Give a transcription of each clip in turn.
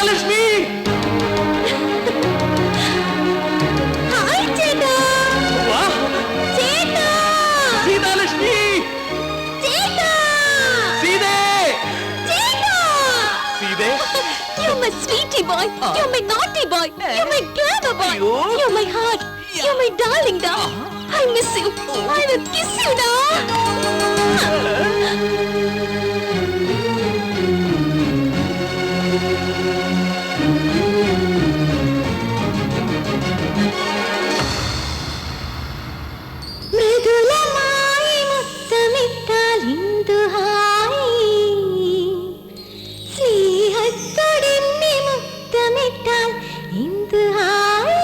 Seethalakshmi. Hi ചേട്ടാ. ചേട്ടാ. സീതാലക്ഷ്മി. ചേട്ടാ. സീതേ. ചേട്ടാ. സീതേ. You're my sweetie boy. You're my naughty boy. You're my glamour boy. You're my heart. You're my darling da. I miss you. I will kiss you da. മൃദുലമായി മുത്തമിട്ടാൽ Indu hi. സ്നേഹത്തോടെന്നെ മുത്തമിട്ടാൽ ഇന്ദു ഹായ്.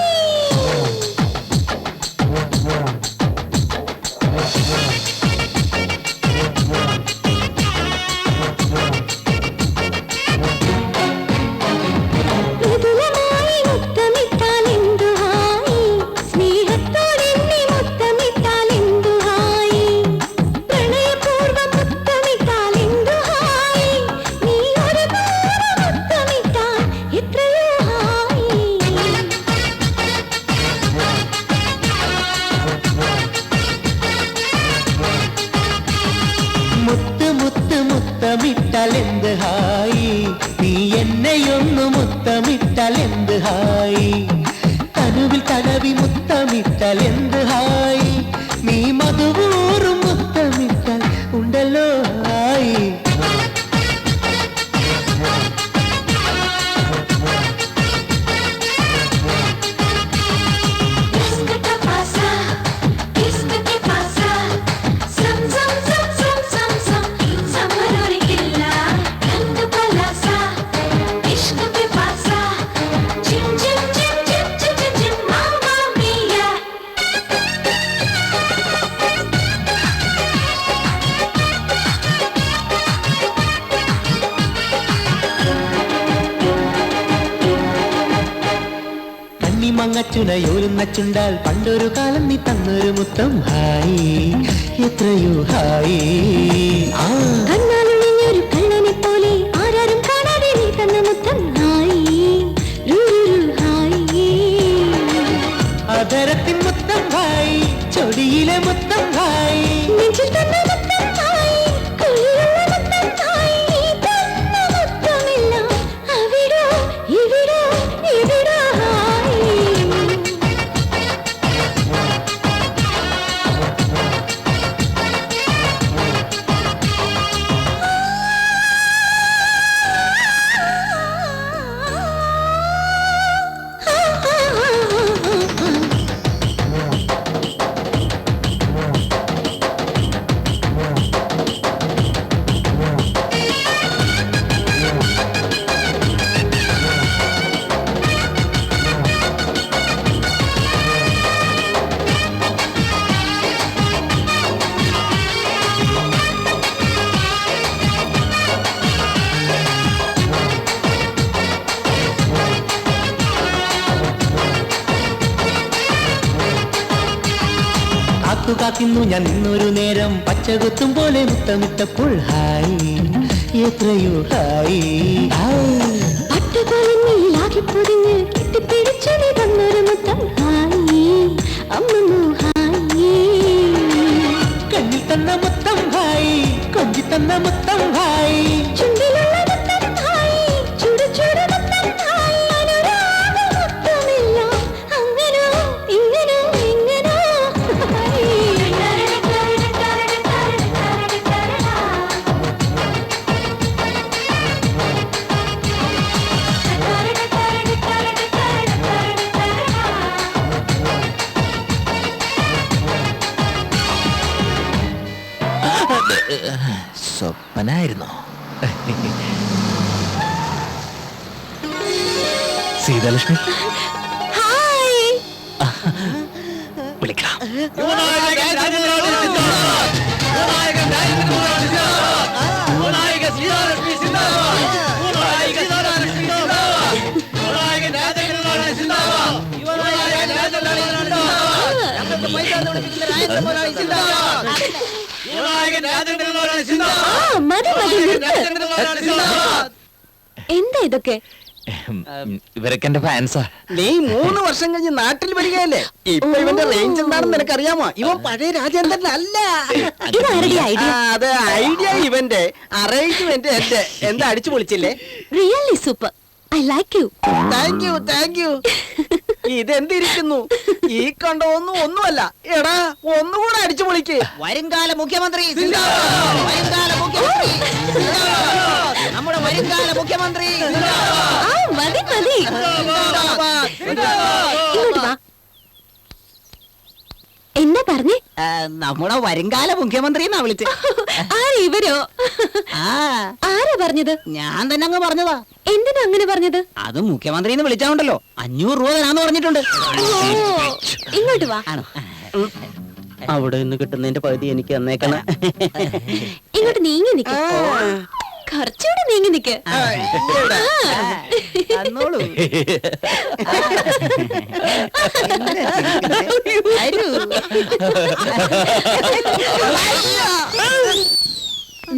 മൃദുലമായി മുത്തമിട്ടാൽ ഇന്ദു ഹായ്. സ്നേഹത്തോടെന്നെ മുത്തമിട്ടാൽ ഇന്ദു ഹായ്. പ്രണയപൂർവ്വം മുത്തമിട്ടാൽ ഇന്ദു ഹായ്. നീ ഒരു മുത്തമിട്ടാൽ എത്രയോ ഹായ്. മുത്ത് മുത്ത് മുത്തമിട്ടാൽ എന്ത് ഹായി, നീ എന്നെയൊന്നു മുത്തമിട്ടാൽ എന്ത് ഹായി, തനുവിൽ തടവി മുത്തമിട്ടാൽ എന്ത് ഹായി, നീ മധുവൂറും മുത്തമിട്ടാൽ ഉണ്ടല്ലോ ഹായി. Kiska ka pasa, kiska ke pasa, sam sam sam sam sam sam, samarori killa, rang palasa, kiska ke pasa, jim jim jim jim jim jim jim, mamma mia. കണ്ണിമങ്ങച്ചുനയോരുന്ന ചുണ്ടാൽ പണ്ടൊരു കാലം നീ തന്നൊരു മുത്തം ഹായി, എത്രയോ ഹായി. ആ കണ്ണാലുള്ളിഞ്ഞൊരു കള്ളനെ പോലെ ആരാരും കാണാതെ നീ തന്ന മുത്തം ഹായ്, റുറുറു ഹായ്. അതരത്തിൻ മുത്തം ഹായി, ചൊടിയിലെ മുത്തം ഹായി, നെഞ്ചിൽ തന്ന മുത്തം ഹായ്, കുളിരുള്ള മുത്തം ഹായ്. നീ തന്ന മുത്തമെല്ലാം അവിടോ ഇവിടോ ഇവിടോ ഹായ്. കാക്കുന്നു ഞാൻ നിന്നൊരു നേരം, പച്ചകുത്തും പോലെ മുത്തമിട്ടപ്പോൾ ഹായ്, എത്രയോ ഹായ്. പട്ടുപോലെ നീലാകി പൊതിഞ്ഞ് കെട്ടിപ്പിടിച്ചു നീ തന്നൊരു മുത്തം ഹായ്, അമ്മമ്മു ഹായ്. കണ്ണിൽ തന്ന മുത്തം ഹായ്, കൊഞ്ചി തന്ന മുത്തം ഹായ്, ചുണ്ടിലുള്ള മുത്തം ഹായ്, ചുടു ചുടു മുത്തം ഹായ്. അനുരാഗ മുത്തമെല്ലാം അങ്ങനോ ഇങ്ങനോ ഇങ്ങനോ ഹായ്. സ്വപ്നായിരുന്നോ? സീതാലക്ഷ്മി ഹായ്. വിളിക്കാം. എന്താ ഇതൊക്കെ? ഇവരൊക്കെ എന്റെ ഫാൻസാ. നീ 3 വർഷം കഴിഞ്ഞ് നാട്ടിൽ വരികയല്ലേ? ഇപ്പൊ ഇവന്റെ റേഞ്ച് എന്താണെന്ന് നിനക്കറിയാമോ? ഇവൻ പഴയ രാജേന്ദ്രൻ അല്ല. അത് ഐഡിയ ഇവന്റെ, അറേഞ്ച്മെന്റ് എന്റെ. എന്താ അടിച്ചു പൊളിച്ചില്ലേ? Really super. I like you. Thank you. ഇതെന്തിരിക്കുന്നു? ഈ കണ്ട ഒന്നുമല്ല. എടാ ഒന്നുകൂടെ അടിച്ചു പൊളിക്ക്. വരുംകാല മുഖ്യമന്ത്രി നമ്മുടെ വരുംകാല മുഖ്യമന്ത്രി. മതി മതി. ഇങ്ങോട്ട് വാ. എന്താ പറഞ്ഞേ? നമ്മുടെ വരുംകാല മുഖ്യമന്ത്രി എന്നാ വിളിച്ചേ. ആരാ ഇവരോ? ആരാ പറഞ്ഞത്? ഞാൻ തന്നെ അങ്ങ് പറഞ്ഞതാ. എന്തിനാ അങ്ങനെ പറഞ്ഞത്? അത് മുഖ്യമന്ത്രി എന്ന് വിളിച്ചാണ്ടല്ലോ 500 രൂപ തരാന്ന് പറഞ്ഞിട്ടുണ്ട്. ഇങ്ങോട്ട് വാ. അവിടെ നിന്ന് കിട്ടുന്നതിന്റെ പകുതി എനിക്ക് തന്നേക്കണം. ഇങ്ങോട്ട് നീങ്ങി നിക്ക. കുറച്ചുകൂടെ നീങ്ങി നിക്ക്.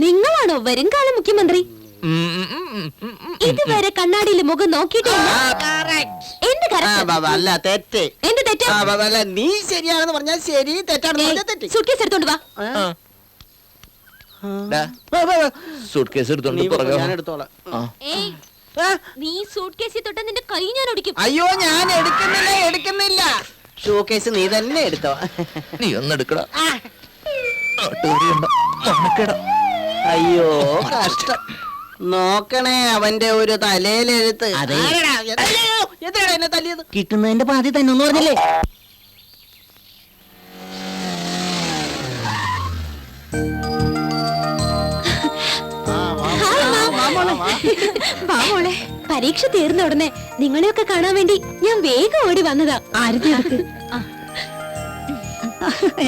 നിങ്ങളാണോ വരുംകാല മുഖ്യമന്ത്രി? ഇതുവരെ കണ്ണാടിയിൽ മുഖം നോക്കിയിട്ടില്ല. അല്ല തെറ്റ്. എന്ത് തെറ്റ്? അല്ല നീ ശരിയാണെന്ന് പറഞ്ഞാൽ ശരി, തെറ്റാണെന്ന് പറഞ്ഞാൽ തെറ്റ്. സൂട്ട്കേസ് എടുത്തോണ്ട് വാ. സൂട്ട്കേസ് എടുത്തോണ്ട് പുറകെ ഞാൻ എടുത്തോളാം. ഏയ്, നീ സൂട്ട്കേസിൽ തൊട്ട നിന്റെ കൈ ഞാൻ ഒടിക്കും. അയ്യോ ഞാൻ എടുക്കുന്നില്ല. ഷോക്കേസ് നീ തന്നെ എടുത്തോ. നീ ഒന്നെടുക്കടാ. അയ്യോ കഷ്ടം. നോക്കണേ അവന്റെ ഒരു തലയിലെഴുത്ത്. എന്തിനാണ് എന്നെ തല്ലിയത്? കിട്ടുന്നതിന്റെ പാതി തന്നെ ഒന്ന് പറഞ്ഞില്ലേ? മോളെ, പരീക്ഷ തീർന്ന ഉടനെ നിങ്ങളെയൊക്കെ കാണാൻ വേണ്ടി ഞാൻ വേഗം ഓടി വന്നതാ. ആരുടെ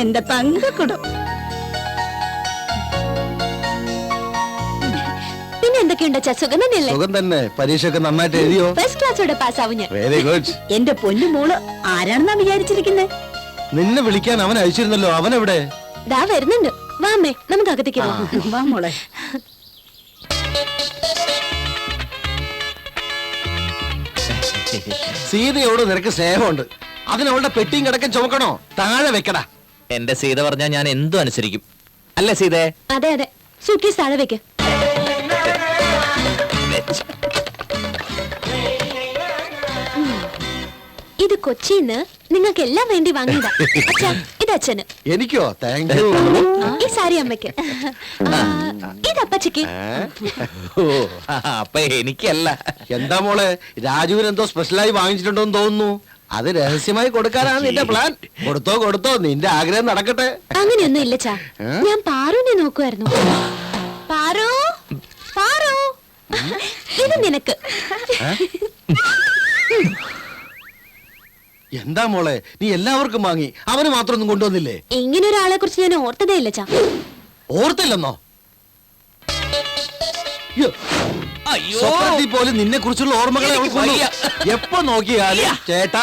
എന്റെ തങ്കക്കുടം. പിന്നെ എന്തൊക്കെയുണ്ട്? സുഖം തന്നെയല്ലേ? സുഖം തന്നെ. പരീക്ഷയൊക്കെ നന്നായിട്ട് എഴുതിയോ? ഫസ്റ്റ് ക്ലാസ്സോടെ പാസ്സാവും ഞാൻ. Very good. എന്റെ പൊന്നു മോള് ആരാണെന്നാ വിചാരിച്ചിരിക്കുന്നേ? നിന്നെ വിളിക്കാൻ അവൻ അയച്ചിരുന്നല്ലോ, അവൻ എവിടെ? ദാ വരുന്നുണ്ട്. വാമ്മേ, നമുക്ക് അകത്തേക്ക് പോവാം. വാ മോളെ. സീതയോട് നിനക്ക് സ്നേഹമുണ്ട്. അതിന് അവളുടെ പെട്ടിയും കിടക്കൻ ചുമക്കണോ? താഴെ വെക്കടാ. എന്റെ സീത പറഞ്ഞാൽ ഞാൻ എന്തും അനുസരിക്കും. അല്ലേ സീതേ? അതെ അതെ. സൂട്ട്കേസ് താഴെ വെക്ക്. ഇത് കൊച്ചിന്ന് നിങ്ങൾക്ക് എല്ലാം വേണ്ടി വാങ്ങിയതാ. അച്ഛാ, ഇത് അച്ഛന്. എനിക്കോ? Thank you. ഈ സാരി അമ്മയ്ക്ക്. ഇത് അപ്പച്ചയ്ക്ക്. അപ്പൊ എനിക്കല്ല. എന്താ മോളെ, രാജുവിന് എന്തോ സ്പെഷ്യലായി വാങ്ങിച്ചിട്ടുണ്ടോന്ന് തോന്നുന്നു. അത് രഹസ്യമായി കൊടുക്കാനാണ് നിന്റെ പ്ലാൻ. കൊടുത്തോ, നിന്റെ ആഗ്രഹം നടക്കട്ടെ. അങ്ങനെയൊന്നും ഇല്ല ചാ. ഞാൻ പാറുവിനെ നോക്കുമായിരുന്നു. പാറു, ഇത് നിനക്ക്. എന്താ മോളെ, നീ എല്ലാവർക്കും വാങ്ങി, അവന് മാത്രം ഒന്നും കൊണ്ടുവന്നില്ലേ? ഇങ്ങനെ ഒരാളെ കുറിച്ച് ഞാൻ ഓർത്തതേ ഇല്ല ചാ. ഓർത്തില്ലെന്നോ? സ്വപ്നത്തിൽ പോലും നിന്നെ കുറിച്ചുള്ള ഓർമ്മകളെ അവൾക്കുള്ളൂ. എപ്പോ നോക്കിയാലും ചേട്ടാ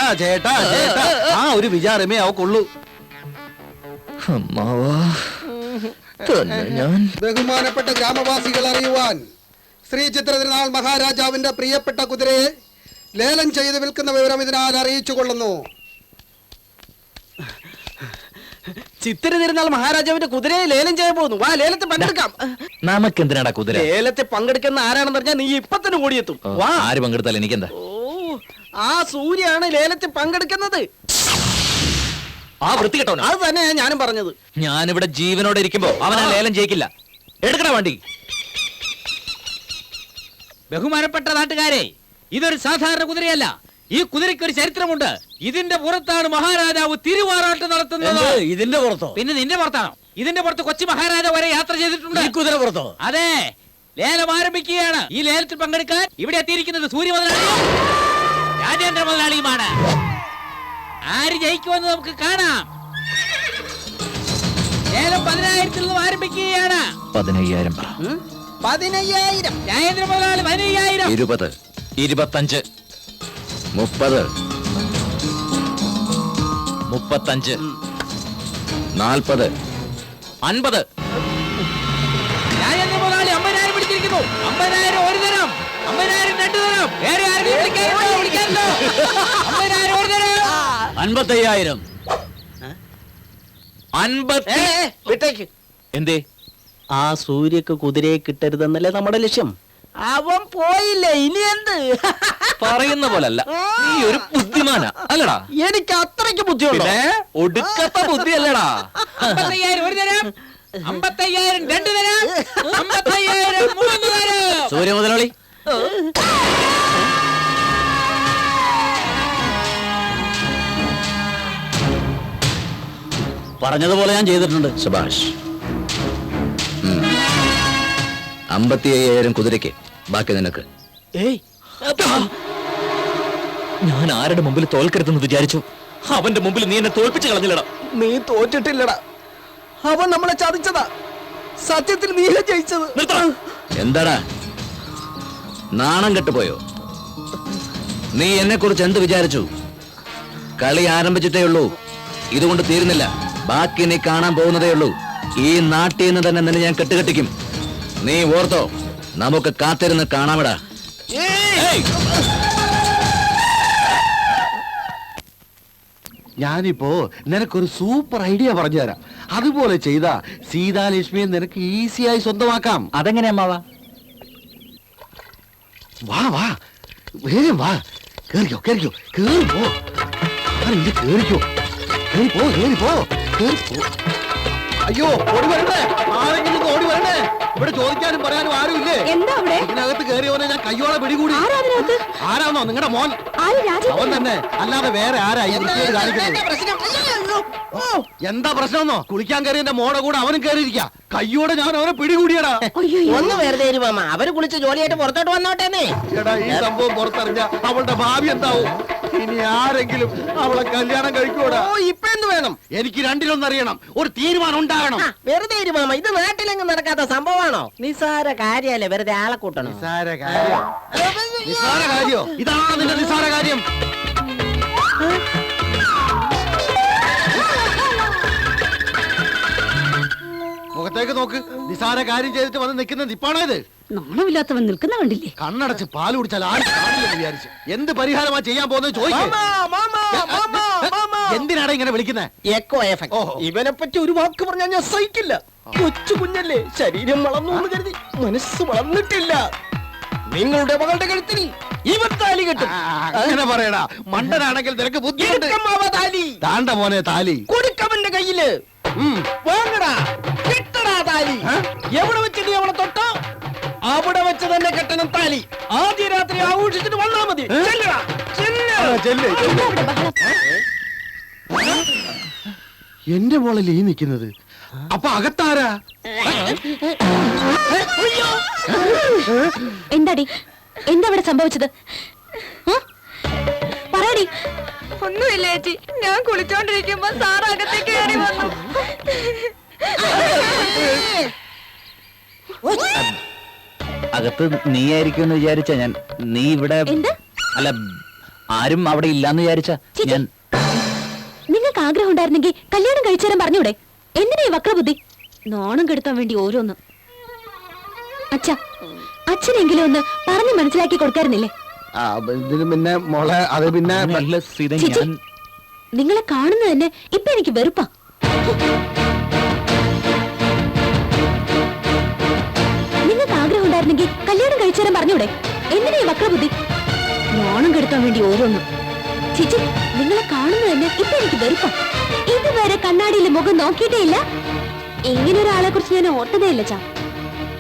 ആ ഒരു വിചാരമേ അവക്കുള്ളൂ. ബഹുമാനപ്പെട്ട ഗ്രാമവാസികൾ അറിയുവാൻ, ശ്രീ ചിത്രതിരുനാൾ മഹാരാജാവിന്റെ പ്രിയപ്പെട്ട കുതിരയെ ലേലം ചെയ്ത് വിൽക്കുന്ന വിവരം ഇതിനാൽ അറിയിച്ചു കൊള്ളുന്നു. ചിത്തിര തിരുനാൾ മഹാരാജാവിന്റെ കുതിരയെ ലേലം ചെയ്യാൻ പോകുന്നു. വാ, ലേലത്തിൽ പങ്കെടുക്കാം. നമുക്ക് എന്തിനാടാ കുതിര? ലേലത്തിൽ പങ്കെടുക്കുന്ന ആരാണെന്ന് പറഞ്ഞാൽ നീ ഇപ്പൊ തന്നെ ഓടിയെത്തും. വാ. ആര് പങ്കെടുത്താൽ എനിക്കെന്താ? ഓ, ആ സൂര്യാണ് ലേലത്തിൽ പങ്കെടുക്കുന്നത്. ആ വൃത്തി കേട്ടോ. അത് തന്നെ ഞാനും പറഞ്ഞത്. ഞാനിവിടെ ജീവനോടെ ഇരിക്കുമ്പോ അവനാ ലേലം ജയിക്കില്ല. എടുക്കണ വണ്ടി. ബഹുമാനപ്പെട്ട നാട്ടുകാരെ, ഇതൊരു സാധാരണ കുതിരയല്ല. ഈ കുതിരയ്ക്ക് ഒരു ചരിത്രമുണ്ട്. ഇതിന്റെ പുറത്താണ് മഹാരാജാവ് തിരുവാറാട്ട് നടത്തുന്നത്. ഇതിന്റെ പുറത്തോ? പിന്നെ നിന്റെ പുറത്താണോ? ഇതിന്റെ പുറത്ത് കൊച്ചി മഹാരാജാവ് വരെ യാത്ര ചെയ്തിട്ടുണ്ട്. ഈ കുതിര പുറത്തോ? അതെ. ലേലം ആരംഭിക്കുകയാണ്. ഈ ലേലത്തിൽ പങ്കെടുക്കാൻ ഇവിടെ എത്തിയിരിക്കുന്നത് സൂര്യ മുതലാളിയും രാജേന്ദ്ര മുതലാളിയുമാണ്. ആര് ജയിക്കുമെന്ന് നമുക്ക് കാണാം. ലേലം 10,000-ൽ നിന്നും ആരംഭിക്കുകയാണ്. 15,000 പറ. 15,000. രാജേന്ദ്ര മുതലാളി 15,000. 20, 25, 30, 35, 40, 50. രാജേന്ദ്ര മുതലാളി 50,000 പിടിച്ചിരിക്കുന്നു. 50,000 ഒരു തരം, 50,000 രണ്ട് തരം. വേറെ ആരും 55,000. വിട്ടേക്ക്. എന്തേ? ആ സൂര്യക്ക് കുതിരയെ കിട്ടരുതെന്നല്ലേ നമ്മുടെ ലക്ഷ്യം. അവൻ പോയില്ലേ, ഇനി എന്ത്? പറയുന്ന പോലല്ല, നീ ഒരു ബുദ്ധിമാനാ അല്ലടാ. എനിക്ക് അത്രയ്ക്ക് ബുദ്ധിയുണ്ടോ? പിന്നെ ഒടുക്കത്തെ ബുദ്ധിയല്ലടാ. 55,000 ഒരു തരാം, 55,000 രണ്ട് തരാം, 55,000 മൂന്ന് തരാം. സൂര്യ മുതലാളി, പറഞ്ഞതുപോലെ ഞാൻ ചെയ്തിട്ടുണ്ട്. സുഭാഷ്. 55,000 കുതിരയ്ക്ക്, ബാക്കി നിനക്ക്. ഏയ്, ഞാൻ ആരുടെ മുമ്പിൽ തോൽക്കരുതെന്ന് വിചാരിച്ചു? അവന്റെ മുമ്പിൽ നീ എന്നെ തോൽപ്പിച്ച് കളഞ്ഞില്ലടാ. നീ തോറ്റിട്ടില്ലടാ, അവൻ നമ്മളെ ചതിച്ചതാ. സത്യത്തിൽ നീ ജയിച്ചത്. എന്താടാ നാണം കെട്ടുപോയോ? നീ എന്നെ കുറിച്ച് എന്ത് വിചാരിച്ചു? കളി ആരംഭിച്ചിട്ടേ ഉള്ളൂ, ഇതുകൊണ്ട് തീരുന്നില്ല. ബാക്കി നീ കാണാൻ പോകുന്നതേ ഉള്ളൂ. ഈ നാട്ടിൽ നിന്ന് തന്നെ നിന്നെ ഞാൻ കെട്ടുകെട്ടിക്കും. നീ ഓർത്തോ, നമുക്ക് കാത്തിരുന്ന് കാണാമടാ. ഞാനിപ്പോ നിനക്കൊരു സൂപ്പർ ഐഡിയ പറഞ്ഞുതരാം. അതുപോലെ ചെയ്താ സീതാലക്ഷ്മിയെ നിനക്ക് ഈസിയായി സ്വന്തമാക്കാം. അതെങ്ങനെയാ മാവാ? വാ വാ, വേഗം വാ. കേറിക്കോ കേറിക്കോ, കേറിപ്പോ. കേറിക്കോ, കേറിപ്പോ, കേറിപ്പോ, കേറിപ്പോ. അയ്യോ, ഓടി വരണ്ടേ, ആരെങ്കിലും ഓടി വരണ്ടേ. ഇവിടെ ചോദിക്കാനും പറയാനും ആരുമില്ലേ? എന്താ അവിടെ? ഇതിനകത്ത് കയറിയവനെ ഞാൻ കയ്യോടെ പിടികൂടി. ആരാന്നോ? നിങ്ങളുടെ മോൻ. അവൻ തന്നെ, അല്ലാതെ വേറെ ആരാ ഈ വൃത്തികേട് കാണിക്കുന്നത്? എന്താ പ്രശ്നമെന്നോ? കുളിക്കാൻ കയറി എന്റെ മോടെ കൂടെ അവനും കയറിയിരിക്കാ. കയ്യോടെ ഞാൻ അവനെ പിടികൂടിയടാ. ഒന്ന് വെറുതെ മാമ, അവര് കുളിച്ച് ജോലിയായിട്ട് പുറത്തോട്ട് വന്നോട്ടേന്നേ. എടാ, ഈ സംഭവം പുറത്തറിഞ്ഞ അവളുടെ ഭാവി എന്താവും? ഇനി ആരെങ്കിലും അവളെ കല്യാണം കഴിക്കൂടാ. ഇപ്പൊ എന്ത് വേണം? എനിക്ക് രണ്ടിലൊന്നറിയണം, ഒരു തീരുമാനം ഉണ്ടാകണം. വെറുതെ മാമ, ഇത് നാട്ടിലെങ്ങും നടക്കാത്ത സംഭവമാണോ? നിസാര കാര്യല്ലേ വെറുതെ ആളെ കൂട്ടണം. നിസാര കാര്യം? നിസാര കാര്യോ? ഇതാണ് നിന്റെ നിസാര കാര്യം? മുഖത്തേക്ക് നോക്ക്. നിസാര കാര്യം ചെയ്തിട്ട് വന്ന് നിൽക്കുന്ന നിപ്പാണോ ഇത്? നാണമില്ലാത്തവൻ നിൽക്കുന്ന കണ്ടില്ലേ? കണ്ണടച്ച് പാല് കുടിച്ചാൽ ആരും കാണില്ലെന്ന് വിചാരിച്ചു. എന്ത് പരിഹാരമാ ചെയ്യാൻ പോകുന്നത് ചോദിക്കും. എന്തിനാണ് ഇങ്ങനെ വിളിക്കുന്നത്? Echo effect. ഇവനെ പറ്റി ഒരു വാക്ക് പറഞ്ഞാൽ ഞാൻ സഹിക്കില്ല. കൊച്ചു കുഞ്ഞല്ലേ, ശരീരം വളർന്നു എന്ന് കരുതി മനസ്സ് വളർന്നിട്ടില്ല. നിങ്ങളുടെ മകളുടെ കഴുത്തിൽ ഇവൻ താലി കെട്ടും. അങ്ങനെ പറയടാ, മണ്ടനാണെങ്കിൽ നിനക്ക് ബുദ്ധിമുട്ട്. താണ്ട മോനെ താലി കൊടുക്കവന്റെ കയ്യില്. വാങ്ങടാ, കെട്ടടാ താലി. എവിടെ വെച്ച് നീ അവളെ തൊട്ടോ അവിടെ വെച്ച് തന്നെ കെട്ടണം താലി. ആദ്യ രാത്രി ആഘോഷിച്ചിട്ട് വന്നാ മതി. ചെല്ലടാ, ചെല്ല്. എന്റെ മോളല്ലേ ഈ നിൽക്കുന്നത്? അപ്പൊ അകത്താരാ? എന്താടി, എന്താ ഇവിടെ സംഭവിച്ചത്? പറയടി. ഒന്നുമില്ല ചേച്ചി, ഞാൻ കുളിച്ചോണ്ടിരിക്കുമ്പോ സാർ അകത്തേക്ക് കയറി വന്നു. അകത്ത് നീ ആയിരിക്കുമെന്ന് വിചാരിച്ച ഞാൻ. നീ ഇവിടെ അല്ല, ആരും അവിടെ ഇല്ലാന്ന് വിചാരിച്ച ഞാൻ. നിങ്ങൾക്ക് ആഗ്രഹം ഉണ്ടായിരുന്നെങ്കിൽ കല്യാണം കഴിച്ചേരാൻ പറഞ്ഞൂടെ? എന്തിനാ ഈ വക്രബുദ്ധി? നോണം കെടുത്താൻ വേണ്ടി ഓരോന്ന്. അച്ഛനെങ്കിലും ഒന്ന് പറഞ്ഞു മനസ്സിലാക്കി കൊടുക്കാറുന്നില്ലേ? ഇതിന് പിന്നെ മോളെ, അത് പിന്നെ നിങ്ങളെ കാണുന്നത് തന്നെ ഇപ്പൊ എനിക്ക് വെറുപ്പാ. നിങ്ങൾക്ക് ആഗ്രഹം ഉണ്ടായിരുന്നെങ്കിൽ കല്യാണം കഴിച്ചേരാൻ പറഞ്ഞൂടെ? എന്തിനാ ഈ വക്രബുദ്ധി? നോണം കെടുത്താൻ വേണ്ടി ഓരോന്നും. ചേച്ചി, നിങ്ങളെ കാണുന്നത് തന്നെ ഇപ്പൊ എനിക്ക് വെറുപ്പാ. ഇതുവരെ കണ്ണാടിയിൽ മുഖം നോക്കിയിട്ടേ ഇല്ല. ഇങ്ങനെ ഒരാളെ കുറിച്ച് ഞാൻ ഓർത്തതേ ഇല്ല.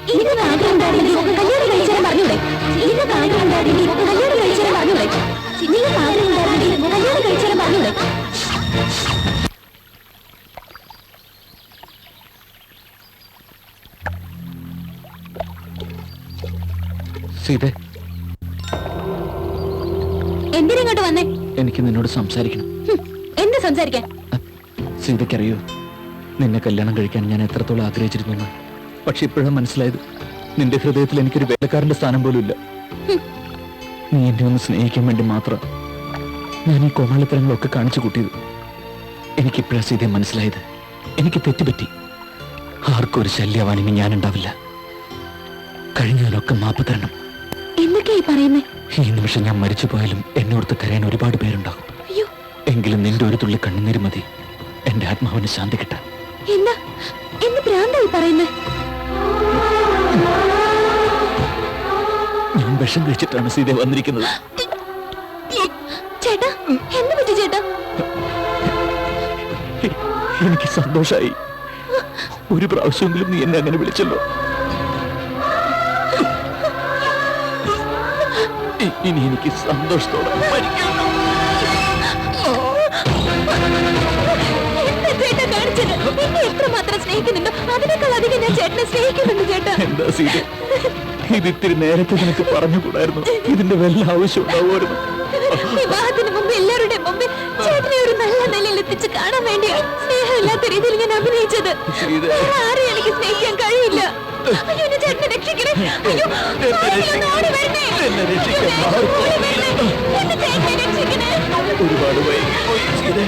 നിങ്ങൾക്ക് ആഗ്രഹം ഉണ്ടായിരുന്നെങ്കിൽ കല്യാണം കഴിച്ചേരാൻ പറഞ്ഞൂടെ? നിങ്ങൾക്ക് ആഗ്രഹം ഉണ്ടായിരുന്നെങ്കിൽ കല്യാണം കഴിച്ചേരാൻ പറഞ്ഞൂടെ? നിങ്ങൾക്ക് ആഗ്രഹം ഉണ്ടായിരുന്നെങ്കിൽ കല്യാണം കഴിച്ചേരാൻ പറഞ്ഞൂടെ? എന്തിനിങ്ങോട്ട് വന്നേ? എനിക്ക് നിന്നോട് സംസാരിക്കണം. എന്ത് സംസാരിക്കാൻ? സീതയ്ക്കറിയോ, നിന്നെ കല്യാണം കഴിക്കാൻ ഞാൻ എത്രത്തോളം ആഗ്രഹിച്ചിരുന്നു. പക്ഷെ ഇപ്പോഴും മനസ്സിലായത്, നിന്റെ ഹൃദയത്തിൽ എനിക്കൊരു വേലക്കാരന്റെ സ്ഥാനം പോലും ഇല്ല. നീ എന്നെ ഒന്ന് സ്നേഹിക്കാൻ വേണ്ടി മാത്രം ഞാൻ ഈ കോമാളിത്തരങ്ങളൊക്കെ കാണിച്ചു കൂട്ടിയത്. എനിക്കിപ്പോഴാ സീതയെ മനസ്സിലായത്. എനിക്ക് തെറ്റുപറ്റി. ആർക്കും ഒരു ശല്യവാണിനി ഞാനുണ്ടാവില്ല. കഴിഞ്ഞതിനൊക്കെ മാപ്പ് തരണം. എന്തൊക്കെയായി പറയുന്നേ? ഈ നിമിഷം ഞാൻ മരിച്ചു പോയാലും എന്നോർത്ത് കരയാൻ ഒരുപാട് പേരുണ്ടാകും. അയ്യോ, എങ്കിലും നിന്റെ ഒരു തുള്ളി കണ്ണുനീര് മതി എന്റെ ആത്മാവിന് ശാന്തി കിട്ടാൻ. എന്താ എന്ത് ഭ്രാന്തായി പറയുന്നത്? ഞാൻ വിഷം കഴിച്ചിട്ടാണ് സീത വന്നിരിക്കുന്നത്. ചേട്ടാ എന്ത് പറ്റി ചേട്ടാ? എനിക്ക് സന്തോഷായി. ഒരു പ്രാവശ്യമെങ്കിലും നീ എന്നെ അങ്ങനെ വിളിച്ചല്ലോ. ഇനി എനിക്ക് സന്തോഷത്തോടെ മരിക്കണം. ചേട്ടാ കാണിച്ചത് എന്നെ എത്രമാത്രം സ്നേഹിക്കുന്നുണ്ടോ അതിനേക്കാൾ അധികം ഞാൻ ചേട്ടനെ സ്നേഹിക്കുന്നുണ്ട് ചേട്ടാ. എന്താ സീത, ഇത് ഇത്തിരി നേരത്തെ നിനക്ക് പറഞ്ഞുകൂടായിരുന്നു? ഇതിന്റെ വല്ല ആവശ്യം ഉണ്ടാവുമായിരുന്നു? വിവാഹത്തിന് മുമ്പ് എല്ലാവരുടെയും മുമ്പിൽ ചേട്ടനെ ഒരു നല്ല നിലയിൽ എത്തിച്ച് കാണാൻ വേണ്ടിയാണ് സ്നേഹമില്ലാത്ത രീതിയിൽ ഞാൻ അഭിനയിച്ചത്. ആരെയും എനിക്ക് സ്നേഹിക്കാൻ കഴിയില്ല. അയ്യോ എന്നെ ചേട്ടനെ രക്ഷിക്കണേ. അയ്യോ ആരെങ്കിലും ഓടി വരണേ. എന്നെ രക്ഷിക്കാൻ ഓടി വരണേ. എന്നെ ചേട്ടനെ രക്ഷിക്കണേ. ഒരുപാട് വൈകിപ്പോയി സീതേ.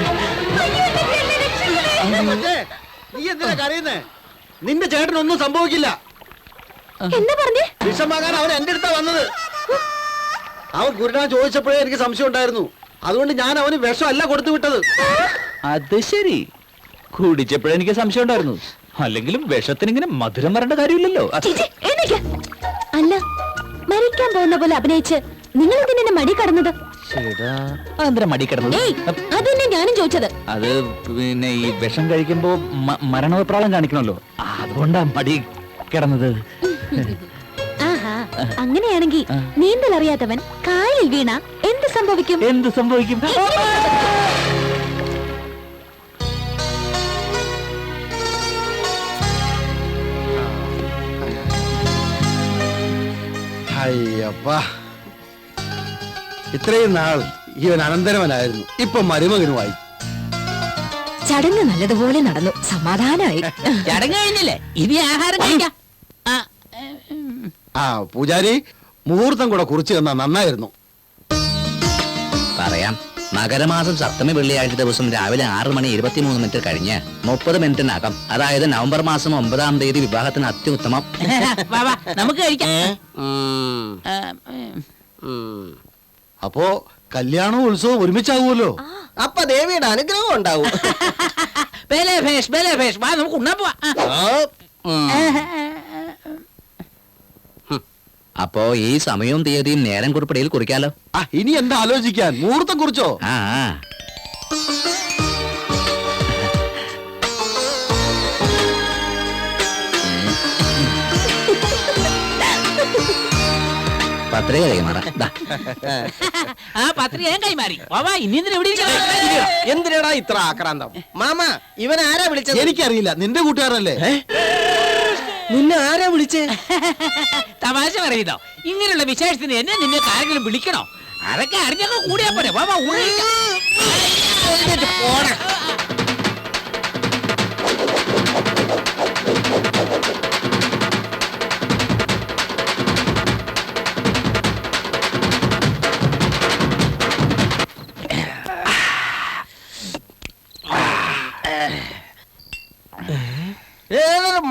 അയ്യോ എന്നെ ചേട്ടനെ രക്ഷിക്കണേ. മറ്റേ നീ എന്തിനാ കരയുന്നേ? നിന്റെ ചേട്ടനൊന്നും സംഭവിക്കില്ല. എന്താ പറഞ്ഞേ? വിഷം വാങ്ങാൻ അവൻ എന്റെ അടുത്താ വന്നത്. അവൻ കുരുടാൻ ചോദിച്ചപ്പോഴേ എനിക്ക് സംശയം ഉണ്ടായിരുന്നു. അതുകൊണ്ട് ഞാൻ അവന് വിഷമല്ല കൊടുത്തു വിട്ടത്. അത് ശരി, കുടിച്ചപ്പോഴെനിക്ക് സംശയം ഉണ്ടായിരുന്നു. അല്ലെങ്കിലും വിഷത്തിനിങ്ങനെ മധുരം വരേണ്ട കാര്യമില്ലല്ലോ. ചേച്ചി, എഴുന്നേക്ക്. അല്ല മരിക്കാൻ പോകുന്ന പോലെ അഭിനയിച്ച് നിങ്ങൾ എന്തിനെ മടി കടന്നത്? അതെന്താ മടി കിടന്നത്? ഏയ് അതന്നെ ഞാനും ചോദിച്ചത്. അത് പിന്നെ ഈ വിഷം കഴിക്കുമ്പോ മരണവെപ്രാളം കാണിക്കണല്ലോ, അതുകൊണ്ടാ മടി കിടന്നത്. ആഹാ അങ്ങനെയാണെങ്കിൽ നീന്തൽ അറിയാത്തവൻ കായലിൽ വീണ എന്ത് സംഭവിക്കും? എന്ത് സംഭവിക്കും? അയ്യപ്പാ, ഇത്രയും നാൾ ഇവൻ അനന്തരവനായിരുന്നു, ഇപ്പൊ മരുമകനുമായി. ചടങ്ങ് നല്ലതുപോലെ നടന്നു, സമാധാനമായി. ചടങ്ങ് കഴിഞ്ഞില്ലേ, ഇനി ആഹാരം കഴിക്കാം. ആ പൂജാരി, മുഹൂർത്തം കൂടെ കുറിച്ച് തന്നാ നന്നായിരുന്നു. പറയാം. മകരമാസം സപ്തമി വെള്ളിയാഴ്ച ദിവസം രാവിലെ 6:23 കഴിഞ്ഞ് 30 മിനിറ്റിനകം, അതായത് നവംബർ മാസം 9-ാം തീയതി വിവാഹത്തിന് അത്യുത്തമം. വാ, വാ, നമുക്ക് കഴിക്കാം. അപ്പോ കല്യാണവും ഉത്സവവും ഒരുമിച്ചാവുമല്ലോ. അപ്പൊ ദേവിയുടെ അനുഗ്രഹം ഉണ്ടാവും. ബലേ ഭേഷ്, ബലേ ഭേഷ്. വാ നമുക്ക് ഉണ്ണാൻ പോവാ. അപ്പോ ഈ സമയവും തീയതിയും നേരം കുറിപ്പടിയിൽ കുറിക്കാലോ. ആ ഇനി എന്താ ആലോചിക്കാൻ, മുഹൂർത്തം കുറിച്ചോ? ആ പത്രിക കൈമാറാ. ആ പത്രിക ഞാൻ കൈമാറി. വാ, ഇനി എന്തിനാ ഇവിടെ ഇരിക്കണേ? എന്തിനാടാ ഇത്ര ആക്രാന്തം? മാമ ഇവൻ ആരാ വിളിച്ചത്? എനിക്കറിയില്ല, നിന്റെ കൂട്ടുകാരല്ലേ? നിന്നെ ആരാ വിളിച്ചേ? തമാശ പറയുന്നോ? ഇങ്ങനെയുള്ള വിശേഷത്തിന് എന്നെ നിന്നെ ആരെങ്കിലും വിളിക്കണോ? അതൊക്കെ അറിഞ്ഞൊക്കെ കൂടിയാ പോരെ. വാ, പോണേ.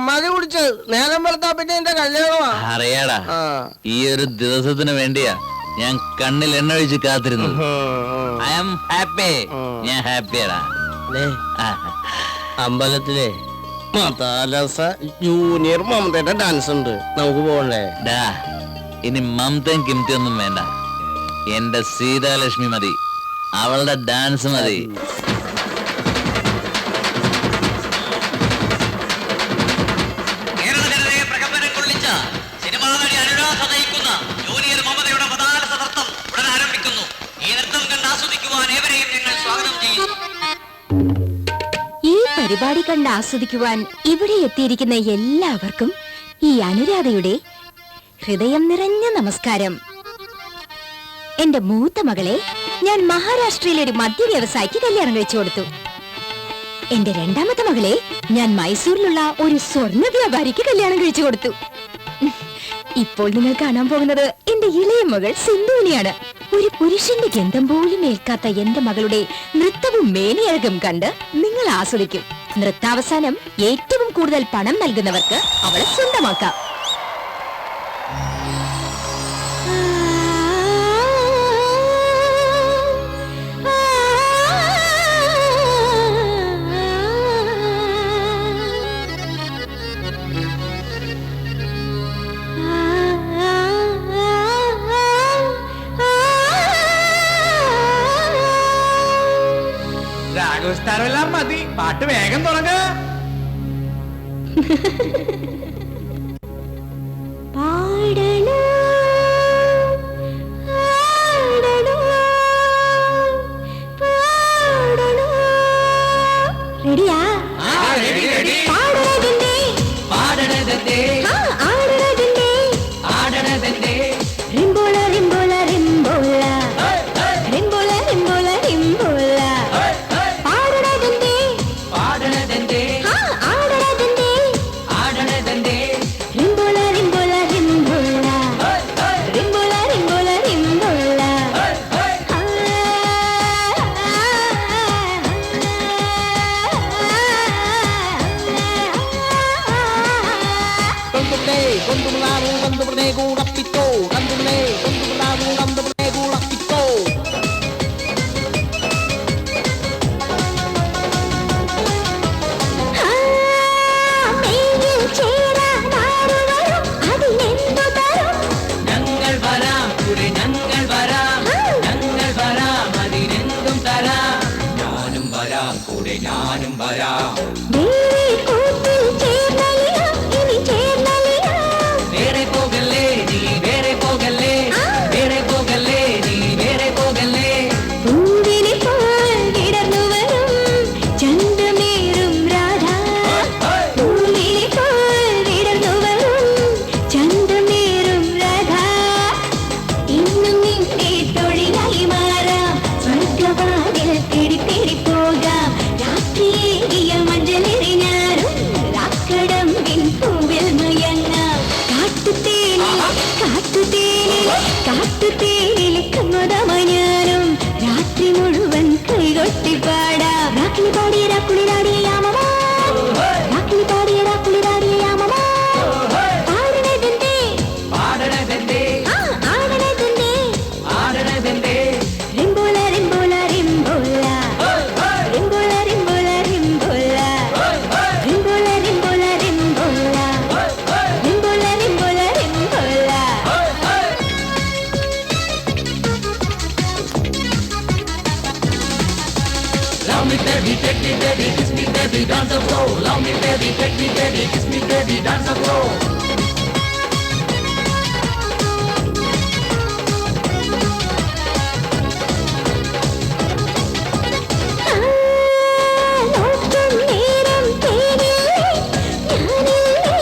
മതി കുടിച്ച് നേരം വളർത്താ പിന്നെ എന്റെ കല്യാണമാ. അറിയാടാ, ഈ ഒരു ദിവസത്തിന് വേണ്ടിയാ ഞാൻ കണ്ണിൽ എണ്ണ ഒഴിച്ച് കാത്തിരുന്നു. I am happy. ഞാൻ ഹാപ്പിയാടാ. അമ്പലത്തിലെ മതാലസ ജൂനിയർ മമതയുടെ ഡാൻസ് ഉണ്ട്, നമുക്ക് പോകണ്ടേ? ഡാ, ഇനി മമതയും കിംതിയൊന്നും വേണ്ട. എന്റെ സീതാലക്ഷ്മി മതി, അവളുടെ ഡാൻസ് മതി. ഈ പരിപാടി കണ്ട് ആസ്വദിക്കുവാൻ ഇവിടെ എത്തിയിരിക്കുന്ന എല്ലാവർക്കും ഈ അനുരാധയുടെ ഹൃദയം നിറഞ്ഞ നമസ്കാരം. എന്റെ മൂത്ത മകളെ ഞാൻ മഹാരാഷ്ട്രയിലെ ഒരു മദ്യ വ്യവസായിക്ക് കല്യാണം കഴിച്ചു കൊടുത്തു. എന്റെ രണ്ടാമത്തെ മകളെ ഞാൻ മൈസൂരിലുള്ള ഒരു സ്വർണ്ണ വ്യാപാരിക്ക് കല്യാണം കഴിച്ചു കൊടുത്തു. ഇപ്പോൾ നിങ്ങൾ കാണാൻ പോകുന്നത് എന്റെ ഇളയ മകൾ സിന്ധുവിനെയാണ്. ഒരു പുരുഷന്റെ ഗന്ധം പോലും ഏൽക്കാത്ത എന്റെ മകളുടെ നൃത്തവും മേനിയഴകും കണ്ട് നിങ്ങൾ ആസ്വദിക്കും. നൃത്താവസാനം ഏറ്റവും കൂടുതൽ പണം നൽകുന്നവർക്ക് അവളെ സ്വന്തമാക്കാം. ആ നമസ്കാരമെല്ലാം മതി, പാട്ട് വേഗം തുടങ്ങ. റെഡിയാ? റിംബോള റിംബോള റിംബോള റിംബോള റിംബോള റിംബോള പാടണതെന്തേ പാടണതെന്തേ ആടണതെന്തേ ആടണതെന്തേ റിംബോള റിംബോള റിംബോള റിംബോള റിംബോള റിംബോള ഞങ്ങൾ വരാം കൂടെ, ഞങ്ങൾ വരാം, ഞങ്ങൾ വരാം, അതിനെന്തും തരാം. ഞാനും വരാം കൂടെ, ഞാനും വരാം. വേറെ പോകല്ലേ നീ, വേറെ പോകല്ലേ, വേറെ പോകല്ലേ നീ, വേറെ പോകല്ലേ. കാട്ടുതേനിലും രാത്രി മുഴുവൻ കൈകൊട്ടി പാടാം. രാത്രി പാടിയ രാക്കുളിരാടിയ യാമമാ, രാത്രി പാടിയ രാക്കുളിരാടിയ യാമമാ. പാടണതെന്തേ പാടണതെന്തേ ആടണതെന്തേ ആടണതെന്തേ റിംബോള റിംബോള റിംബോള റിംബോള റിംബോള റിംബോള റിംബോള റിംബോള റിംബോള റിംബോള റിംബോള റിംബോള. Love me baby, take me baby, kiss me baby, dance the floor. Love me baby, take me baby, kiss me baby, dance the floor. നോക്കും നേരം തേനില്ലേ ഞാനില്ലേ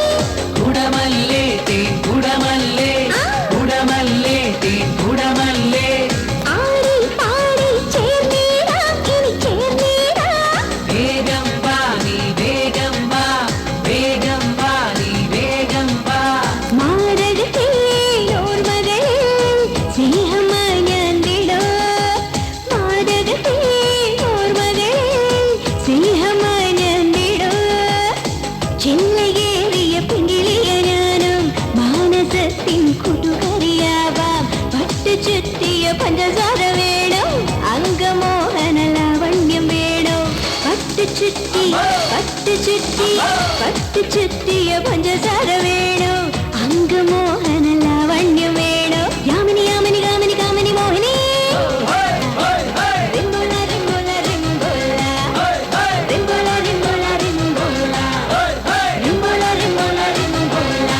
കുടമല്ലേ തേൻ കുടമല്ലേ, കുടമല്ലേ തേൻ കുടമല്ലേ. ആടി പാടി ചേർന്നിടാം ഇനി ചേർന്നിടാം. വേഗം വാ നീ, വേഗം വാ, വേഗം വാ നീ, വേഗം വാ. മാരകത്തെ ഓർമ്മകളിൽ സ്നേഹമായാൻ വിടോ. മാരകത്തെ ഓർമ്മകളിൽ സ്നേഹമായാൻ വിടോ. ചില്ലയേറിയ പിങ്കിളിയ ഞാനും മാനസത്തിൻ കൂട്ടുകാരിയാവാം. പട്ടു ചുറ്റിയ പഞ്ചസാര വേണോ, അംഗമോഹന ലാവണ്യം വേണോ. പട്ടു ചുറ്റി പട്ടു ചുറ്റി പട്ടു ചുറ്റിയ പഞ്ചസാര വേണോ, അംഗമോഹന ലാവണ്യം വേണോ. യാമിനി യാമിനി കാമിനി കാമിനി മോഹിനി. റിംബോള റിംബോള റിംബോള റിംബോള റിംബോള റിംബോള റിംബോള റിംബോള റിംബോള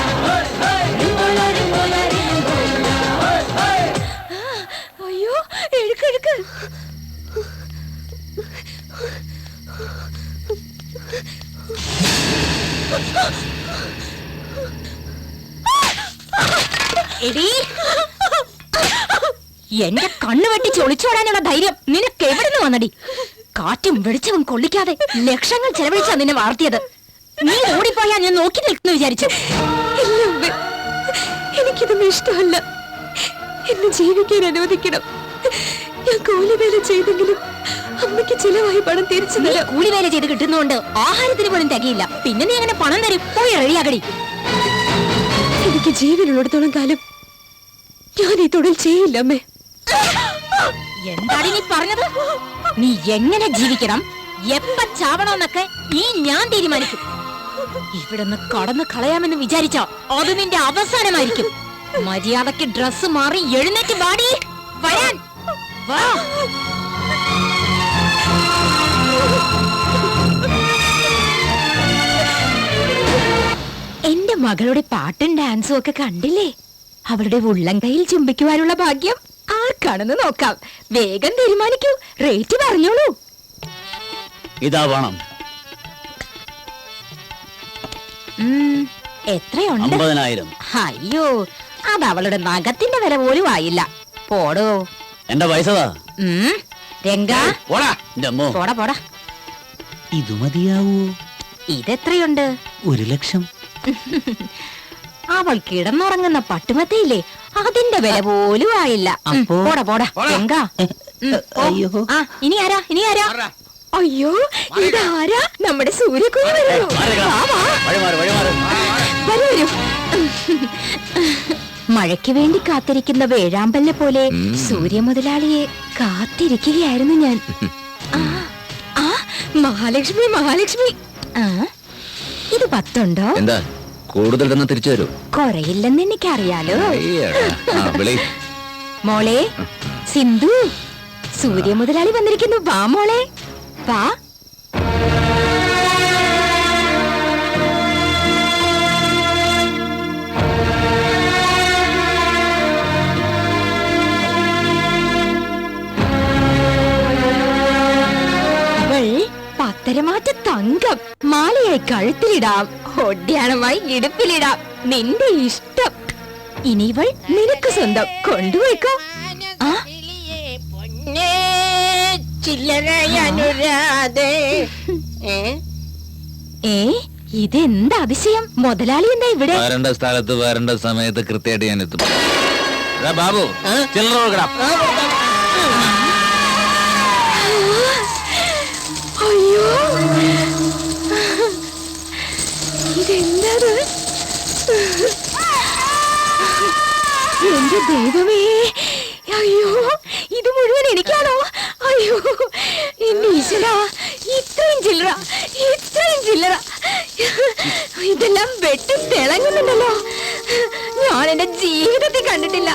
റിംബോള റിംബോള റിംബോള. അയ്യോ എഴുക്കെഴുക്ക്. എടീ, എന്റെ കണ്ണു വെട്ടി ചൊളിച്ചോടാനുള്ള ധൈര്യം നിനക്ക് എവിടുന്ന് വന്നടി? കാറ്റും വെളിച്ചവും കൊള്ളിക്കാതെ ലക്ഷങ്ങൾ ചെലവഴിച്ചാ നിന്നെ വളർത്തിയത്. നീ ഓടിപ്പോയാ ഞാൻ നോക്കി നിൽക്കുന്നു വിചാരിച്ചു. എനിക്കിതൊന്നും ഇഷ്ടമല്ല. എന്നെ ജീവിക്കാൻ അനുവദിക്കണം. ഞാൻ കൂലിവേല ചെയ്തെങ്കിലും അമ്മയ്ക്ക് ചിലവായി പണം തിരിച്ചു തരാം. കൂലിവേല ചെയ്ത് കിട്ടുന്നോണ്ട് ആഹാരത്തിന് പോലും തികയില്ല. പിന്നെ നീ അങ്ങനെ പണം തരും. പോയി റെഡിയാകടി. എനിക്ക് ജീവനുള്ളിടത്തോളം കാലം ഞാൻ ഈ തൊഴിൽ ചെയ്യില്ല അമ്മേ. എന്താണ് നീ പറഞ്ഞത്? നീ എങ്ങനെ ജീവിക്കണം, എപ്പ ചാവണമെന്നൊക്കെ ഈ ഞാൻ തീരുമാനിക്കും. ഇവിടുന്ന് കടന്നു കളയാമെന്ന് വിചാരിച്ചോ അത് നിന്റെ അവസാനമായിരിക്കും. മര്യാദക്ക് ഡ്രസ് മാറി എഴുന്നേറ്റ് പാടി വരാൻ വാ. എന്റെ മകളുടെ പാട്ടും ഡാൻസും ഒക്കെ കണ്ടില്ലേ? അവളുടെ ഉള്ളം കയ്യിൽ ചുംബിക്കുവാനുള്ള ഭാഗ്യം ആർക്കാണെന്ന് നോക്കാം. വേഗം തീരുമാനിക്കൂ, റേറ്റ് പറഞ്ഞോളൂ. ഇതാ വേണം. എത്രയുണ്ട്? 50,000. അയ്യോ, അത് അവളുടെ നഖത്തിന്റെ വില പോലും ആയില്ല. പോടോ. എന്റെ പൈസതാ. രംഗ, പോടാ. പോടാ പോടാ. ഇത് മതിയാവൂ? ഇതെത്രയുണ്ട്? 1,00,000. അവൾ കിടന്നുറങ്ങുന്ന പട്ടുമത്തയില്ലേ, അതിന്റെ വില പോലും ആയില്ല. പോടാ പോടാ രംഗ. ഇനി ആരാ? അയ്യോ, ഇതാരാ? നമ്മുടെ സൂര്യകുഞ്ഞ് വരൂ. വരൂ. മഴയ്ക്ക് വേണ്ടി കാത്തിരിക്കുന്ന വേഴാമ്പലിനെ പോലെ സൂര്യമുതലാളിയെ കാത്തിരിക്കുകയായിരുന്നു ഞാൻ. മഹാലക്ഷ്മി. ഇത് 10 ഉണ്ടോ? എന്താ കൂടുതൽ തന്നെ തിരിച്ചു തരൂ? കുറയില്ലെന്ന് എനിക്കറിയാലോ. മോളെ സിന്ധു, സൂര്യമുതലാളി വന്നിരിക്കുന്നു. വാ മോളെ, വാ. പത്തരമാറ്റ തങ്കം മാലയായി കഴുത്തിലിടാം, ഒഡ്യാണമായി ഇടുപ്പിലിടാം. നിന്റെ ഇഷ്ടം. ഇനി ഇവൾ നിനക്ക് സ്വന്തം. കൊണ്ടുപോയിക്കോ. ഇതെന്താ അതിശയം? മുതലാളി എന്താ ഇവിടെ? വരേണ്ട സ്ഥലത്ത് വരേണ്ട സമയത്ത് കൃത്യമായിട്ട് ഞാൻ എത്തും. ബാബു, ചില്ലറ കൊടുക്കണം. അയ്യോ, ഇതെന്താ? എന്റെ ദൈവമേ, അയ്യോ, ഇത് മുഴുവൻ എനിക്കാണോ? അയ്യോ എന്റെ ഈശ്വരാ, ഇത്രയും ചില്ലറ. ഇതെല്ലാം വെട്ടി തിളങ്ങുന്നുണ്ടല്ലോ. ഞാൻ എന്റെ ജീവിതത്തിൽ കണ്ടിട്ടില്ല.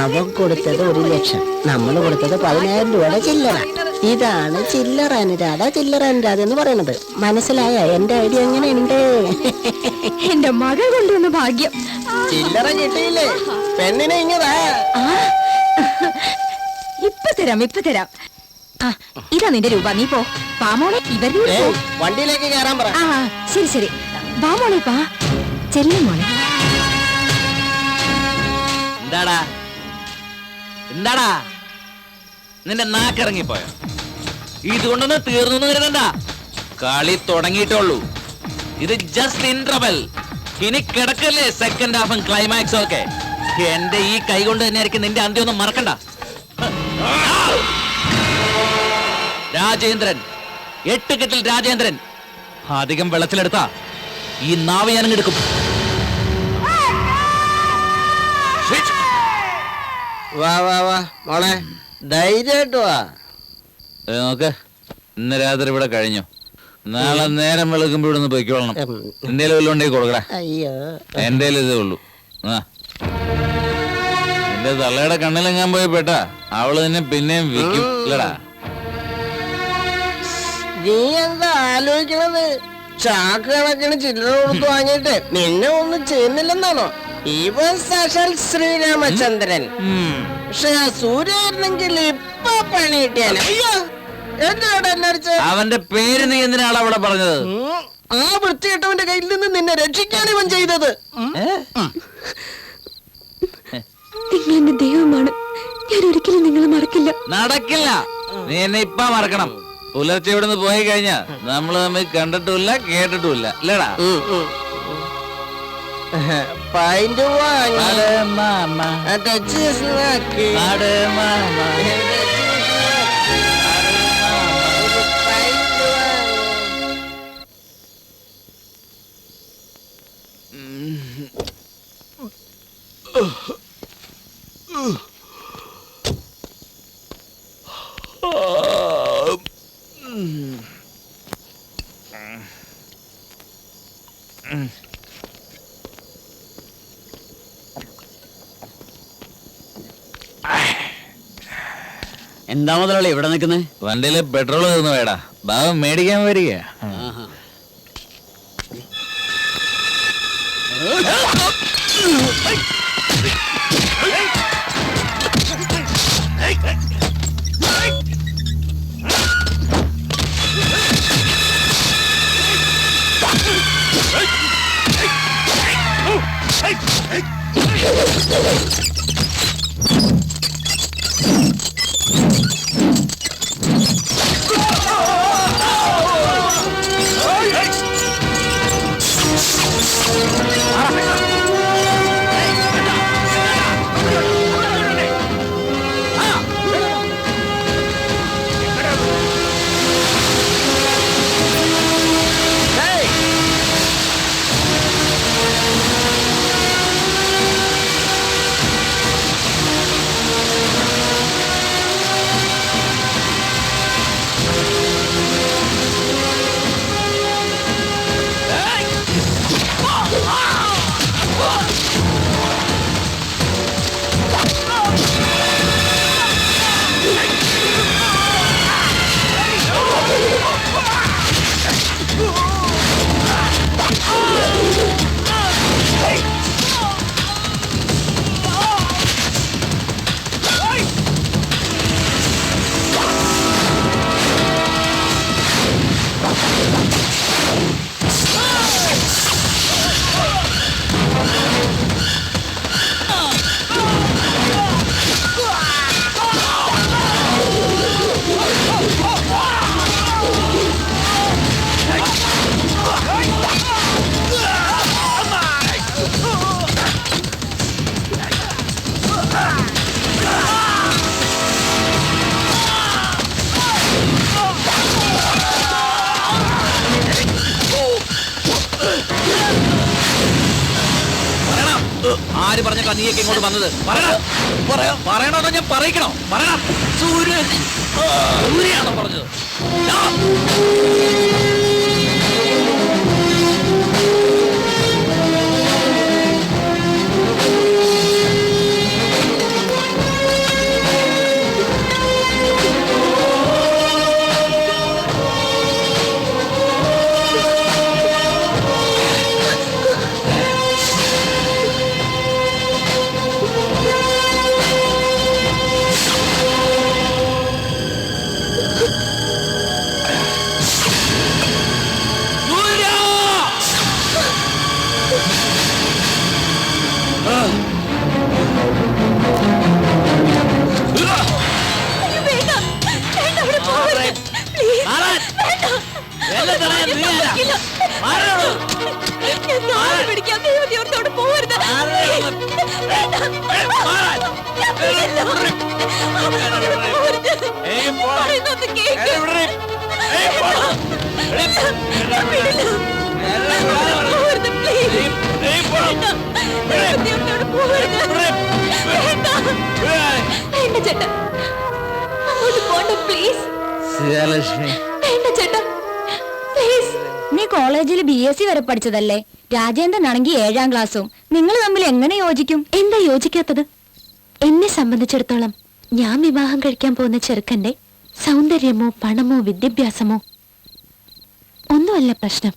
അവൻ കൊടുത്തത് 1,00,000, നമ്മൾ കൊടുത്തത് 10,000 രൂപയുടെ ചില്ലറ. ഇതാണ് ചില്ലറ അനുരാധ എന്ന് പറയണത്. മനസ്സിലായ എന്റെ ഐഡിയ എങ്ങനെയുണ്ട്? എന്റെ മകൾ കൊണ്ടുവന്ന ഭാഗ്യം. ചില്ലറ കിട്ടിയില്ലേ? പെണ്ണിനെ ഇങ്ങതാ. ഇപ്പൊ തരാം. ഇതാ നിന്റെ രൂപ. നീ പോ. പാമോളെ, ഇവരുടെ വണ്ടിയിലേക്ക് കയറാൻ പറ. ശരി. പാമോളെ, പാ. ചെല്ലും മോളെ. എന്താടാ നിന്റെ നാക്കിറങ്ങിപ്പോയോ? ഇതുകൊണ്ടൊന്ന് തീർന്നു കരുതണ്ട. കളി തുടങ്ങിയിട്ടുള്ളൂ. ഇത് ജസ്റ്റ് ഇന്റർവെൽ. ഇനി കിടക്കല്ലേ സെക്കൻഡ് ഹാഫും ക്ലൈമാക്സും ഒക്കെ. എന്റെ ഈ കൈ കൊണ്ട് തന്നെ ആയിരിക്കും നിന്റെ അന്ത്യം. ഒന്നും മറക്കണ്ട. രാജേന്ദ്രൻ, 8 കെട്ടിൽ രാജേന്ദ്രൻ. അധികം വെള്ളത്തിലെടുത്താ ഈ നാവ് ഞാനും എടുക്കും. വാ മോളെ, ധൈര്യമായിട്ട് വാ. നോക്ക്, ഇന്ന് രാത്രി ഇവിടെ കഴിഞ്ഞു. നാളെ നേരം വെളുക്കുമ്പോ ഇവിടെ നിന്ന് പൊയ്ക്കോളണം. എന്തേലും വല്ലതും ഉണ്ടെങ്കിൽ കൊടുക്കടാ. അയ്യോ, എന്റെ ഇതേ ഉള്ളൂ. എന്റെ തള്ളയുടെ കണ്ണിലെങ്ങാൻ പോയി പെട്ടാ അവള് നിന്നെ പിന്നെയും വിൽക്കും ഇല്ലടാ. നീ എന്താ ആലോചിക്കണത്? ചാക്ക് കണക്കിന് ചില്ലറ കൊടുത്ത് വാങ്ങിയിട്ട് നിന്നെ ഒന്നും ചെയ്യുന്നില്ലെന്നാണോ? ഇവൻ സാക്ഷാൽ ശ്രീരാമചന്ദ്രൻ. പക്ഷെ ആ സൂര്യായിരുന്നെങ്കിൽ ഇപ്പൊ പണി കിട്ടിയാൽ. അയ്യോ, അവന്റെ പേര് നീ എന്തിനാണ് അവിടെ പറഞ്ഞത്? ആ വൃത്തികെട്ടവന്റെ കയ്യിൽ നിന്ന് നിന്നെ രക്ഷിക്കാൻ ഇവൻ ചെയ്തത്. നിങ്ങൾ എന്റെ ദൈവമാണ്. ഞാൻ ഒരിക്കലും നിങ്ങളെ മറക്കില്ല. നടക്കില്ല. നീ എന്നെ ഇപ്പൊ മറക്കണം. പുലർച്ചെ ഇവിടുന്ന് പോയി കഴിഞ്ഞാ നമ്മള് തമ്മിൽ കണ്ടിട്ടുമില്ല കേട്ടിട്ടുമില്ല അല്ലേടാ. പൈന്റ് വാങ്ങി എന്താ മുതലാളി ഇവിടെ നിൽക്കുന്നത്? വണ്ടിയില് പെട്രോൾ തീർന്നു വേടാ. ബാബു മേടിക്കാൻ വരിക. ആര് പറഞ്ഞ നീയൊക്കെ ഇങ്ങോട്ട് വന്നത്? പറയണോ ഞാൻ പറയിക്കണോ? പറയണം. സൂര്യാണോ പറഞ്ഞത്? നീ കോളേജിൽ BSc വരെ പഠിച്ചതല്ലേ? രാജേന്ദ്രനാണെങ്കിൽ 7ാം ക്ലാസ്സും. നിങ്ങൾ തമ്മിൽ എങ്ങനെ യോജിക്കും? എന്താ യോജിക്കാത്തത്? എന്നെ സംബന്ധിച്ചിടത്തോളം ഞാൻ വിവാഹം കഴിക്കാൻ പോകുന്ന ചെറുക്കന്റെ സൗന്ദര്യമോ പണമോ വിദ്യാഭ്യാസമോ ഒന്നുമല്ല പ്രശ്നം.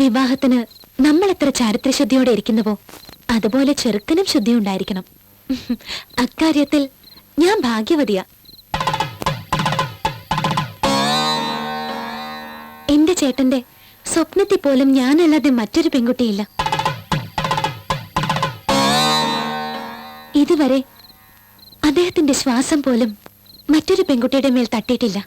വിവാഹത്തിന് നമ്മൾ എത്ര ചാരിത്രശുദ്ധിയോടെ ഇരിക്കുന്നുവോ അതുപോലെ ചെറുക്കനും ശുദ്ധി ഉണ്ടായിരിക്കണം. അക്കാര്യത്തിൽ ഞാൻ ഭാഗ്യവതിയാ. എന്റെ ചേട്ടന്റെ സ്വപ്നത്തിൽ പോലും ഞാനല്ലാതെ മറ്റൊരു പെൺകുട്ടിയില്ല. ഇതുവരെ അദ്ദേഹത്തിന്റെ ശ്വാസം പോലും മറ്റൊരു പെൺകുട്ടിയുടെ മേൽ തട്ടിയിട്ടില്ല.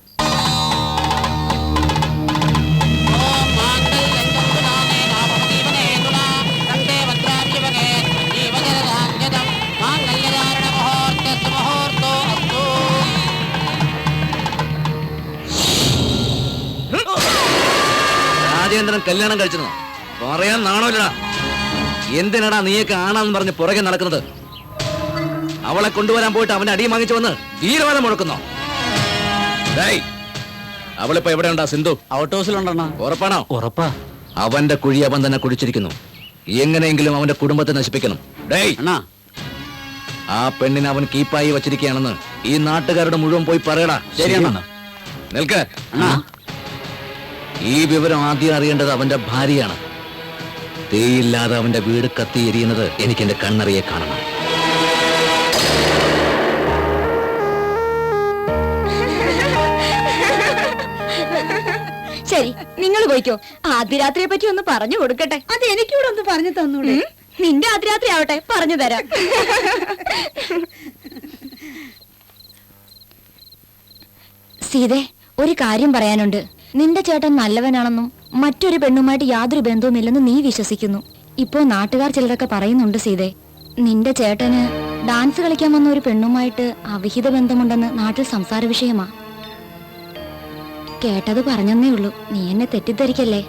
രാജേന്ദ്രൻ കല്യാണം കഴിച്ചെന്നോ പറയാൻ നാണോല്ലടാ. എന്തിനാടാ നീയൊക്കെ ആണാന്ന് പറഞ്ഞ് പുറകെ നടക്കുന്നത്? അവളെ കൊണ്ടുവരാൻ പോയിട്ട് അവന്റെ അടിയും വാങ്ങിച്ചു വന്ന് വീരവാദം മുഴക്കുന്നോ? അവളിപ്പോ എവിടെ ഉണ്ടാ? സിന്ധു ഔട്ട് ഹൗസിലുണ്ടെണ്ണ. ഉറപ്പാണോ? ഉറപ്പാ. അവന്റെ കുഴി അവൻ തന്നെ കുടിച്ചിരിക്കുന്നു. എങ്ങനെയെങ്കിലും അവന്റെ കുടുംബത്തെ നശിപ്പിക്കണം. ആ പെണ്ണിനെ അവൻ കീപ്പായി വച്ചിരിക്കുകയാണെന്ന് ഈ നാട്ടുകാരുടെ മുഴുവൻ പോയി പറയടാ. ശരിയാണ്. നിൽക്ക്. ഈ വിവരം ആദ്യം അറിയേണ്ടത് അവന്റെ ഭാര്യയാണ്. തീയില്ലാതെ അവന്റെ വീട് കത്തി എരിയുന്നത് എനിക്ക് എന്റെ കണ്ണറിയെ കാണണം. ശരി, നിങ്ങൾ പോയിക്കോ. ആദ്യ രാത്രിയെ പറ്റി ഒന്ന് പറഞ്ഞു കൊടുക്കട്ടെ. അത് എനിക്കൂടെ ഒന്ന് പറഞ്ഞു തന്നൂടെ? നിന്റെ അതിരാത്രി ആവട്ടെ, പറഞ്ഞു തരാം. സീതേ, ഒരു കാര്യം പറയാനുണ്ട്. നിന്റെ ചേട്ടൻ നല്ലവനാണെന്നും മറ്റൊരു പെണ്ണുമായിട്ട് യാതൊരു ബന്ധവുമില്ലെന്നും നീ വിശ്വസിക്കുന്നു. ഇപ്പോ നാട്ടുകാർ ചിലരൊക്കെ പറയുന്നുണ്ട് സീതേ, നിന്റെ ചേട്ടന് ഡാൻസ് കളിക്കാൻ വന്ന ഒരു പെണ്ണുമായിട്ട് അവിഹിത ബന്ധമുണ്ടെന്ന് നാട്ടിൽ സംസാര വിഷയമാ. കേട്ടത് പറഞ്ഞെന്നേ ഉള്ളൂ, നീ എന്നെ തെറ്റിദ്ധരിക്കല്ലേ.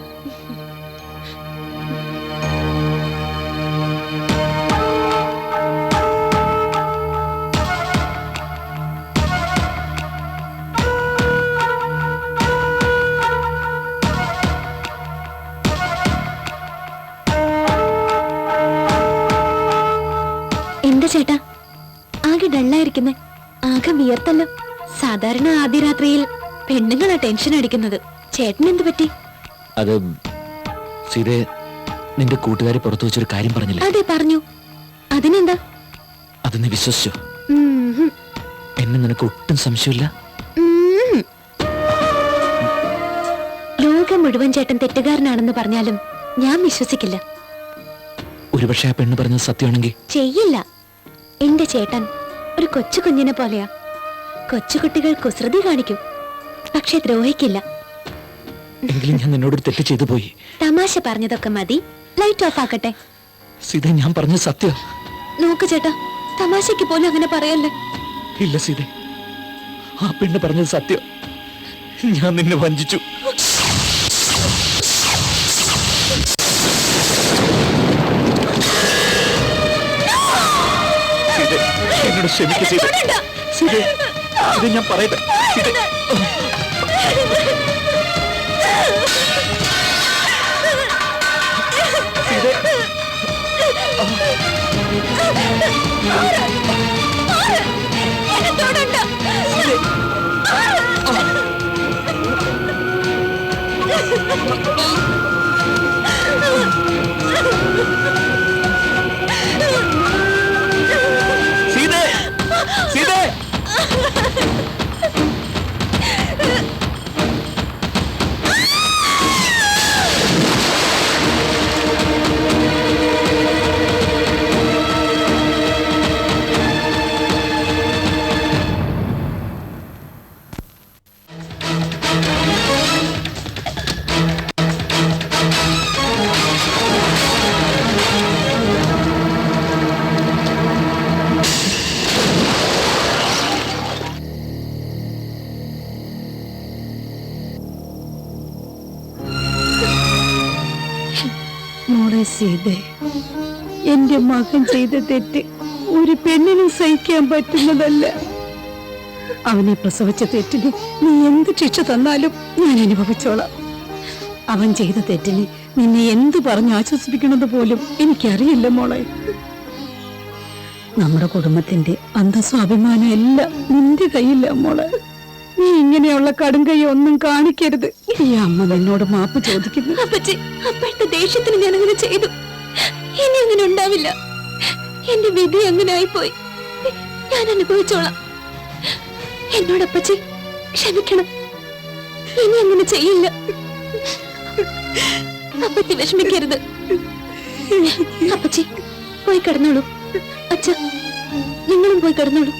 എന്താ ചേട്ടാ ആകെ ഡള്ളായിരിക്കുന്നേ? ആകെ വിയർത്തല്ലോ. സാധാരണ ആദ്യ രാത്രിയിൽ പെണ്ണുങ്ങളാ ടെൻഷൻ അടിക്കുന്നത്. ചേട്ടൻ എന്ത് പറ്റി? അത് സീതേ, നിന്റെ കൂട്ടുകാരി പുറത്തു വെച്ചൊരു കാര്യം പറഞ്ഞില്ലേ? അതെ പറഞ്ഞു. അതിനെന്താ? അത് നീ വിശ്വസിച്ചോ? ഉം. എന്നെ നിനക്ക് ഒട്ടും സംശയമില്ല? ഉം. ലോകം മുഴുവൻ ചേട്ടൻ തെറ്റുകാരനാണെന്ന് പറഞ്ഞാലും ഞാൻ വിശ്വസിക്കില്ല. ഒരുപക്ഷെ ആ പെണ്ണ് പറഞ്ഞത് സത്യമാണെങ്കിൽ? ചെയ്യില്ല. എന്റെ ചേട്ടൻ ഒരു കൊച്ചു കുഞ്ഞിനെ പോലെയാ. കൊച്ചുകുട്ടികൾ കുസൃതി കാണിക്കും, പക്ഷെ ദ്രോഹിക്കില്ല. എങ്കിലും ഞാൻ നിന്നോടൊരു തെറ്റ് ചെയ്തു പോയി. തമാശ പറഞ്ഞതൊക്കെ മതി, ലൈറ്റ് ഓഫ് ആക്കട്ടെ. സീത, ഞാൻ പറഞ്ഞത് സത്യം. നോക്ക് ചേട്ടാ, തമാശയ്ക്ക് പോലും അങ്ങനെ പറയല്ലേ. ഇല്ല സീത, ആ പെണ്ണ് പറഞ്ഞത് സത്യം. ഞാൻ നിന്നെ വഞ്ചിച്ചു. എന്നോട് ക്ഷമിക്ക സീത. സീത, ഇത് ഞാൻ പറയട്ടെ. സീത, സീതേ, സീതേ. മോളെ സീതേ, എന്റെ മകൻ ചെയ്ത തെറ്റ് ഒരു പെണ്ണിനും സഹിക്കാൻ പറ്റുന്നതല്ല. അവനെ പ്രസവിച്ച തെറ്റിന് നീ എന്ത് ശിക്ഷ തന്നാലും ഞാൻ അനുഭവിച്ചോളാം. അവൻ ചെയ്ത തെറ്റിന് നിന്നെ എന്ത് പറഞ്ഞു ആശ്വസിപ്പിക്കുന്നത് പോലും എനിക്കറിയില്ല മോളെ. നമ്മുടെ കുടുംബത്തിന്റെ അന്തസ്സും അഭിമാനം എല്ലാം നിന്റെ കയ്യില്ല മോളെ. നീ ഇങ്ങനെയുള്ള കടും കൈ ഒന്നും കാണിക്കരുത്. ഈ അമ്മ നിന്നോട് മാപ്പ് ചോദിക്കുന്നു. അപ്പച്ചി, അപ്പോഴത്തെ ദേഷ്യത്തിന് ഞാൻ അങ്ങനെ ചെയ്തു. ഇനി അങ്ങനെ ഉണ്ടാവില്ല. എന്റെ വിധി അങ്ങനെ ആയിപ്പോയി. ഞാൻ അനുഭവിച്ചോളാം. എന്നോടപ്പച്ചി ക്ഷമിക്കണം. ഇനി അങ്ങനെ ചെയ്യില്ല. അപ്പച്ചി വിഷമിക്കരുത്. അപ്പച്ചി പോയി കിടന്നോളൂ. അച്ഛ, നിങ്ങളും പോയി കിടന്നോളൂ.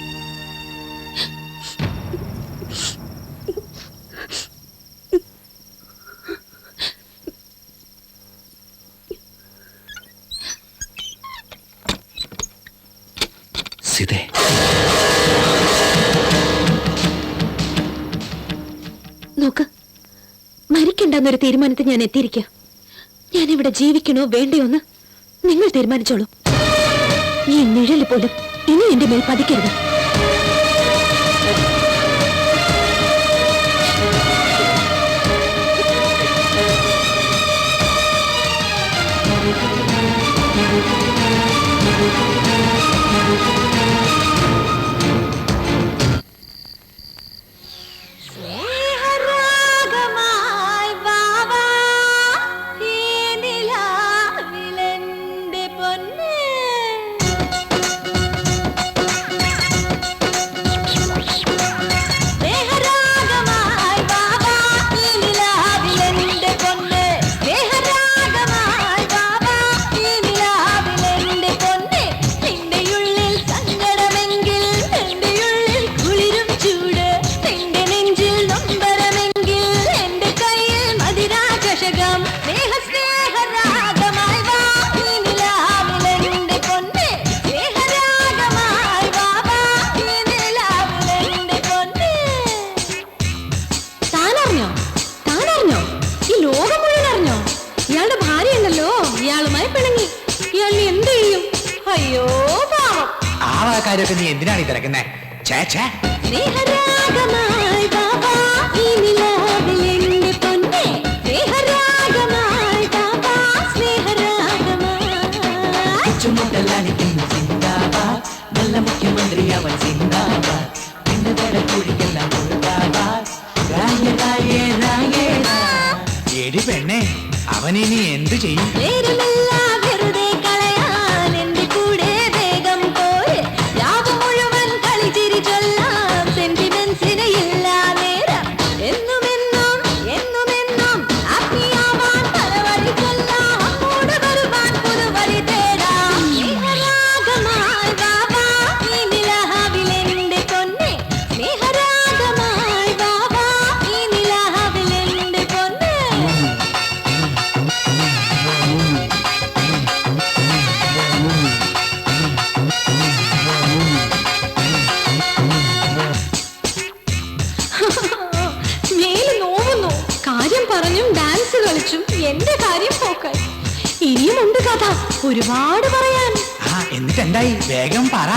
സീതേ, നോക്ക്, മരിക്കണ്ടെന്നൊരു തീരുമാനത്തിൽ ഞാൻ എത്തിയിരിക്കുക. ഞാനിവിടെ ജീവിക്കണോ വേണ്ടയോ എന്ന് നിങ്ങൾ തീരുമാനിച്ചോളൂ. ഈ നിഴല് പോലും ഇനി എന്റെ മേൽ പതിക്കരുത്. കാര്യമൊക്കെ നീ എന്തിനാണ് ഈ തിരക്കുന്നേ? ചേച്ചേ സ്നേഹരാഗമായി ബാബാ ഈ നിലാവിലെന്റെ പൊന്നേ സ്നേഹരാഗമായി ബാബാ സ്നേഹരാഗമായി ചുമതലാനിക്കുന്നു സിന്ദാബാദ്, നല്ല മുഖ്യമന്ത്രി അവൻ സിന്ദാബാദ്, പിന്നതയുടെ കുഴിക്കെല്ലാം എടി പെണ്ണെ, അവനിനി എന്തു ചെയ്യും? നേരമില്ല വെറുതെ കളയാൻ എന്റെ കൂടെ വേഗം പോരെ രാവ് മുഴുവൻ കളിച്ചിരി ചൊല്ലാം സെന്റിമെന്റ്സിന് ഇല്ല നേരം എന്നുമെന്നും എന്നുമെന്നും ഹാപ്പിയാവാൻ പലവഴി ചൊല്ലാം അങ്ങോട്ട് വരുവാൻ പുതുവഴി തേടാം സ്നേഹരാഗമായി ബാബാ ഈ നിലാവിലെന്റെ പൊന്നേ സ്നേഹരാഗമായി ബാബാ ഈ നിലാവിലെന്റെ പൊന്നേ മേല് നോവുന്നു കാര്യം പറഞ്ഞും ഡാൻസ് കളിച്ചും എന്റെ കാര്യം പോക്കായി ഇനിയുമുണ്ട് കഥ ഒരുപാട് പറയാൻ എന്നിട്ട് എന്തായി? വേഗം പറ.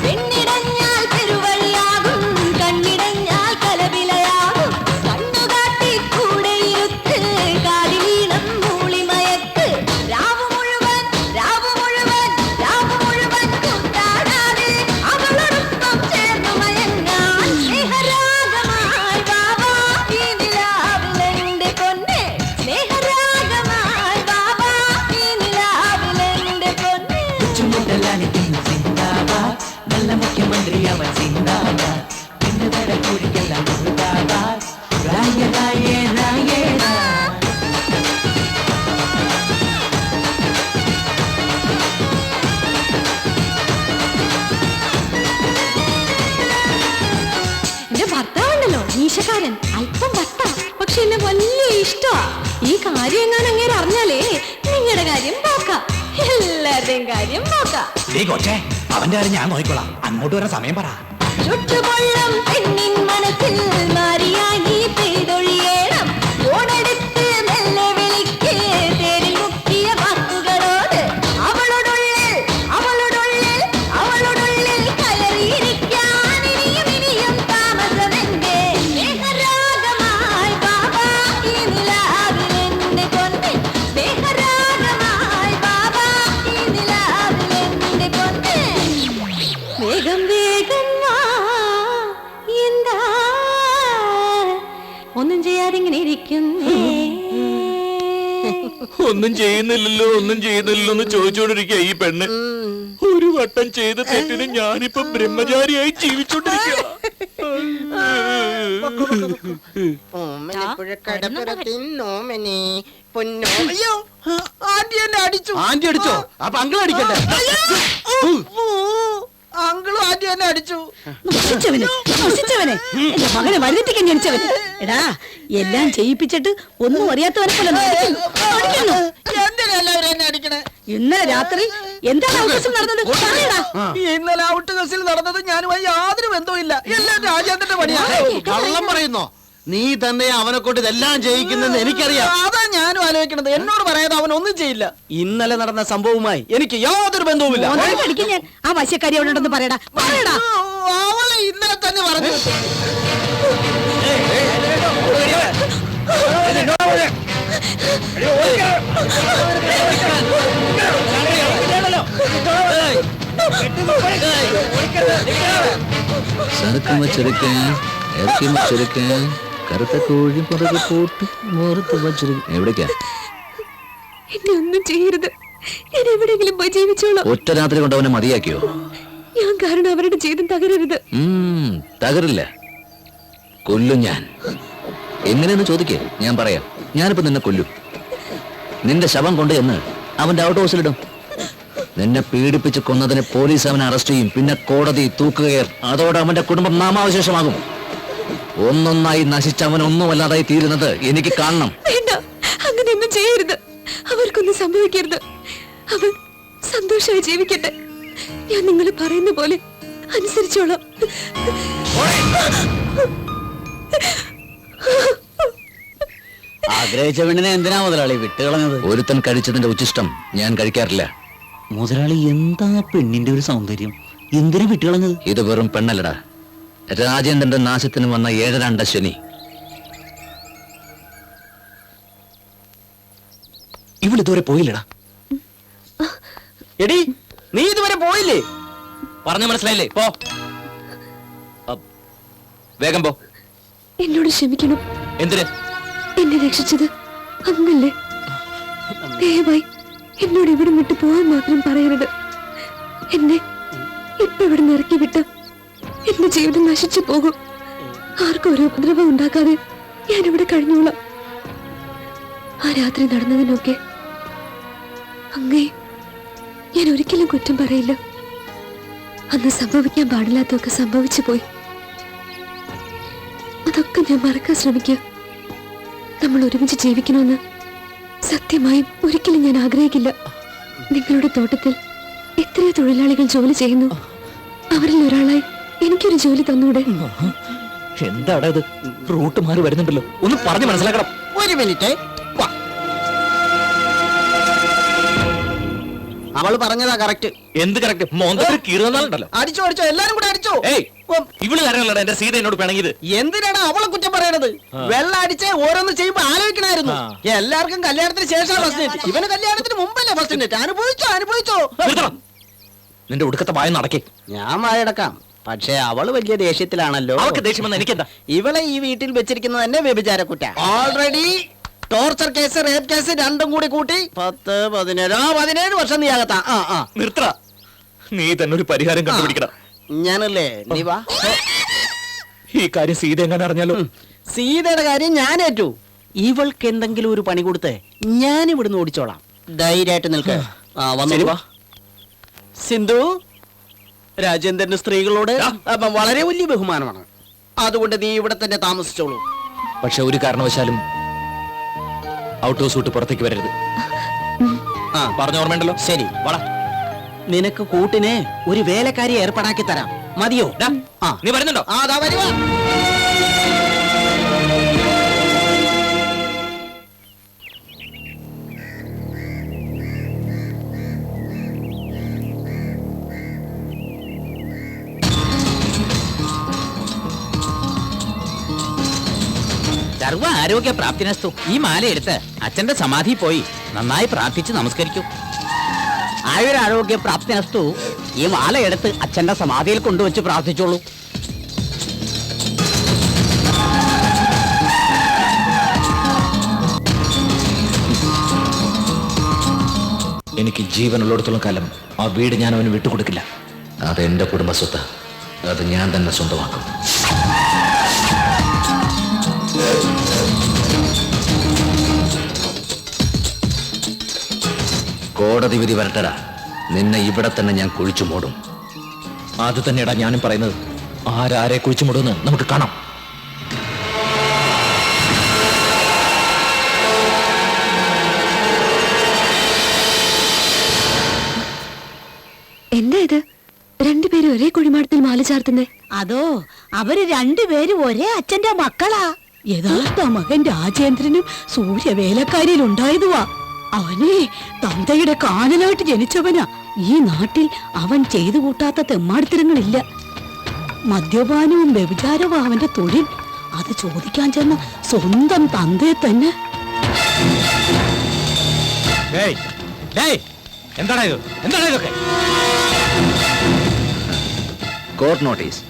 പെണ്ണിടഞ്ഞാൽ പെരുവഴിയാകും കണ്ണിടഞ്ഞാൽ കലവിലയാകും കണ്ണുകാട്ടി കൂടെ ഇരുത്ത് കാതിലീണം മൂളിമയത്ത് രാവ് മുഴുവൻ രാവ് മുഴുവൻ രാവ് മുഴുവൻ കൂട്ടാടാതെ അവളോടൊപ്പം ചേർന്നു മയങ്ങാൻ സ്നേഹരാഗമായി ബാബാ ഈ നിലാവിലെന്റെ പൊന്നേ സ്നേഹരാഗമായി ബാബാ ഈ നിലാവിലെന്റെ പൊന്നേ ചുമതലാനിക്കുന്നു സിന്ദാബാദ്, നല്ല മുഖ്യമന്ത്രി അവൻ സിന്ദാബാദ്, പിന്നതയുടെ കുഴിക്കെല്ലാം സിന്ദാബാദ്. രായേ രായേ രായേ രാ. എന്റെ ഭർത്താവുണ്ടല്ലോ മീശക്കാരൻ അല്പം വട്ട പക്ഷെ എന്നെ വലിയ ഇഷ്ടമാ ഈ കാര്യം എങ്ങാനും അങ്ങേര് അറിഞ്ഞാലേ നിങ്ങളുടെ കാര്യം നോക്കാം എല്ലാവരുടെയും കാര്യം നോക്കാം ദേ കൊച്ചേ, അവന്റെ കാര്യം ഞാൻ നോക്കിക്കോളാം. അങ്ങോട്ട് വരാൻ സമയം പറ. ചുട്ടുകൊള്ളം പെണ്ണിൻ മനസ്സിൽ മാറിയായി നീ പെയ്തൊഴിയേണം ഓടെടുത്ത് മെല്ലെ വിളിക്ക് തേരിൽ മുക്കിയ വാക്കുകളോട് അവളുടുള്ളിൽ അവളുടുള്ളിൽ അവളുടുള്ളിൽ കയറിയിരിക്കാൻ ഇനിയും താമസമെന്റെ സ്നേഹരാഗമായി ബാബാ ഈ നിലാവിലെന്റെ പൊന്നേ സ്നേഹരാഗമായി ബാബാ ഈ നിലാവിലെന്റെ പൊന്നേ വേഗം വേഗം വാ എന്താ ഒന്നും ചെയ്യാതെ ഇങ്ങനെ ഇരിക്കുന്നേ ഒന്നും ചെയ്യുന്നില്ലല്ലോ ഒന്നും ചെയ്യുന്നില്ലല്ലോ എന്ന് ചോദിച്ചോണ്ടിരിക്കുക ഈ പെണ്ണ്. ഒരു വട്ടം ചെയ്ത തെറ്റിന് ഞാനിപ്പോ ബ്രഹ്മചാരിയായി ജീവിച്ചോണ്ടിരിക്കുക. അയ്യോ ആന്റി എന്നെ അടിച്ചു. ആന്റി അടിച്ചോ? അപ്പൊ അങ്കിൾ അടിക്കട്ടെ. അങ്കിളും ആന്റി എന്നെ അടിച്ചു. നശിച്ചവനെ നശിച്ചവനെ എന്റെ മകനെ വഴുതിട്ടിക്കാൻ ജനിച്ചവൻ. എടാ എല്ലാം ചെയ്യിപ്പിച്ചിട്ട് ഒന്നും അറിയാത്തവനെ പോലെ അടിക്കുന്നു. എന്തിനാ എല്ലാവരും എന്നെ അടിക്കണേ? ഇന്നലെ രാത്രി എന്താണ് അവകാശം നടന്നത്? പറയടാ. ഇന്നലെ ഔട്ട് കേസിൽ നടന്നത് ഞാനുമായി യാതൊരു ബന്ധവുമില്ല. എല്ലാം രാജേന്ദ്രന്റെ പണിയാണ്. കള്ളം പറയുന്നോ? നീ തന്നെ അവനെ കൊണ്ട് ഇതെല്ലാം ചെയ്യിക്കുന്നെന്ന് എനിക്കറിയാം. അതാ ഞാനും ആലോചിക്കണത്. എന്നോട് പറയാതെ അവൻ ഒന്നും ചെയ്യില്ല. ഇന്നലെ നടന്ന സംഭവവുമായി എനിക്ക് യാതൊരു ബന്ധവുമില്ല. മോനെ അടിക്കാൻ ഞാൻ ആ വശ്യക്കാരി അവിടെ ഉണ്ടെന്ന് പറയടാ. പറയടാ. അവളെ ഇന്നലെ തന്നെ പറഞ്ഞു. സരക്കും വച്ചിരിക്കാൻ ഇറക്കി വച്ചിരിക്കാൻ കറുത്ത കോഴി പുറകെ പോട്ട് മുറത്ത് വച്ചിരിക്കാൻ. എവിടേക്കാ? എന്നെ ഒന്നും ചെയ്യരുത്. ഞാൻ എവിടെയെങ്കിലും പോയി ജീവിച്ചോളാം. ഒറ്റ രാത്രി കൊണ്ട് അവനെ മതിയാക്കിയോ? ഞാൻ കാരണം അവരുടെ ജീവിതം തകരരുത്. തകരില്ല, കൊല്ലും ഞാൻ. എങ്ങനെയെന്ന് ചോദിക്കേ, ഞാൻ പറയാം. ഞാനിപ്പോ നിന്നെ കൊല്ലും. നിന്റെ ശവം കൊണ്ട് എന്ന് അവന്റെ ഔട്ട് ഹൗസിലിടും. നിന്നെ പീഡിപ്പിച്ച് കൊന്നതിന് പോലീസ് അവനെ അറസ്റ്റ് ചെയ്യും. പിന്നെ കോടതി, തൂക്കുകയർ. അതോടെ അവന്റെ കുടുംബം നാമാവശേഷമാകും. ഒന്നൊന്നായി നശിച്ച് അവൻ ഒന്നുമല്ലാതായി തീരുന്നത് എനിക്ക് കാണണം. വേണ്ട, അങ്ങനെയൊന്നും ചെയ്യരുത്. അവർക്കൊന്നും സംഭവിക്കരുത്. അവർ സന്തോഷമായി ജീവിക്കട്ടെ. ഞാൻ നിങ്ങൾ പറയുന്ന പോലെ അനുസരിച്ചോളാം. ആഗ്രഹിച്ച പെണ്ണിനെ എന്തിനാ മുതലാളി വിട്ടുകളഞ്ഞത്? ഒരുത്തൻ കഴിച്ചതിന്റെ ഉച്ചിഷ്ടം ഞാൻ കഴിക്കാറില്ല. മുതലാളി എന്താ പെണ്ണിന്റെ ഒരു സൗന്ദര്യം! എന്തിനു വിട്ടുകളഞ്ഞത്? ഇത് വെറും പെണ്ണല്ലടാ, രാജേന്ദ്രന്റെ നാശത്തിന് വന്ന 7 ശനി. ഇവളിതുവരെ പോയില്ലടാ. എടി നീ ഇതുവരെ പോയില്ലേ? പറഞ്ഞു മനസ്സിലായില്ലേ? പോ, വേഗം പോ. എന്നോട് ക്ഷമിക്കണം. എന്തിന്? എന്നെ രക്ഷിച്ചത് അങ്ങല്ലേ. ദയവായി എന്നോട് ഇവിടെ വിട്ടു പോകാൻ മാത്രം പറയരുത്. എന്നെ ഇപ്പൊ ഇവിടെ ഇറക്കി വിട്ട് എന്റെ ജീവിതം നശിച്ചു പോകും. ആർക്കും ഒരു ഉപദ്രവം ഉണ്ടാക്കാതെ ഞാൻ ഇവിടെ കഴിഞ്ഞോളാം. ആ രാത്രി നടന്നതിനൊക്കെ അങ്ങേ ഞാൻ ഒരിക്കലും കുറ്റം പറയില്ല. അന്ന് സംഭവിക്കാൻ പാടില്ലാത്തൊക്കെ സംഭവിച്ചു പോയി. അതൊക്കെ ഞാൻ മറക്കാൻ ശ്രമിക്കുക. നമ്മൾ ഒരുമിച്ച് ജീവിക്കണമെന്ന് സത്യമായും ഒരിക്കലും ഞാൻ ആഗ്രഹിക്കില്ല. നിങ്ങളുടെ തോട്ടത്തിൽ എത്രയോ തൊഴിലാളികൾ ജോലി ചെയ്യുന്നു. അവരിൽ ഒരാളായി എനിക്കൊരു ജോലി തന്നൂടെ? എന്താടാ ഇത്? റൂട്ട് മാറി വരുന്നുണ്ടല്ലോ, ഒന്ന് പറഞ്ഞു മനസ്സിലാക്കണം. ഒരു മിനിറ്റ്. അവള് പറഞ്ഞതാ കറക്റ്റ്. എന്ത് കറക്റ്റ്? മോന്തത്തിൽ കീറുന്നാലുണ്ടല്ലോ. അടിച്ചോ അടിച്ചോ, എല്ലാരും കൂടെ അടിച്ചോ. ഏയ്, ഇവള് കാരണമല്ലടാ എന്റെ സീത എന്നോട് പിണങ്ങിയത്. എന്തിനാണ് അവളെ കുറ്റം പറയണത്? വെള്ളം അടിച്ച് ഓരോന്ന് ചെയ്യുമ്പോ ആലോചിക്കണായിരുന്നു. എല്ലാവർക്കും കല്യാണത്തിന് ശേഷമാണ് ഫസ്റ്റ് നൈറ്റ്. ഇവന് കല്യാണത്തിന് മുമ്പല്ലേ ഫസ്റ്റ് നൈറ്റ്. അനുഭവിച്ചോ. നിന്റെ ഒടുക്കത്തെ വായ നടക്കേ. ഞാൻ വായടക്കാം, പക്ഷേ അവള് വലിയ ദേഷ്യത്തിലാണല്ലോ. അവൾക്ക് ദേഷ്യം വന്ന എനിക്കെന്താ? ഇവളെ ഈ വീട്ടിൽ വെച്ചിരിക്കുന്നത് തന്നെ വ്യഭിചാര കുറ്റ. Already torture case, rape case രണ്ടും കൂടി കൂട്ടി 10, 17 വർഷം നീ അകത്താ. നിർത്തറ, നീ തന്നെ ഒരു പരിഹാരം കണ്ടുപിടിക്കണം. ഞാനല്ലേ, നീ വാ. ഈ കാര്യം സീത എങ്ങനെ അറിഞ്ഞാലോ? സീതയുടെ കാര്യം ഞാൻ ഏറ്റു. ഇവൾക്ക് എന്തെങ്കിലും ഒരു പണി കൊടുത്ത് ഞാൻ ഇവിടുന്ന് ഓടിച്ചോളാം. ധൈര്യമായിട്ട് നിൽക്ക. വാ സിന്ധു. രാജേന്ദ്രന്റെ സ്ത്രീകളോട് വളരെ വലിയ ബഹുമാനമാണ്. അതുകൊണ്ട് നീ ഇവിടെ തന്നെ താമസിച്ചോളൂ. പക്ഷെ ഒരു കാരണവശാലും ഔട്ട് ഹൗസ് വിട്ട് പുറത്തേക്ക് വരരുത്. പറഞ്ഞ ഓർമ്മയുണ്ടല്ലോ. ശരി, വള. നിനക്ക് കൂട്ടിന് ഒരു വേലക്കാരി ഏർപ്പാടാക്കി തരാം. മതിയോ? നീ വരുന്നുണ്ടോ? അതാ വരുവാ. സർവ ആരോഗ്യ പ്രാപ്തിനസ്തു. ഈ മാല എടുത്ത് അച്ഛന്റെ സമാധി പോയി നന്നായി പ്രാർത്ഥിച്ച് നമസ്കരിക്കൂ. ആയുരാരോഗ്യ പ്രാപ്തിനസ്തു. ഈ മാല എടുത്ത് അച്ഛന്റെ സമാധിയിൽ കൊണ്ടുവച്ച് പ്രാർത്ഥിച്ചോളൂ. എനിക്ക് ജീവനുള്ളിടത്തോളം കാലം ആ വീട് ഞാൻ അവന് വിട്ടുകൊടുക്കില്ല. അത് എന്റെ കുടുംബസ്വത്ത്, അത് ഞാൻ തന്നെ സ്വന്തമാക്കും. കോടതി വിധി വരട്ടടാ, നിന്നെ ഇവിടെ തന്നെ ഞാൻ കുഴിച്ചു മൂടും. അത് തന്നെയാടാ ഞാനും പറയുന്നത്. ആരാരെ കുഴിച്ചു മൂടുമെന്ന് നമുക്ക് കാണാം. എന്താ ഇത്? രണ്ടുപേരും ഒരേ കുഴിമാടത്തിൽ മാല ചാർത്തുന്നേ? അതോ, അവര് രണ്ടുപേരും ഒരേ അച്ഛന്റെ മക്കളാ. യഥാർത്ഥ മകൻ രാജേന്ദ്രനും സൂര്യവേലക്കാരിയിൽ ഉണ്ടായതുവാ. അവനെ തന്തയുടെ കാനലായിട്ട് ജനിച്ചവനാ. ഈ നാട്ടിൽ അവൻ ചെയ്തു കൂട്ടാത്ത തെമ്മാടിത്തരങ്ങളില്ല. മദ്യപാനവും വ്യഭിചാരവും അവന്റെ തൊഴിൽ. അത് ചോദിക്കാൻ ചെന്ന സ്വന്തം തന്തയെ തന്നെ. എന്താണ് ഇതൊക്കെ? Court notice.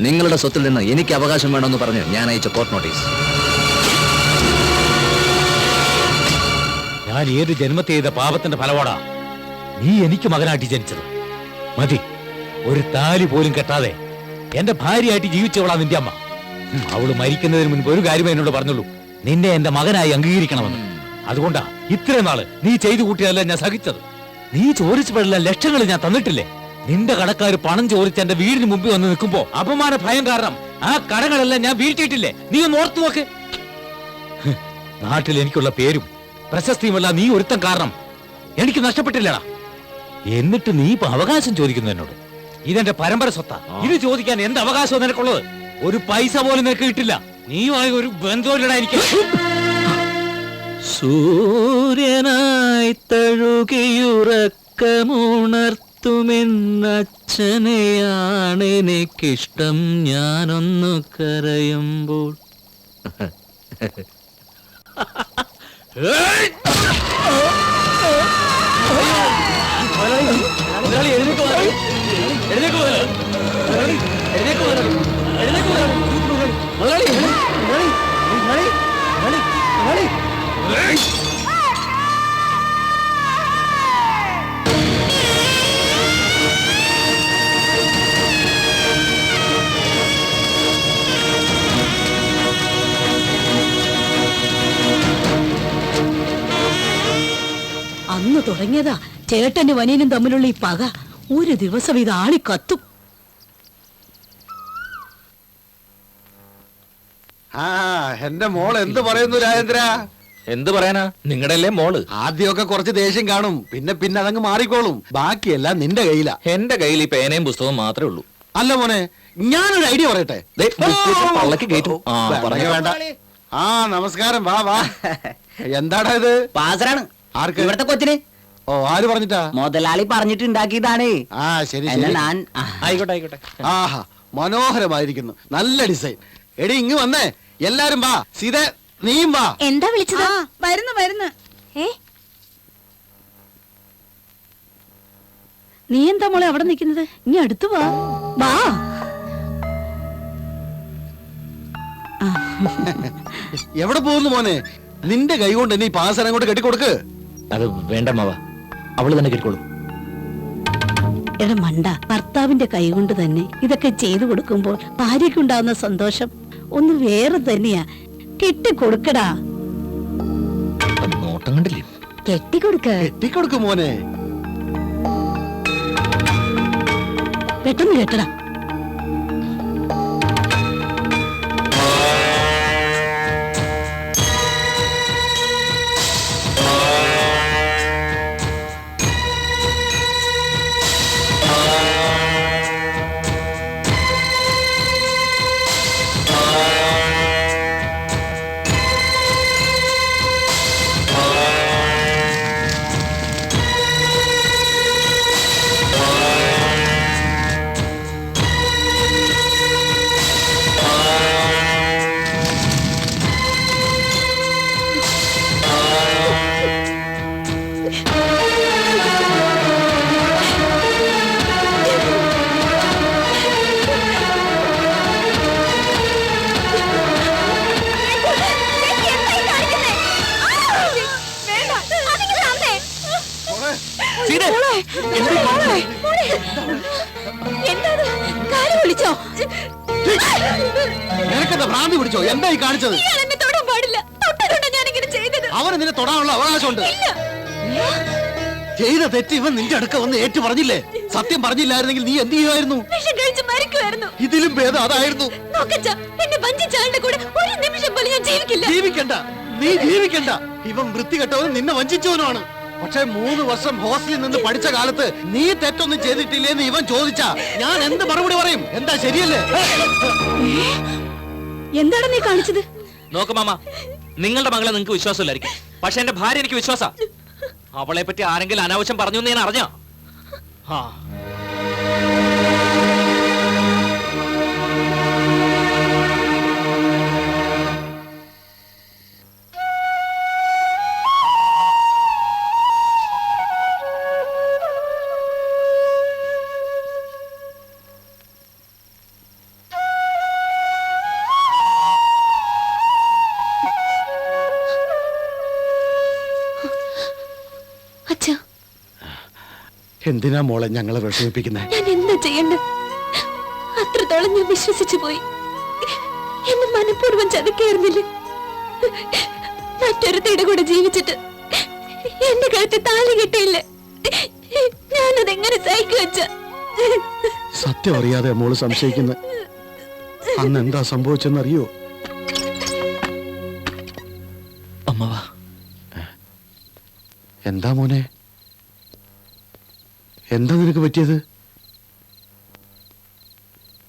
നിങ്ങളുടെ സ്വത്തിൽ നിന്ന് എനിക്ക് അവകാശം വേണമെന്ന് പറഞ്ഞ് ഞാൻ അയച്ച കോർട്ട് നോട്ടീസ്. ഞാൻ ഏത് ജന്മത്തെ ചെയ്ത പാപത്തിന്റെ ഫലവാടാ നീ എനിക്ക് മകനായിട്ട് ജനിച്ചത്. മതി, ഒരു താലി പോലും കെട്ടാതെ എന്റെ ഭാര്യയായിട്ട് ജീവിച്ചവളാ നിന്റെ അമ്മ. അവള് മരിക്കുന്നതിന് മുൻപ് ഒരു കാര്യം എന്നോട് പറഞ്ഞുള്ളൂ, നിന്നെ എന്റെ മകനായി അംഗീകരിക്കണമെന്ന്. അതുകൊണ്ടാ ഇത്രയും നാള് നീ ചെയ്തു കൂട്ടിയതല്ല ഞാൻ സഹിച്ചത്. നീ ചോദിച്ചപ്പോഴെല്ലാം ലക്ഷങ്ങൾ ഞാൻ തന്നിട്ടില്ലേ? നിന്റെ കടക്കാർ പണം ചോദിച്ച് എന്റെ വീടിന് മുമ്പിൽ വന്ന് നിൽക്കുമ്പോ അപമാന ഭയം കാരണം ആ കടകളെല്ലാം ഞാൻ വീഴ്ത്തിയിട്ടില്ലേ? നീ ഒന്ന് ഓർത്തു നോക്ക്. നാട്ടിൽ എനിക്കുള്ള പേരും പ്രശസ്തിയുമല്ല നീ ഒരുത്തം കാരണം എനിക്ക് നഷ്ടപ്പെട്ടില്ലടാ. എന്നിട്ട് നീ ഇപ്പൊ അവകാശം ചോദിക്കുന്നു എന്നോട്? ഇതെന്റെ പരമ്പര സ്വത്താ. ഇത് ചോദിക്കാൻ എന്ത് അവകാശവും നിനക്കുള്ളത്? ഒരു പൈസ പോലും നിനക്ക് കിട്ടില്ല. നീയുമായി ഒരു ബന്ധമില്ലടാ എനിക്ക്. സൂര്യനായി തഴുകിയുറക്കമുണർത്തി വളർത്തുമെന്നച്ഛനെയാണ് എനിക്കിഷ്ടം ഞാനൊന്നു കരയുമ്പോൾ. അന്ന് തുടങ്ങിയതാ ചേട്ടനും അനിയനും തമ്മിലുള്ള ഈ പക. ഒരു ദിവസം ഇത് ആളി കത്തും. ആ എന്റെ മോൾ എന്ത് പറയുന്നു രാജേന്ദ്ര? എന്ത് പറയാനാ, നിങ്ങളുടെ അല്ലേ മോള്. ആദ്യമൊക്കെ കുറച്ച് ദേഷ്യം കാണും, പിന്നെ പിന്നെ അതങ്ങ് മാറിക്കോളും. ബാക്കിയെല്ലാം നിന്റെ കയ്യിലാ. എന്റെ കയ്യിൽ ഈ പേനയും പുസ്തകവും മാത്രമേ ഉള്ളൂ. അല്ല മോനെ, ഞാനൊരു ഐഡിയ പറയട്ടെ. ദേ, ബുക്ക് പള്ളക്ക് കയറ്റും. ആ, വേണ്ട, വേണ്ട. ആ നമസ്കാരം, വാ വാ. എന്താടാ ഇത്? പാസറാണ്. ആർക്ക്? ഇവിടുത്തെ കൊച്ചിന്. ഓ, ആര് പറഞ്ഞിട്ടാ? മുതലാളി പറഞ്ഞിട്ട് ഉണ്ടാക്കിയതാണ്. ആ ശരി എന്നാ ശരി. ഞാൻ ആയിക്കോട്ടെ ആയിക്കോട്ടെ. ആഹാ, മനോഹരമായിരിക്കുന്നു. നല്ല ഡിസൈൻ. എടി ഇങ്ങ് വന്നേ, എല്ലാരും വാ. സീത നീയും വാ. എന്താ വിളിച്ചത്? വരുന്നു. നീ എന്താ മോളെ അവിടെ നിൽക്കുന്നത്? ഇനി അടുത്ത് വാ. വാ. എവിടെ പോകുന്നു മോനെ? നിന്റെ കൈ കൊണ്ട് നീ പാസരം കൊണ്ട് കെട്ടിക്കൊടുക്ക്. അത് വേണ്ട മാവ, അവള് തന്നെ കേൾക്കോളൂ. എടാ മണ്ട, ഭർത്താവിന്റെ കൈ കൊണ്ട് തന്നെ ഇതൊക്കെ ചെയ്തു കൊടുക്കുമ്പോൾ ഭാര്യയ്ക്കുണ്ടാവുന്ന സന്തോഷം ഒന്ന് വേറെ തന്നെയാ. കെട്ടിക്കൊടുക്കടാ. നോട്ടം കണ്ടില്ലേ? കെട്ടിക്കൊടുക്ക. കെട്ടിക്കൊടുക്ക് മോനെ. പെട്ടെന്ന് കെട്ടടാ. നിനക്കെന്താ ഭ്രാന്തി പിടിച്ചോ? എന്തായി കാണിച്ചത്? അവന് നിന്നെ തൊടാനുള്ള അവകാശമുണ്ട്. ചെയ്ത തെറ്റ് ഇവൻ നിന്റെ അടുക്ക വന്ന് ഏറ്റു പറഞ്ഞില്ലേ? സത്യം പറഞ്ഞില്ലായിരുന്നെങ്കിൽ നീ എന്ത് ചെയ്യുമായിരുന്നു? ഇതിലും ഭേദം അതായിരുന്നു. ജീവിക്കണ്ട, നീ ജീവിക്കണ്ട. ഇവൻ വൃത്തികെട്ടവനും നിന്നെ വഞ്ചിച്ചവനുമാണ്. പക്ഷെ 3 വർഷം ഹോസ്റ്റലിൽ നിന്ന് പഠിച്ച കാലത്ത് നീ തെറ്റൊന്നും ചെയ്തിട്ടില്ലേന്ന് ഇവൻ ചോദിച്ചാ ഞാൻ എന്ത് മറുപടി പറയും? എന്താ ശരിയല്ലേ? എന്താണ് നീ കാണിച്ചത്? നോക്ക് മാമ, നിങ്ങളുടെ മകളെ നിങ്ങൾക്ക് വിശ്വാസമില്ലായിരിക്കും, പക്ഷെ എന്റെ ഭാര്യ എനിക്ക് വിശ്വാസ. അവളെ പറ്റി ആരെങ്കിലും അനാവശ്യം പറഞ്ഞു എന്ന് ഞാൻ അറിഞ്ഞോ? എന്തിനാ മോളെ ഞങ്ങളെ വിഷമിപ്പിക്കുന്നേ? ഞാൻ എന്താ ചെയ്യണ്ട? അത്രത്തോളം ഞാൻ വിശ്വസിച്ചു പോയി. എന്നെ മനഃപൂർവ്വം ചതിക്കായിരുന്നില്ല. മറ്റൊരുത്തയുടെ കൂടെ ജീവിച്ചിട്ട് എന്റെ കഴുത്തിൽ താലി കിട്ടിയില്ല. ഞാനതെങ്ങനെ സഹിക്കു വെച്ച? സത്യം അറിയാതെ മോള് സംശയിക്കുന്ന അന്ന് എന്താ സംഭവിച്ചെന്നറിയോ? അമ്മവാ. എന്താ മോനെ, എന്താ നിനക്ക് പറ്റിയത്?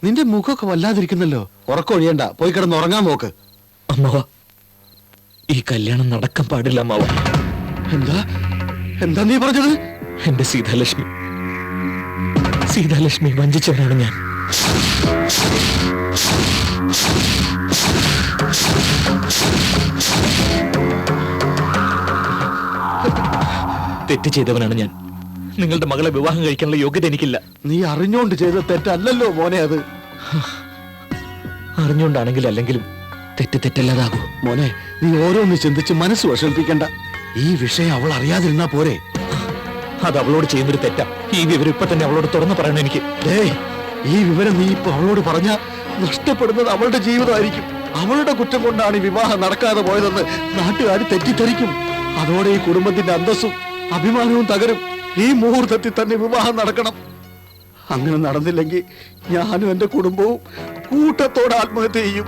നിന്റെ മുഖമൊക്കെ വല്ലാതിരിക്കുന്നല്ലോ. ഉറക്കൊഴിയണ്ട, പോയി കിടന്ന് ഉറങ്ങാൻ നോക്ക്. അമ്മവാ, ഈ കല്യാണം നടക്കാൻ പാടില്ല അമ്മവാ. എന്താ എന്താ നീ പറഞ്ഞത്? എന്റെ സീതാലക്ഷ്മി സീതാലക്ഷ്മി വഞ്ചിച്ചവനാണ് ഞാൻ. തെറ്റ് ചെയ്തവനാണ് ഞാൻ. നിങ്ങളുടെ മകളെ വിവാഹം കഴിക്കാനുള്ള യോഗ്യത എനിക്കില്ല. നീ അറിഞ്ഞോണ്ട് ചെയ്ത തെറ്റല്ലല്ലോ മോനെ അത്. അറിഞ്ഞുകൊണ്ടാണെങ്കിൽ അല്ലെങ്കിലും തെറ്റ് തെറ്റല്ലാതാകൂ. മോനെ, നീ ഓരോന്ന് ചിന്തിച്ച് മനസ്സ് വിഷമിപ്പിക്കണ്ട. ഈ വിഷയം അവൾ അറിയാതിരുന്നാ പോരെ. അത് അവളോട് ചെയ്യുന്നൊരു തെറ്റാ. ഈ വിവരം ഇപ്പൊ തന്നെ അവളോട് തുറന്നു പറയണം എനിക്ക്. ഈ വിവരം നീ ഇപ്പൊ അവളോട് പറഞ്ഞ നഷ്ടപ്പെടുന്നത് അവളുടെ ജീവിതമായിരിക്കും. അവളുടെ കുറ്റം കൊണ്ടാണ് ഈ വിവാഹം നടക്കാതെ പോയതെന്ന് നാട്ടുകാർ തെറ്റിദ്ധരിക്കും. അതോടെ ഈ കുടുംബത്തിന്റെ അന്തസ്സും അഭിമാനവും തകരും. ഈ മുഹൂർത്തത്തിൽ തന്നെ വിവാഹം നടക്കണം. അങ്ങനെ നടന്നില്ലെങ്കിൽ ഞാനും എന്റെ കുടുംബവും കൂട്ടത്തോടെ ആത്മഹത്യ ചെയ്യും.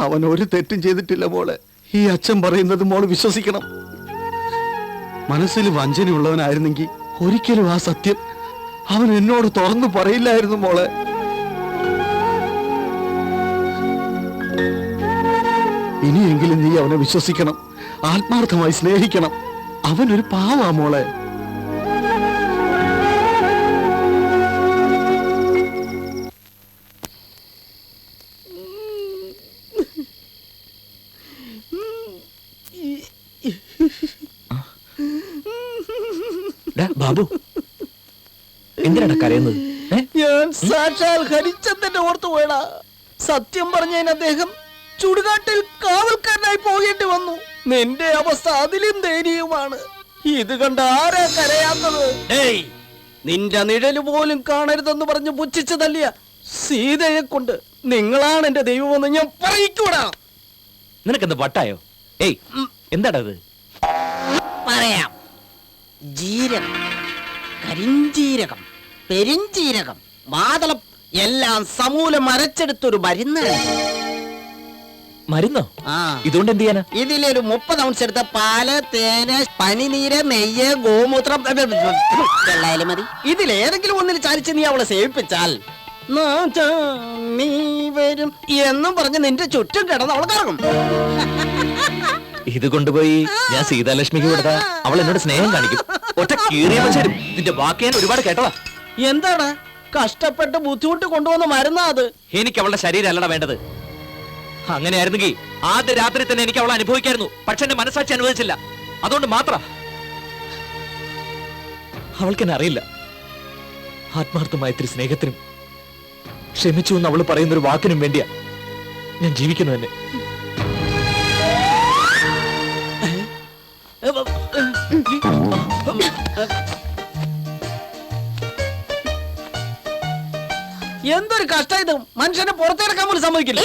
അവൻ ഒരു തെറ്റും ചെയ്തിട്ടില്ല മോളെ. ഈ അച്ഛൻ പറയുന്നത് മോള് വിശ്വസിക്കണം. മനസ്സിൽ വഞ്ചനയുള്ളവനായിരുന്നെങ്കിൽ ഒരിക്കലും ആ സത്യം അവൻ എന്നോട് തുറന്നു പറയില്ലായിരുന്നു മോളെ. ഇനിയെങ്കിലും നീ അവനെ വിശ്വസിക്കണം, ആത്മാർത്ഥമായി സ്നേഹിക്കണം. അവനൊരു പാവാ മോളെ. ബാബു, എന്തിനാണ് കരയുന്നത്? ഞാൻ സാക്ഷാൽ ഹരിചന്ദ്രനെ ഓർത്തു പോയടാ. സത്യം പറഞ്ഞതിന് അദ്ദേഹം ചുടുകാട്ടിൽ കാവൽക്കാരനായി പോകേണ്ടി വന്നു. നിന്റെ അവസ്ഥ അതിലും ദയനീയമാണ്. ഇത് കണ്ട ആരാ കരയാത്തത്? നിന്റെ നിഴല് പോലും കാണരുതെന്ന് പറഞ്ഞ് പുച്ഛിച്ചു തല്ലിയ സീതയെ കൊണ്ട് നിങ്ങളാണ് എന്റെ ദൈവമെന്ന് ഞാൻ പറയിക്കൂടാ. നിനക്കെന്താ വട്ടായോ? എന്താണത്? പറയാം. ജീരകം, കരിഞ്ചീരകം, പെരിഞ്ചീരകം, മാതളം എല്ലാം സമൂലം അരച്ചെടുത്തൊരു മരുന്നാണ്. മരുന്നോ? ഇതുകൊണ്ട് എന്ത് ചെയ്യാനാ? ഇതിലൊരു 30 ഔൺസ് എടുത്ത പാല്, തേന്, പനിനീര്, നെയ്യ്, ഗോമൂത്രം വെള്ളായാലും മതി. ഇതിലേതെങ്കിലും ഒന്നിൽ ചാരിച്ച് നീ അവളെ സേവിപ്പിച്ചാൽ നീ വരും എന്നും പറഞ്ഞ് നിന്റെ ചുറ്റും കിടന്ന് അവൾ കറങ്ങും. ഇത് കൊണ്ടുപോയി ഞാൻ സീതാലക്ഷ്മിക്ക് കൊടുത്താ അവൾ എന്നോട് സ്നേഹം കാണിക്കും. ഒറ്റ കീറിയ വെച്ചാലും ഇതിന്റെ ബാക്കി ഞാൻ ഒരുപാട് കേട്ടതാ. എന്താണ് കഷ്ടപ്പെട്ട് ബുദ്ധിമുട്ട് കൊണ്ടുവന്ന മരുന്നാ അത്? എനിക്ക് അവളുടെ ശരീരം അല്ലട വേണ്ടത്. അങ്ങനെയായിരുന്നെങ്കിൽ ആദ്യ രാത്രി തന്നെ എനിക്ക് അവളെ അനുഭവിക്കായിരുന്നു. പക്ഷെ എന്റെ മനസ്സാക്ഷി അനുവദിച്ചില്ല. അതുകൊണ്ട് മാത്ര അവൾക്ക് എന്നെ അറിയില്ല. ആത്മാർത്ഥമായ ഇത്തിരി സ്നേഹത്തിനും ക്ഷമിച്ചു എന്ന് അവൾ പറയുന്നൊരു വാക്കിനും വേണ്ടിയാ ഞാൻ ജീവിക്കുന്നു തന്നെ. എന്തൊരു കഷ്ടം ഇത്. മനുഷ്യനെ പുറത്തിറക്കാൻ പോലും സമ്മതിക്കില്ല.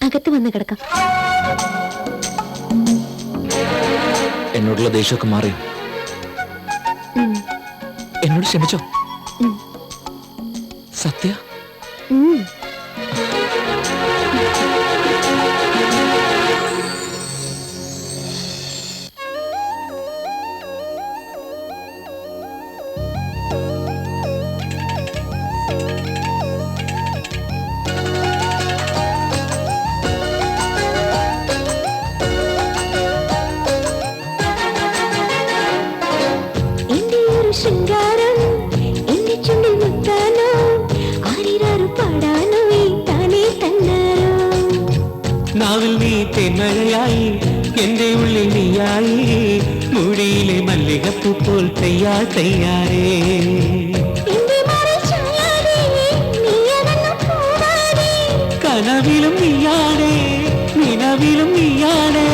അകത്ത് വന്ന് കിടക്കാം. എന്നോടുള്ള ദേഷ്യമൊക്കെ മാറി. എന്നോട് ക്ഷമിച്ചോ? സത്യ? ശൃംഗാരം എന്റെ ചുണ്ടിൽ മുത്താനോ ആരിരാറ് പാടാനോ താനേ തന്നാരോ. നാവിൽ നീ തെന്മഴയായി എന്റെ ഉള്ളിൽ നീയായി മുടിയിലെ മല്ലികപ്പൂ പോൽ തയ്യാറേ. കനവിലും നീയാടേ നിലവിലും നീയാടേ.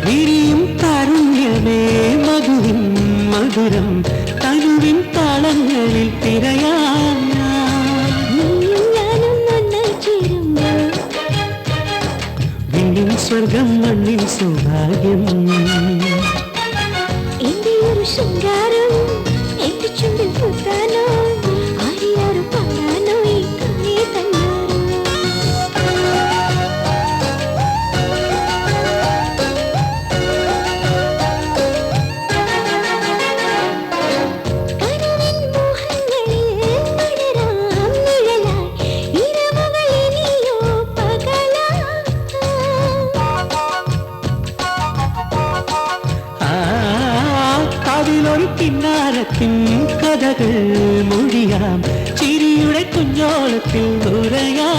വിരിയും താരുണ്യമേ മധുവിൻ മധുരം തനുവിൻ താളങ്ങളിൽ തിരയാം വിണ്ണിൻ സ്വർഗം മണ്ണിൻ സൗഭാഗ്യം എന്റെ ഒരു ശൃംഗാരം എന്റെ ചുണ്ടിൽ പൂത്താനോ ആരിയാരും പാടാനോ ഈ കണ്ണേ തന്നാരോ കനവിൻ മോഹങ്ങളിൽ മലരാം നിഴലായി ഇരവുകൾ ഇനിയോ പകലാം അതിലൊരു കിന്നാരത്തിൻ കഥകൾ മൊഴിയാം ചിരിയുടെ കുഞ്ഞോളത്തിൽ ഉറയാം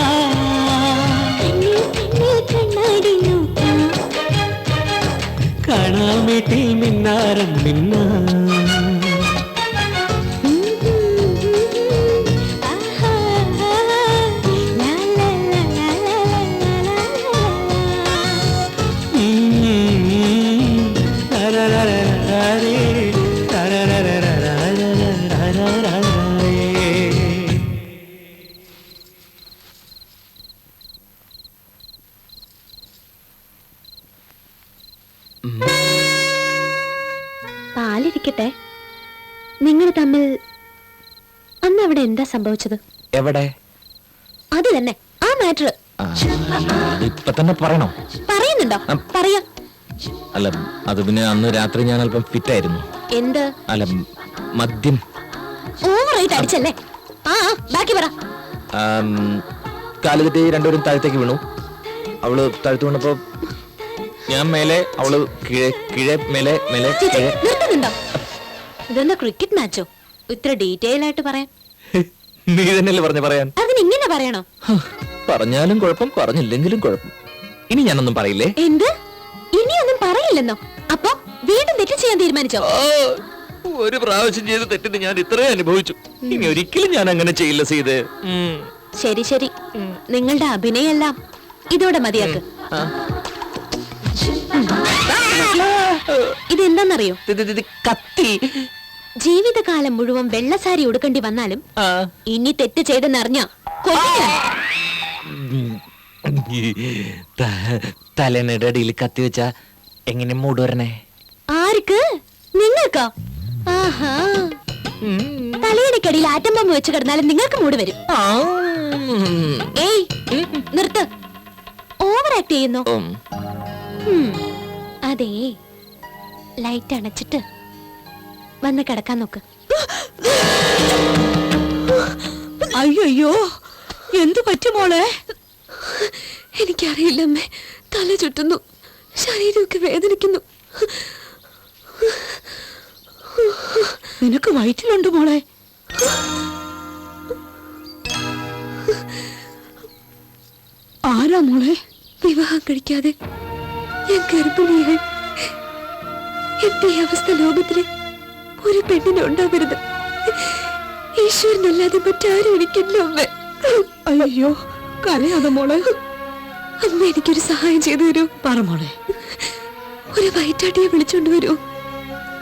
കാണാമേട്ടിൽ മിന്നാരം മിന്നാ പാലിരിക്കട്ടെ, നിങ്ങൾ തമ്മിൽ അന്ന് അവിടെ എന്താ സംഭവിച്ചത്? എവിടെ? അത് തന്നെ ആ മാറ്റർ. ഇപ്പൊ തന്നെ പറയണോ? പറയുന്നുണ്ടോ? പറയാ. അല്ല, അത് പിന്നെ അന്ന് രാത്രി ഞാൻ അല്പം ഫിറ്റായിരുന്നു. എന്ത്? അല്ല, മദ്യം ഓവറായിട്ട് അടിച്ചല്ലേ? ആ ബാക്കി പറ. കാല് തെറ്റി രണ്ടുപേരും താഴത്തേക്ക് വീണു. അവള് താഴ്ത്തു വീണപ്പോ ഞാൻ മേലെ, അവള് കീഴെ മേലെ മേലെ. നിർത്തുന്നുണ്ടോ? ഇതെന്താ ക്രിക്കറ്റ് മാച്ചോ? ഇത്ര ഡീറ്റെയിൽ ആയിട്ട് പറയാൻ? നീ തന്നെയല്ലേ പറഞ്ഞു പറയാൻ. അതിനിങ്ങനെ പറയണോ? പറഞ്ഞാലും കുഴപ്പം, പറഞ്ഞില്ലെങ്കിലും കുഴപ്പം. ഇനി ഞാനൊന്നും പറയില്ലേ. എന്ത്? ഇനിയൊന്നും പറയില്ലെന്നോ? അപ്പൊ വീണ്ടും തെറ്റ് ചെയ്യാൻ തീരുമാനിച്ചോ? ഒരു പ്രാവശ്യം ചെയ്ത് തെറ്റിന് ഞാൻ ഇത്രയും അനുഭവിച്ചു. ഇനി ഒരിക്കലും ഞാൻ അങ്ങനെ ചെയ്യില്ല സീത്. ശരി ശരി, നിങ്ങളുടെ അഭിനയെല്ലാം ഇതോടെ മതിയാക്ക്. ഇതെന്താന്നറിയോ? കത്തി. ജീവിതകാലം മുഴുവൻ വെള്ളസാരി ഉടുക്കേണ്ടി വന്നാലും ഇനി തെറ്റ് ചെയ്തെന്നറിഞ്ഞ തലേനയുടെ അടിയിൽ കത്തി വെച്ചാ എങ്ങനെ മൂട് വരണേ? ആർക്ക്? നിങ്ങൾക്കോ? ആഹാ, തലയിടക്കടിയിൽ ആറ്റം ബോംബ് വെച്ച് കിടന്നാലും നിങ്ങൾക്ക് മൂട് വരും. ഏയ് നിർത്ത്, ഓവർ ആക്ട് ചെയ്യുന്നു. അതേ, ലൈറ്റ് അണച്ചിട്ട് വന്ന് കിടക്കാൻ നോക്ക്. അയ്യോ, എന്തു പറ്റി മോളെ? എനിക്കറിയില്ല അമ്മേ, തല ചുറ്റുന്നു, ശരീരമൊക്കെ വേദനിക്കുന്നു. നിനക്ക് വയറ്റിലുണ്ട് മോളെ? ആരാ മോളെ? വിവാഹം കഴിക്കാതെ ഞാൻ ഗർഭിണിയായി. എന്റെ ഈ അവസ്ഥ ലോകത്തില് ഒരു പെണ്ണിന് ഉണ്ടാവരുത്. ഈശ്വരനല്ലാതെ മറ്റാരും എനിക്കില്ല അമ്മ. അയ്യോ, കരയാതെ മോളെ. അമ്മ എനിക്കൊരു സഹായം ചെയ്തു തരൂ. പറ മോളെ. ഒരു വയറ്റാട്ടിയെ വിളിച്ചോണ്ട് വരൂ.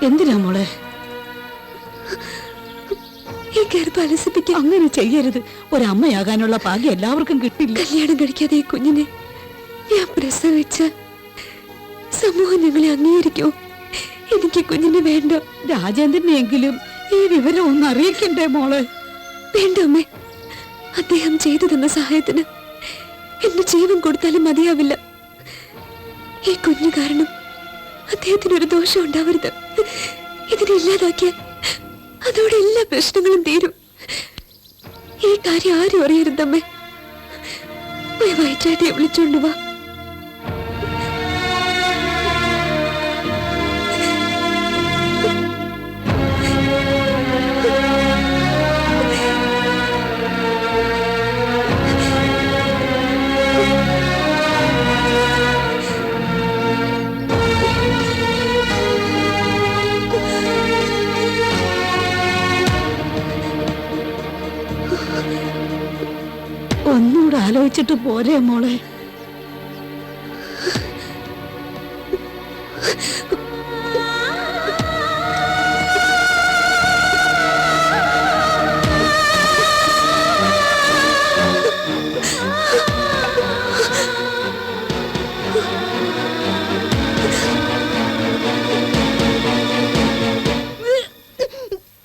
എന്തിനാ മോളെ? ഈ ഗർഭം അലസിപ്പിക്കാൻ. അങ്ങനെ ചെയ്യരുത്. ഒരമ്മയാകാനുള്ള ഭാഗ്യം എല്ലാവർക്കും കിട്ടില്ല. കല്യാണം കഴിക്കാതെ ഈ കുഞ്ഞിനെ ഞാൻ പ്രസവിച്ച സമൂഹം ഞങ്ങളെ അംഗീകരിക്കോ? എനിക്ക് കുഞ്ഞിനെ വേണ്ട. രാജേന്ദ്രനെങ്കിലും ഈ വിവരം ഒന്ന് അറിയിക്കണ്ടേ മോളെ? വേണ്ട അമ്മേ, അദ്ദേഹം ചെയ്തു തന്ന സഹായത്തിന് എന്റെ ജീവൻ കൊടുത്താലും മതിയാവില്ല. ഈ കുഞ്ഞു കാരണം അദ്ദേഹത്തിനൊരു ദോഷം ഉണ്ടാവരുത്. ഇതിനെ ഇല്ലാതാക്കിയാൽ അതോടെ എല്ലാ പ്രശ്നങ്ങളും തീരും. ഈ കാര്യം ആരും അറിയരുതമ്മേ. വയറ്റാട്ടിയെ വിളിച്ചോണ്ട് വാ. ഒന്നുകൂടെ ആലോചിച്ചിട്ട് പോരെ മോളെ?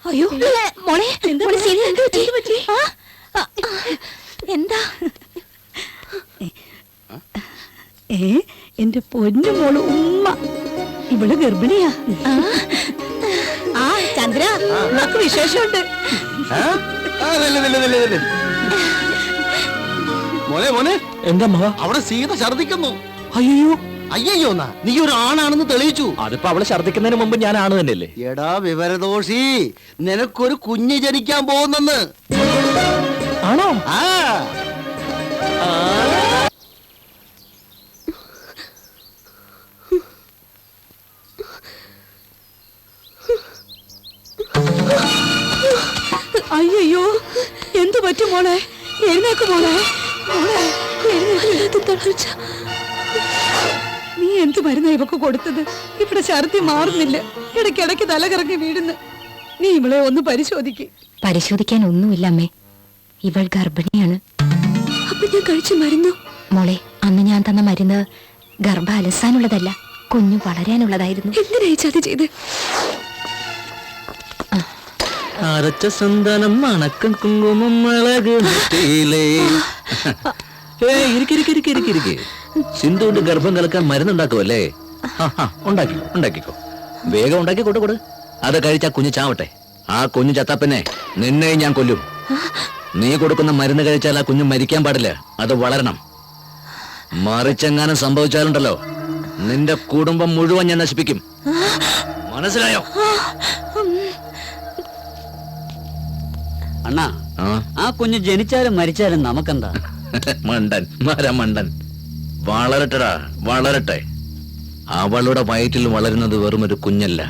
അയ്യോ മോളെ മോളെ ശരി എന്താ പറ്റി? എന്താ എന്റെ പൊന്നു മോള് ഉമ്മ ഇവള് ഗർഭിണിയാ. ആ ചന്ദ്ര നമുക്ക് വിശേഷമുണ്ട്. മോനെ മോനെ എന്താ അമ്മ? അവിടെ സീത ഛർദിക്കുന്നു. അയ്യോ അയ്യോ നീ ഒരു ആണാണെന്ന് തെളിയിച്ചു. അതിപ്പോ അവള് ഛർദിക്കുന്നതിന് മുമ്പ് ഞാൻ ആണ് തന്നെയല്ലേ? എടാ വിവരദോഷി, നിനക്കൊരു കുഞ്ഞ് ജനിക്കാൻ പോകുന്നെന്ന്. ആണോ? ആ അയ്യോ എന്തു പറ്റും മോളെ? എഴുന്നേക്ക് മോളെ. നീ എന്ത് മരുന്നാ ഇവക്ക് കൊടുത്തത്? ഇവിടെ ഛർദി മാറുന്നില്ല, ഇടയ്ക്കിടയ്ക്ക് തലകറങ്ങി വീഴുന്നു. നീ ഇവളെ ഒന്ന് പരിശോധിക്ക്. പരിശോധിക്കാൻ ഒന്നുമില്ല അമ്മേ, ഇവൾ ഗർഭിണിയാണ്. അപ്പൊ ഞാൻ കഴിച്ച മരുന്നു? മോളെ, അന്ന് ഞാൻ തന്ന മരുന്ന് ഗർഭം അലസാനുള്ളതല്ല, കുഞ്ഞു വളരാനുള്ളതായിരുന്നു. എന്തിനായി ചതി ചെയ്ത്? അരച്ച സന്താനം മണക്കം കുങ്കുമം മുളക് സിന്ധുവിന്റെ ഗർഭം കലക്കാൻ മരുന്നുണ്ടാക്കുമല്ലേ? ഉണ്ടാക്കിക്കോ, വേഗം ഉണ്ടാക്കി കൊടു. അത് കഴിച്ചാ കുഞ്ഞ് ചാവട്ടെ. ആ കുഞ്ഞു ചത്തപ്പനെ നിന്നെ ഞാൻ കൊല്ലും. നീ കൊടുക്കുന്ന മരുന്ന് കഴിച്ചാൽ ആ കുഞ്ഞ് മരിക്കാൻ പാടില്ല, അത് വളരണം. മറിച്ചെങ്ങാനും സംഭവിച്ചാലുണ്ടല്ലോ, നിന്റെ കുടുംബം മുഴുവൻ ഞാൻ നശിപ്പിക്കും. മനസ്സിലായോ? അണ്ണാ, ആ കുഞ്ഞ് ജനിച്ചാലും മരിച്ചാലും നമുക്കെന്താ? മണ്ടൻ, മരമണ്ടൻ. വളരട്ടെടാ, വളരട്ടെ. അവളുടെ വയറ്റിൽ വളരുന്നത് വെറും ഒരു കുഞ്ഞല്ല,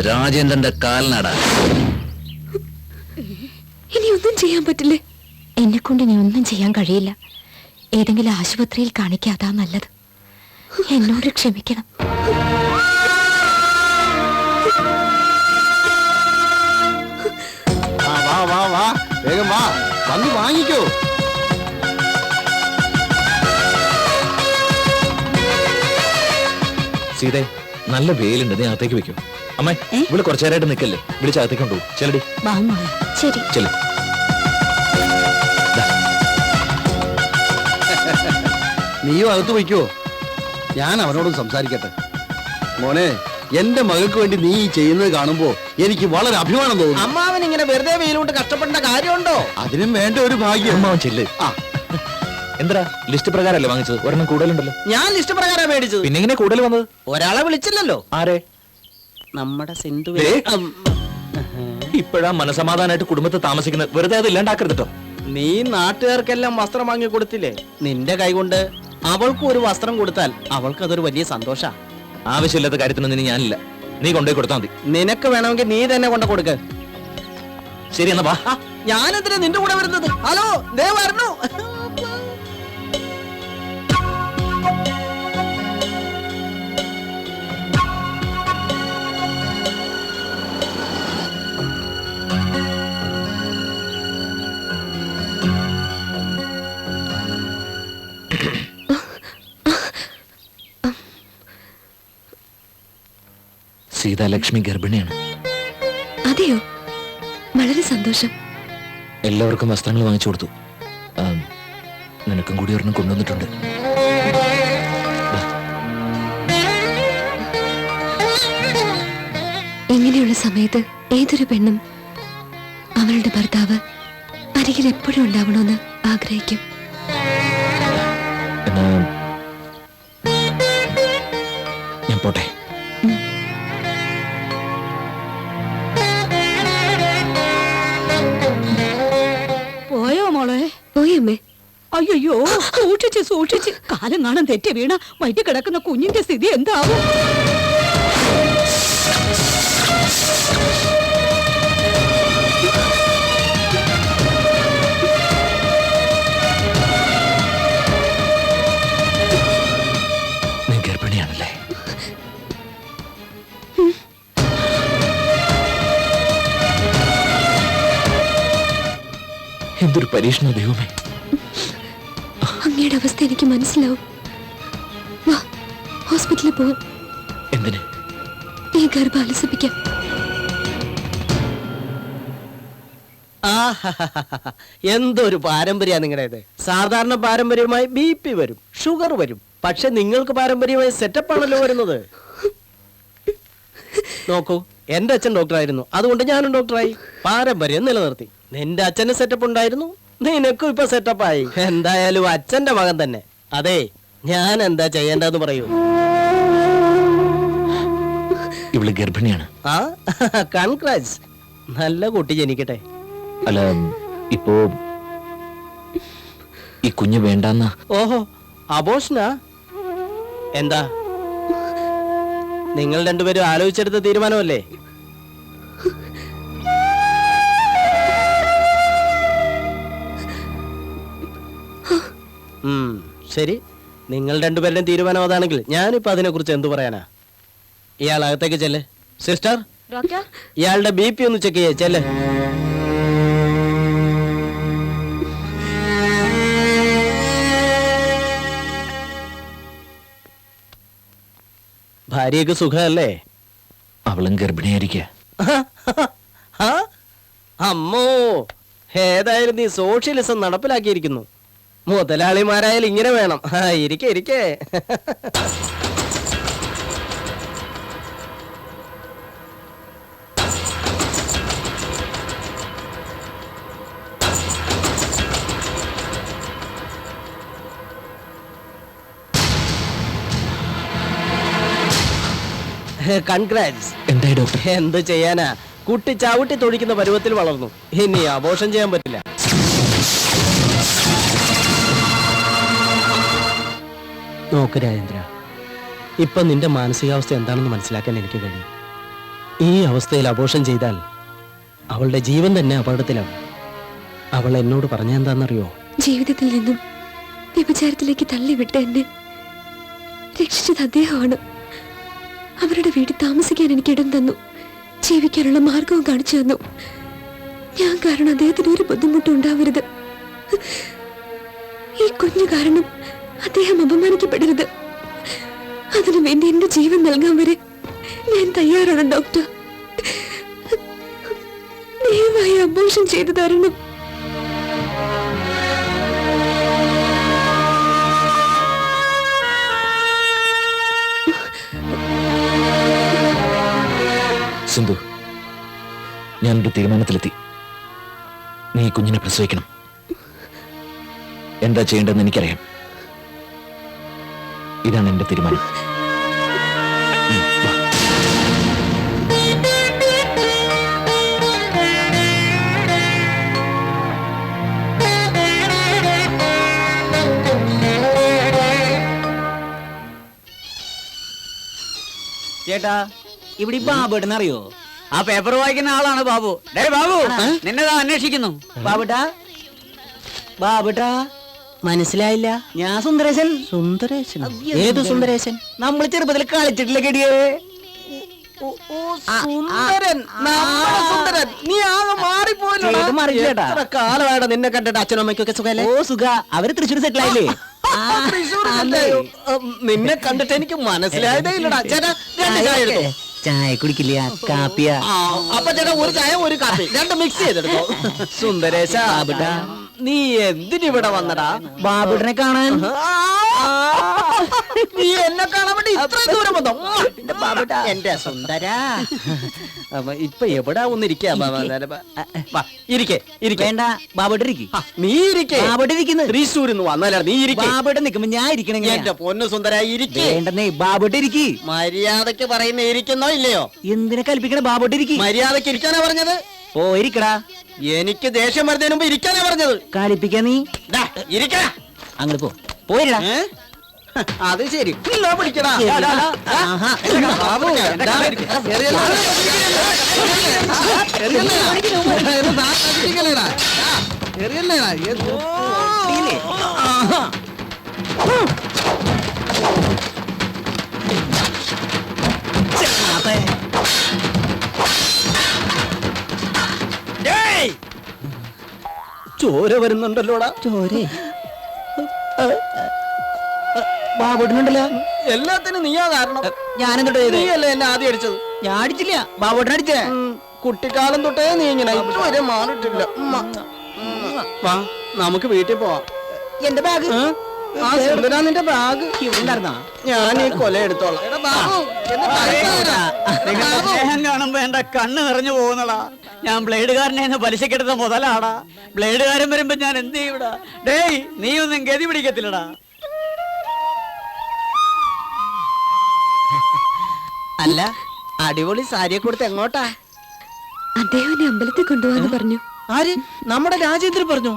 രാജേന്ദ്രന്റെ കാൽനട. ഇനി ഒന്നും ചെയ്യാൻ പറ്റില്ലേ? എന്നെ കൊണ്ട് ഇനി ഒന്നും ചെയ്യാൻ കഴിയില്ല. ഏതെങ്കിലും ആശുപത്രിയിൽ കാണിക്കാതാ നല്ലത്. എന്നോട് ക്ഷമിക്കണം. വാ വേഗം വാ, വന്ന് വാങ്ങിക്കോ. സീതേ, നല്ല വെയിലുണ്ട്, നീ അകത്തേക്ക് വെക്കോ. അമ്മേ, ഇവിടെ കുറച്ചു നേരമായിട്ട് നിൽക്കല്ലേ, വിളിച്ച് അകത്തേക്ക് കൊണ്ടുപോകും. ചെല്ലടി. ശരി. ചെല്ലു. നീയും അകത്ത് വയ്ക്കോ, ഞാൻ അവനോടും സംസാരിക്കട്ടെ. മോനെ, എന്റെ മകൾക്ക് വേണ്ടി നീ ചെയ്യുന്നത് കാണുമ്പോ എനിക്ക് വളരെ അഭിമാനം തോന്നുന്നു. അമ്മാവൻ ഇങ്ങനെ വെറുതെ വെയിലുകൊണ്ട് കഷ്ടപ്പെടേണ്ട കാര്യമുണ്ടോ? അതിനും വേണ്ട ഒരു ഭാഗ്യം. അമ്മാവൻ ചെല്ല്. എന്താ ലിസ്റ്റ് പ്രകാരമല്ലേ വാങ്ങിച്ചത്? ഒരെണ്ണം കൂടുതലുണ്ടല്ലോ. ഞാൻ ലിസ്റ്റ് പ്രകാരം മേടിച്ചത്. പിന്നെ എങ്ങനെ കൂടുതൽ വന്നത്? ഒരാളെ വിളിച്ചില്ലല്ലോ. ആരെ? നമ്മുടെ സിന്ധു. ഇപ്പോഴാ മനസമാധാനമായിട്ട് കുടുംബത്തെ താമസിക്കുന്നത്, വെറുതെ അത് ഇല്ലാണ്ടാക്കരുതട്ടോ. നീ നാട്ടുകാർക്കെല്ലാം വസ്ത്രം വാങ്ങി കൊടുത്തില്ലേ? നിന്റെ കൈകൊണ്ട് അവൾക്ക് ഒരു വസ്ത്രം കൊടുത്താൽ അവൾക്ക് അതൊരു വലിയ സന്തോഷ. ആവശ്യമില്ലാത്ത കാര്യത്തിനൊന്നും ഞാനില്ല, നീ കൊണ്ടുപോയി കൊടുത്താൽ മതി. നിനക്ക് വേണമെങ്കിൽ നീ തന്നെ കൊണ്ടു കൊടുക്ക. ശരി എന്നാ വാ. ഞാനെന്തിനാ നിന്റെ കൂടെ വരുന്നത്? ഹലോ, ദേ വരണു. സീതാലക്ഷ്മി ഗർഭിണിയാണ്. അതെയോ? വളരെ സന്തോഷം. എല്ലാവർക്കും വസ്ത്രങ്ങൾ വാങ്ങിച്ചു കൊടുത്തു. നിനക്കും കൂടി ഒരെണ്ണം കൊണ്ടുവന്നിട്ടുണ്ട്. ഇങ്ങനെയുള്ള സമയത്ത് ഏതൊരു പെണ്ണും അവളുടെ ഭർത്താവ് അരികിൽ എപ്പോഴും ഉണ്ടാവണമെന്ന് ആഗ്രഹിക്കും. ഞാൻ പോട്ടെ. പോയോ മോളെ? പോയമ്മേ. അയ്യോ, സൂക്ഷിച്ച് കാലം കാണാൻ തെറ്റി വീണ വയറ്റി കിടക്കുന്ന കുഞ്ഞിന്റെ സ്ഥിതി എന്താവും? നീ ഗർഭിണിയാണല്ലേ? എന്തൊരു പരീക്ഷണ ദൈവമേ. അങ്ങയുടെ അവസ്ഥ എനിക്ക് മനസ്സിലാവും. വാ, ഹോസ്പിറ്റലിൽ പോവാം. എന്തിന്? ഈ ഗർഭം ആലസിപ്പിക്കാം. എന്തൊരു പാരമ്പര്യ നിങ്ങളുടേത്. സാധാരണ പാരമ്പര്യമായി BP വരും, ഷുഗർ വരും. പക്ഷെ നിങ്ങൾക്ക് പാരമ്പര്യമായി സെറ്റപ്പ് ആണല്ലോ വരുന്നത്. നോക്കൂ, എന്റെ അച്ഛൻ ഡോക്ടറായിരുന്നു, അതുകൊണ്ട് ഞാനും ഡോക്ടറായി. പാരമ്പര്യം നിലനിർത്തി. നിന്റെ അച്ഛന് സെറ്റപ്പ് ഉണ്ടായിരുന്നു, നിനക്കും ഇപ്പൊ സെറ്റപ്പായി. എന്തായാലും അച്ഛന്റെ മകൻ തന്നെ. അതെ, ഞാൻ എന്താ ചെയ്യേണ്ടതെന്ന് പറയൂ. ഇവള് ഗർഭിണിയാണ്. ആ, കൺഗ്രാറ്റ്സ്. നല്ല കുട്ടി ജനിക്കട്ടെ. അല്ല, ഇപ്പോ ഈ കുഞ്ഞ് വേണ്ടെന്ന. ഓഹോ, അബോഷനാ? എന്താ, നിങ്ങൾ രണ്ടുപേരും ആലോചിച്ചെടുത്ത തീരുമാനമല്ലേ? ശരി, നിങ്ങൾ രണ്ടുപേരുടെയും തീരുമാനം അതാണെങ്കിൽ ഞാനിപ്പോ അതിനെ കുറിച്ച് എന്തു പറയാനാ? ഇയാൾ അകത്തേക്ക് ചെല്ല്. സിസ്റ്റർ, ഡോക്ടർ, ഇയാളുടെ BP ഒന്ന് ചെക്ക് ചെയ്യേ. ചെല്ല്. ഭാര്യക്ക് സുഖമല്ലേ? അവളും ഗർഭിണിയായിരിക്കുക. അമ്മോ, ഏതായാലും നീ സോഷ്യലിസം നടപ്പിലാക്കിയിരിക്കുന്നു. മുതലാളിമാരായാലും ഇങ്ങനെ വേണം. ഇരിക്കേ ഇരിക്കേ. കൺഗ്രാറ്റ്സ്. എന്തായി ഡോക്ടർ? എന്ത് ചെയ്യാനാ, കുട്ടി ചവിട്ടി തൊഴിക്കുന്ന പരുവത്തിൽ വളർന്നു. ഇനി അബോർഷൻ ചെയ്യാൻ പറ്റില്ല. നോക്ക് രാജേന്ദ്ര, ഇപ്പൊ നിന്റെ മാനസികാവസ്ഥ എന്താണെന്ന് മനസ്സിലാക്കാൻ എനിക്ക് കഴിയും. ഈ അവസ്ഥയിൽ അബോർഷൻ ചെയ്താൽ അവളുടെ ജീവൻ തന്നെ അപകടത്തിലാവും. അവൾ എന്നോട് പറഞ്ഞ എന്താണെന്നറിയോ? ജീവിതത്തിൽ നിന്നും വ്യഭിചാരത്തിലേക്ക് തള്ളിവിട്ട എന്നെ രക്ഷിച്ചത് അദ്ദേഹമാണ്. അവരുടെ വീട്ടിൽ താമസിക്കാൻ എനിക്ക് ഇടം തന്നു, ജീവിക്കാനുള്ള മാർഗവും കാണിച്ചു തന്നു. ഞാൻ കാരണം അദ്ദേഹത്തിന് ഒരു ബുദ്ധിമുട്ടും ഉണ്ടാവരുത്. ഈ കുഞ്ഞു കാരണം അദ്ദേഹം അപമാനിക്കപ്പെടരുത്. അതിനു വേണ്ടി എന്റെ ജീവൻ നൽകാൻ വരെ ഞാൻ തയ്യാറാണ് ഡോക്ടർ. ദയവായി അബോർഷൻ ചെയ്തു തരണം. സിന്ധു, ഞാനൊരു തീരുമാനത്തിലെത്തി. നീ കുഞ്ഞിനെ പ്രസവിക്കണം. എന്താ ചെയ്യേണ്ടതെന്ന് എനിക്കറിയാം. ഇതാണ് എന്റെ തീരുമാനം. വാ. ചേട്ടാ, ഇവിടെ ബാബു അറിയോ? ആ പേപ്പർ വായിക്കുന്ന ആളാണ് ബാബു. ബാബു, നിന്നെതാ അന്വേഷിക്കുന്നു. ബാബുട്ടാ, ബാബുട്ടാ, മനസ്സിലായില്ല? ഞാൻ സുന്ദരേശൻ. സുന്ദരേശൻ? ഏത് സുന്ദരേശൻ? നമ്മൾ ചെറുപ്പത്തിൽ കളിച്ചിട്ടില്ല കെടിയേ. സുന്ദരൻ, നമ്മുടെ സുന്ദരൻ. നീ ആകെ മാറിപ്പോയില്ലേടാ. എത്ര കാലമായിട്ട് നിന്നെ കണ്ടിട്ട് അച്ഛനും അമ്മയ്ക്കൊക്കെ സുഖല്ലേ? ഓ സുഖ, അവര് തൃശ്ശൂർ സെറ്റിൽ ആയില്ലേ? നിന്നെ കണ്ടിട്ട് എനിക്ക് മനസ്സിലായതേ ഇല്ലടാ. ചേട്ടാ, രണ്ട് ചായ എടുത്തോ. ചായ കുടിക്കില്ല, കാപ്പിയാ. അപ്പൊ ചേട്ടാ, ഒരു ചായ ഒരു കാപ്പി രണ്ടും മിക്സ് ചെയ്തെടുത്തോ. സുന്ദരേശ, നീ എന്തിനിവിടെ വന്നടാ? ബാബുട്ടനെ കാണാൻ. നീ എന്നെ കാണാൻ വേണ്ടി ഇത്രയും ദൂരം വന്നോ? എന്റെ സുന്ദര, ഇപ്പൊ എവിടാ ഒന്നിരിക്കാ? വേണ്ട, ബാബുട്ടിരിക്കും. നീ ഇരിക്കേ. ബാബുട്ടിരിക്കുന്നു. തൃശ്ശൂരിന്ന് വന്നല്ല, നീ ഇരിക്കേ. ബാബുട്ട് നിൽക്കുമ്പോ ഞാൻ ഇരിക്കണേ. എന്റെ പൊന്നു സുന്ദര, ഇരിക്കേ. വേണ്ടെന്നേ, ബാബുട്ടിരിക്കി. മര്യാദക്ക് പറയുന്ന ഇരിക്കുന്നോ ഇല്ലയോ? എന്തിനെ കൽപ്പിക്കണ? ബാബുട്ടിരിക്കി. മര്യാദക്ക് ഇരിക്കാനാ പറഞ്ഞത്. പോയിരിക്കടാ. എനിക്ക് ദേഷ്യം വരുന്നതിന് മുമ്പ് ഇരിക്കാനാ പറഞ്ഞത്. കളിപ്പിക്കാ നീ. ഇരിക്കടാ. അങ്ങോട്ട് പോ. പോയിരടാ. അത് ശരി. പിടിക്കടാ. ചോര വരുന്നുണ്ടല്ലോടാ. ചോരേ ബാബുട്ടിനുണ്ടല്ലോ. എല്ലാത്തിനും നീയാ കാരണം. ഞാനെന്തോട്ട് ചെയ്തേ? നീയല്ലേ എന്നെ ആദ്യം അടിച്ചത്. ഞാൻ അടിച്ചില്ല, ബാബുട്ടിനടിച്ചേ. കുട്ടിക്കാലം തൊട്ടേ നീ ഇങ്ങനെ ഇതുവരെ മാറിയിട്ടില്ല. വാ നമുക്ക് വീട്ടിൽ പോവാം. എന്റെ ബാഗ് ആ സുന്ദരാ, നിന്റെ ബാഗ് ഉണ്ടായിരുന്നാ? ഞാൻ ഈ കൊല എടുത്തോളാം. എടാ ബാബു, എന്നെ നിങ്ങളുടെ സ്നേഹം കാണുമ്പോ എന്റെ കണ്ണ് നിറഞ്ഞു പോകുന്നടാ. ഞാൻ ബ്ലേഡുകാരനെ പലിശക്കെടുത്ത മുതലാടാ. ബ്ലേഡുകാരൻ വരുമ്പോ ഞാൻ എന്ത് ചെയ്യൂടാ? ഡേയ്, നീ ഒന്നും ഗതി പിടിക്കത്തില്ലടാ. അല്ല, അടിപൊളി സാരിയെ കൊടുത്ത് എങ്ങോട്ടാ? അദ്ദേഹം എന്നെ അമ്പലത്തിൽ കൊണ്ടുപോകാന്ന് പറഞ്ഞു. ആര്? നമ്മുടെ രാജേന്ദ്രൻ പറഞ്ഞു.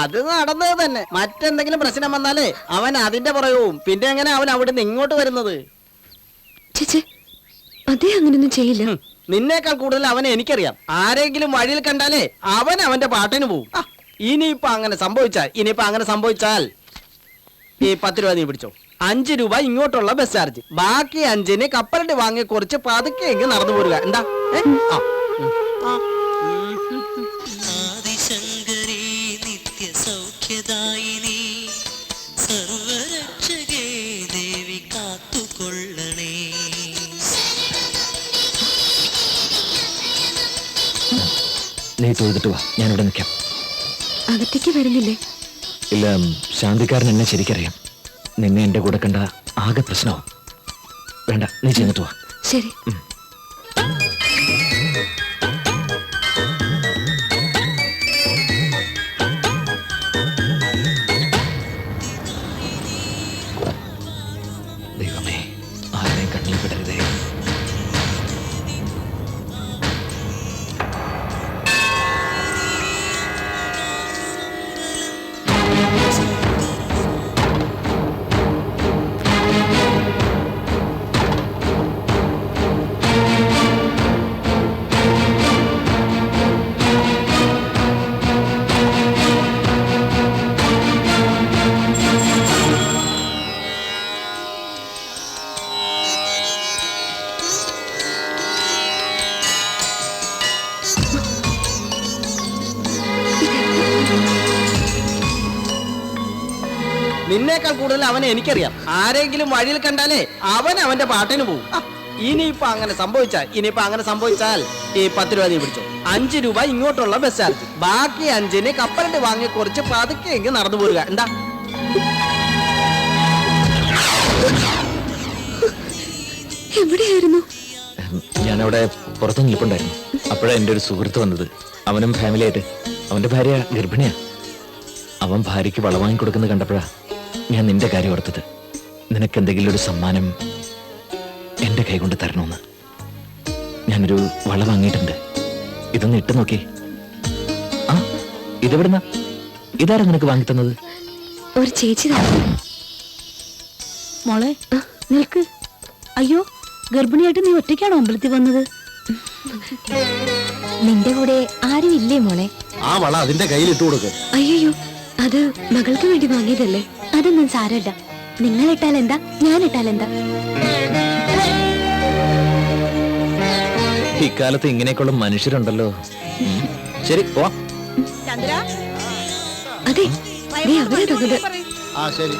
അത് നടന്നത് തന്നെ. മറ്റെന്തെങ്കിലും പ്രശ്നം വന്നാലേ അവൻ അതിന്റെ പുറകവും. പിന്നെ എങ്ങനെ അവൻ അവിടുന്ന് ഇങ്ങോട്ട് വരുന്നത്? ചേച്ചി, അദ്ദേഹം അങ്ങനൊന്നും ചെയ്യില്ല. നിന്നേക്കാൾ കൂടുതൽ അവനെ എനിക്കറിയാം. ആരെങ്കിലും വഴിയിൽ കണ്ടാലേ അവൻ അവന്റെ പാട്ടിന് പോവും. ഇനിയിപ്പോ അങ്ങനെ സംഭവിച്ചാൽ ഈ 10 രൂപ നീ പിടിച്ചോ. 5 രൂപ ഇങ്ങോട്ടുള്ള ബസ് ചാർജ്, ബാക്കി 5-ന് കപ്പലണ്ടി വാങ്ങി കുറച്ച് പതുക്കെ എങ്കിൽ നടന്നു പോരുക. എന്താ? ആദിശങ്കരി നിത്യ സൗഖ്യദായിനി സർവരക്ഷകേ ദേവി കാത്തുകൊള്ളണേ. നീ തൊഴുതിട്ട് വാ, ഞാനിവിടെ നിൽക്കാം. അകത്തേക്ക് വരുന്നില്ലേ? ഇല്ല, ശാന്തിക്കാരൻ എന്നെ ശരിക്കറിയാം. നിന്നെ എന്റെ കൂടെ കണ്ട ആകെ പ്രശ്നവും. വേണ്ട, നീ ചെന്നിട്ട് വാ. ശരി. ദൈവമേ, ആരെയും കണ്ണിൽ പെടരുതേ. നിന്നേക്കാൾ കൂടുതൽ അവനെ എനിക്കറിയാം. ആരെങ്കിലും വഴിയിൽ കണ്ടാലേ അവൻ അവന്റെ പാട്ടിന് പോവും. ഇനിയിപ്പോ അങ്ങനെ സംഭവിച്ചാൽ ഈ 10 രൂപ നീ പിടിച്ചോ. 5 രൂപ ഇങ്ങോട്ടുള്ള ബസ് ചാർജ്, ബാക്കി 5-ന് കപ്പലണ്ടി വാങ്ങി കുറച്ച് പതുക്കെ എങ്കിൽ നടന്നു പോരുക. എന്താ? എവിടെയായിരുന്നു? ഞാനവിടെ പുറത്തു നിൽപ്പുണ്ടായിരുന്നു. അപ്പോഴാണ് എൻ്റെ ഒരു സുഹൃത്ത് വന്നത്. അവനും ഫാമിലിയായിട്ട്. അവന്റെ ഭാര്യ ഗർഭിണിയാ. അവൻ ഭാര്യയ്ക്ക് വള വാങ്ങി കൊടുക്കുന്നത് കണ്ടപ്പോഴാ ഞാൻ നിന്റെ കാര്യം ഓർത്തത്. നിനക്ക് എന്തെങ്കിലും ഒരു സമ്മാനം എന്റെ കൈ കൊണ്ട് തരണമെന്ന്. ഞാനൊരു വള വാങ്ങിയിട്ടുണ്ട്. ഇതൊന്ന് ഇട്ട് നോക്കി. ആ, ഇതെവിടുന്ന? ഇതാരാ നിനക്ക് വാങ്ങി തന്നത്? ഒരു ചേച്ചി. മോളെ നിൽക്ക്. അയ്യോ, ഗർഭിണിയായിട്ട് നീ ഒറ്റയ്ക്കാണോ അമ്പലത്തിൽ വന്നത്? നിന്റെ കൂടെ ആരും ഇല്ലേ മോളെ? ആ വള അതിന്റെ കയ്യിൽ ഇട്ട് കൊടുക്ക. അയ്യോ, അത് മകൾക്ക് വേണ്ടി വാങ്ങിയതല്ലേ. അതൊന്നും സാരമില്ല. നിങ്ങൾ ഇട്ടാൽ എന്താ, ഞാൻ ഇട്ടാൽ എന്താ? ഇക്കാലത്ത് ഇങ്ങനെയൊക്കെയുള്ള മനുഷ്യരുണ്ടല്ലോ. ശരി, പോവാം. അതെ, നീ അവരെ തന്നത്. ആ ശരി.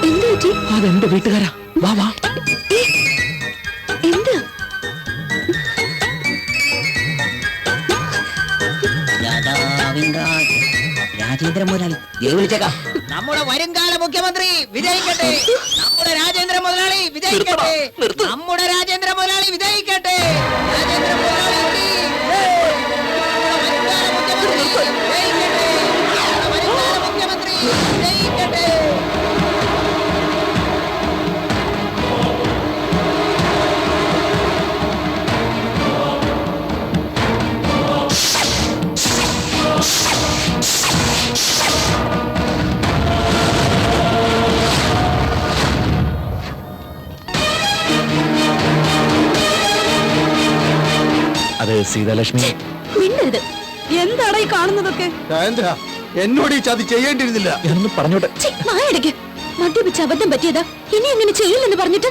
എന്ത് പറ്റി? അതെന്റെ വീട്ടുകാരാ. വാ വാ. എന്താ? രാജേന്ദ്ര മുതലാളി വിളിച്ചേക്കാം. നമ്മുടെ വരുംകാല മുഖ്യമന്ത്രി വിജയിക്കട്ടെ. നമ്മുടെ രാജേന്ദ്ര മുതലാളി വിജയിക്കട്ടെ. നമ്മുടെ രാജേന്ദ്ര മുതലാളി വിജയിക്കട്ടെ. രാജേന്ദ്ര മുതലാളി മുഖ്യമന്ത്രി വിജയിക്കട്ടെ. അത് സീതാലക്ഷ്മി. മിണ്ടരുത്. എന്താണ് ഈ കാണുന്നതൊക്കെ? എന്നോട് ഈ ചതി ചെയ്യേണ്ടിയിരുന്നില്ല. ഞാനൊന്ന് പറഞ്ഞോട്ടെ. മായടക്ക്. മദ്യപിച്ച് അബദ്ധം പറ്റിയതാ. ഇനി അങ്ങനെ ചെയ്യില്ലെന്ന് പറഞ്ഞിട്ട്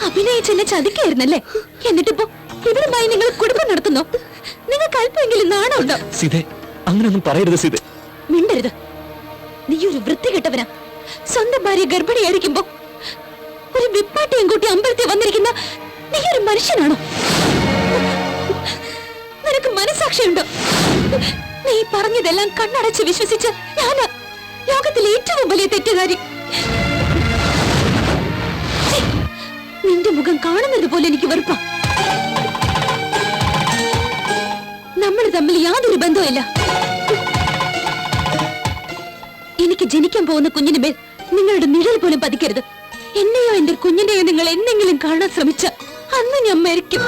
അഭിനയിച്ചെന്നെ ചതിക്കായിരുന്നല്ലേ. എന്നിട്ടിപ്പോ ഇവരുമായി നിങ്ങൾ കുടുംബം നടത്തുന്നോ? നിങ്ങൾക്ക് അല്പമെങ്കിലും നാണമുണ്ടോ? സീതേ, അങ്ങനെയൊന്നും പറയരുത് സീതേ. മിണ്ടരുത്. നീ ഒരു വൃത്തികെട്ടവനാ. സ്വന്തം ഭാര്യ ഗർഭിണിയായിരിക്കുമ്പോ ഒരു വിപ്പാട്ടിയും കൂട്ടി അമ്പലത്തിൽ വന്നിരിക്കുന്ന നീ ഒരു മനുഷ്യനാണോ? നിനക്ക് മനസാക്ഷിയുണ്ടോ? നീ പറഞ്ഞതെല്ലാം കണ്ണടച്ച് വിശ്വസിച്ച് ഞാനാ ലോകത്തിലെ ഏറ്റവും വലിയ തെറ്റുകാരി. നിന്റെ മുഖം കാണുന്നത് പോലെ എനിക്ക് വെറുപ്പാ. നമ്മൾ തമ്മിൽ യാതൊരു ബന്ധവുമില്ല. എനിക്ക് ജനിക്കാൻ പോകുന്ന കുഞ്ഞിന് മേൽ നിങ്ങളുടെ നിഴൽ പോലും പതിക്കരുത്. എന്നെയോ എന്റെ കുഞ്ഞിനെയോ നിങ്ങൾ എന്തെങ്കിലും കാണാൻ ശ്രമിച്ച അന്ന് ഞാൻ മരിക്കും.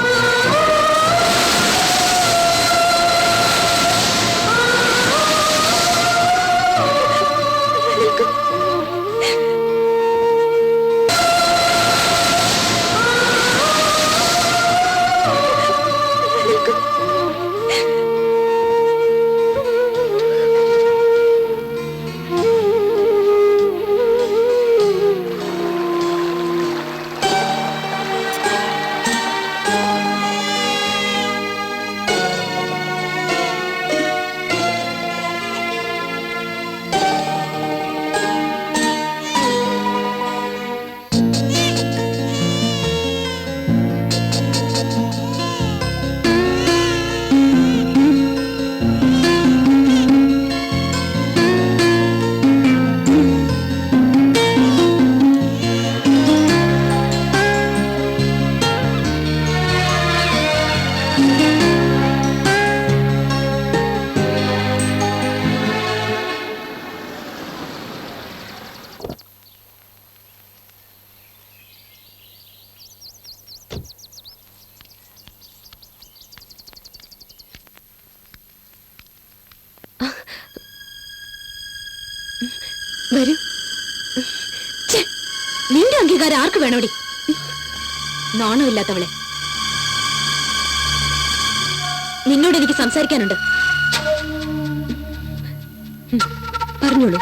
വരൂ. നിന്റെ അംഗീകാരം ആർക്ക് വേണോടി? നാണമില്ലാത്തവളെ. നിന്നോട് എനിക്ക് സംസാരിക്കാനുണ്ട്. പറഞ്ഞോളൂ.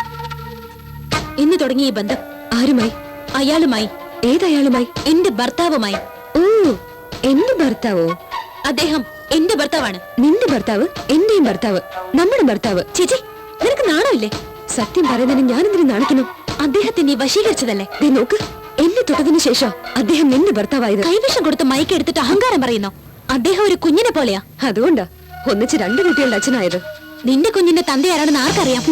ഇന്ന് തുടങ്ങിയ ഈ ബന്ധം ആരുമായി? അയാളുമായി. ഏതയാളുമായി? എന്റെ ഭർത്താവുമായി. ഓ, എന്റെ ഭർത്താവോ? അദ്ദേഹം എന്റെ ഭർത്താവാണ്. നിന്റെ ഭർത്താവ് എന്റെയും ഭർത്താവ്, നമ്മുടെ ഭർത്താവ്. ചേച്ചി, നിനക്ക് നാണമില്ലേ? സത്യം പറയുന്നതിന് ഞാനെന്തിനു നാണിക്കണം? അദ്ദേഹത്തെ നീ വശീകരിച്ചതല്ലേ? നീ നോക്ക്, എന്നെ തൊട്ടതിനു ശേഷം അദ്ദേഹം നിന്റെ ഭർത്താവായത്. കൈവിഷം കൊടുത്ത് മയക്കെടുത്തിട്ട് അഹങ്കാരം പറയുന്നോ? അദ്ദേഹം ഒരു കുഞ്ഞിനെ പോലെയാ. അതുകൊണ്ടാ ഒന്നിച്ച് 2 കുട്ടികളുടെ അച്ഛനായത്. നിന്റെ കുഞ്ഞിന്റെ തന്ത ആരാണെന്ന് ആർക്കറിയാം?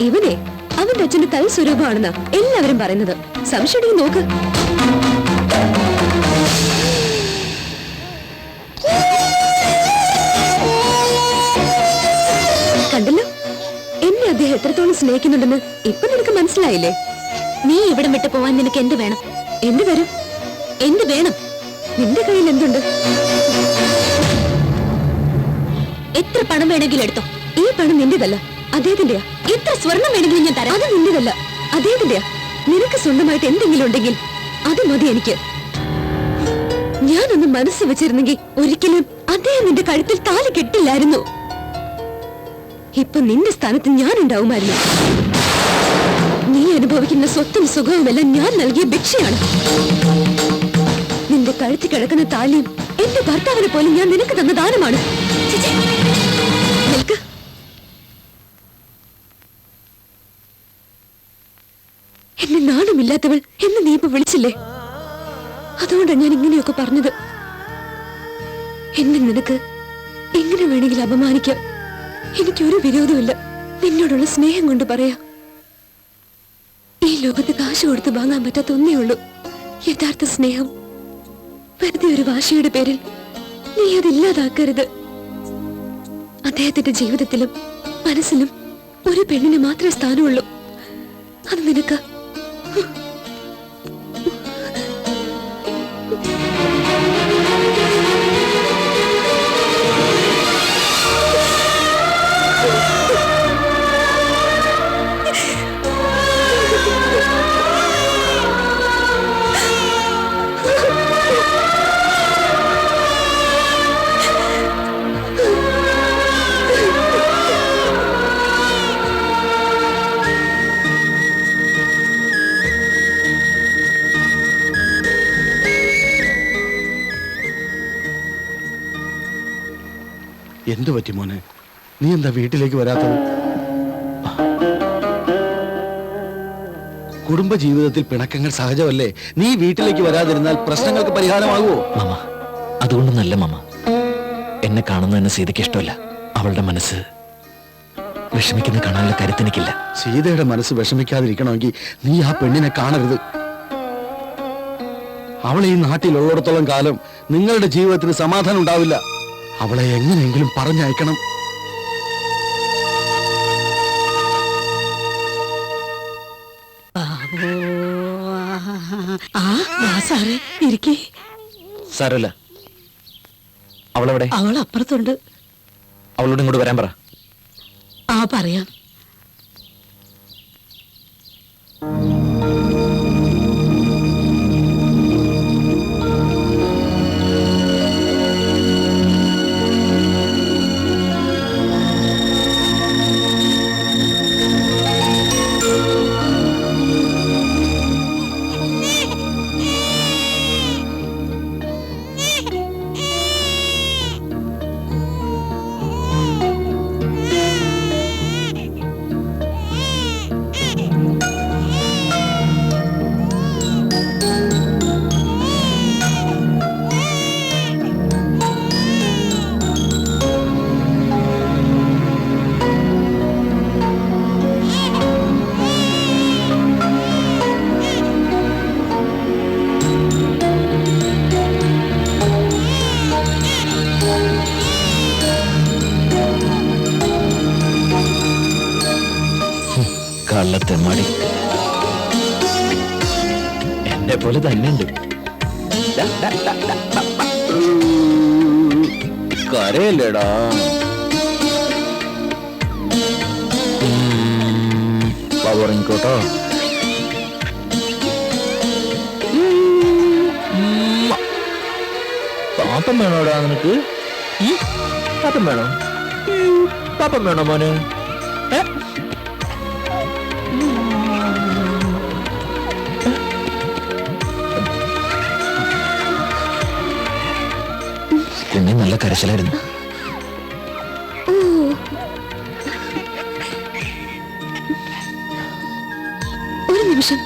ഇവനെ അവന്റെ അച്ഛന്റെ തൽ സ്വരൂപമാണെന്നാ എല്ലാവരും പറയുന്നത്. സംശയം നോക്ക്. കണ്ടല്ലോ, എന്നെ അദ്ദേഹം എത്രത്തോളം സ്നേഹിക്കുന്നുണ്ടെന്ന് ഇപ്പൊ നിനക്ക് മനസ്സിലായില്ലേ? നീ ഇവിടെ വിട്ടു പോവാൻ നിനക്ക് എന്ത് വേണം? എന്ത് വരും? എന്ത് വേണം? നിന്റെ കയ്യിൽ എന്തുണ്ട്? എത്ര പണം വേണമെങ്കിലും എടുത്തോ. ഈ പണം നിന്റേതല്ല, അദ്ദേഹത്തിന്റെയാ. എത്ര സ്വർണം വേണമെങ്കിലും ഞാൻ തരാം. അത് നിന്റേതല്ല, അദ്ദേഹത്തിന്റെയാ. നിനക്ക് സ്വന്തമായിട്ട് എന്തെങ്കിലും ഉണ്ടെങ്കിൽ അത് മതി എനിക്ക്. ഞാനൊന്ന് മനസ്സ് വെച്ചിരുന്നെങ്കിൽ ഒരിക്കലും അദ്ദേഹം നിന്റെ കഴുത്തിൽ താലി കെട്ടില്ലായിരുന്നു. ഇപ്പൊ നിന്റെ സ്ഥാനത്ത് ഞാൻ ഉണ്ടാവുമായിരുന്നു. നീ അനുഭവിക്കുന്ന സ്വത്തും സുഖവുമെല്ലാം ഞാൻ നൽകിയ ഭിക്ഷയാണ്. നിന്റെ കഴുത്തിൽ കിടക്കുന്ന താലിയും എന്റെ ഭർത്താവിനെ പോലും ഞാൻ നിനക്ക് തന്ന ദാനമാണ്. നിൽക്ക്. എന്നെ നാണമില്ലാത്തവൾ എന്ന് നീ ഇപ്പൊ വിളിച്ചില്ലേ? അതുകൊണ്ടാണ് ഞാൻ ഇങ്ങനെയൊക്കെ പറഞ്ഞത്. എന്നെ നിനക്ക് എങ്ങനെ വേണമെങ്കിലും അപമാനിക്കാം. എനിക്കൊരു വിരോധമില്ല. നിന്നോടുള്ള സ്നേഹം കൊണ്ട് പറയാ. ഈ ലോകത്ത് കാശ് കൊടുത്ത് വാങ്ങാൻ പറ്റാത്ത ഒന്നേ ഉള്ളൂ, യഥാർത്ഥ സ്നേഹം. വെറുതെ ഒരു വാശിയുടെ പേരിൽ നീ അതില്ലാതാക്കരുത്. അദ്ദേഹത്തിന്റെ ജീവിതത്തിലും മനസ്സിലും ഒരു പെണ്ണിന് മാത്രമേ സ്ഥാനമുള്ളൂ. അത് നിനക്ക്. എന്തു പറ്റി മോനെ? നീ എന്താ വീട്ടിലേക്ക് വരാത്തത്? കുടുംബ ജീവിതത്തിൽ പിണക്കങ്ങൾ സഹജമല്ലേ? നീ വീട്ടിലേക്ക് വരാതിരുന്നാൽ പ്രശ്നങ്ങൾക്ക് പരിഹാരമാകുമോ? Mama, അതുകൊണ്ടൊന്നല്ല mama. എന്നെ കാണുന്നതെന്നെ സീതയ്ക്ക് ഇഷ്ടമല്ല. അവളുടെ മനസ്സ് വിഷമിക്കുന്ന കാണാനുള്ള കരുത്തെനിക്കില്ല. സീതയുടെ മനസ്സ് വിഷമിക്കാതിരിക്കണമെങ്കിൽ നീ ആ പെണ്ണിനെ കാണരുത്. അവളെ ഈ നാട്ടിലുള്ളിടത്തോളം കാലം നിങ്ങളുടെ ജീവിതത്തിന് സമാധാനം ഉണ്ടാവില്ല. അവളെ എങ്ങനെയെങ്കിലും പറഞ്ഞയക്കണം. സാറേ ഇരിക്കേ. സാരല്ല. അവളെവിടെ? അവൾ അപ്പുറത്തുണ്ട്. അവളോട് ഇങ്ങോട്ട് വരാൻ പറ. പറയാം. കള്ളത്തെ മടി എന്നെ പോലെ തന്നെയുണ്ട്. കരയല്ലേടാ. പറഞ്ഞോട്ടോ. പാപ്പം വേണോടാ നിനക്ക്? പാപ്പം വേണോ? പാപ്പം വേണോ മോന്? കുഞ്ഞ് നല്ല കരച്ചിലായിരുന്നു. ഒരു നിമിഷം.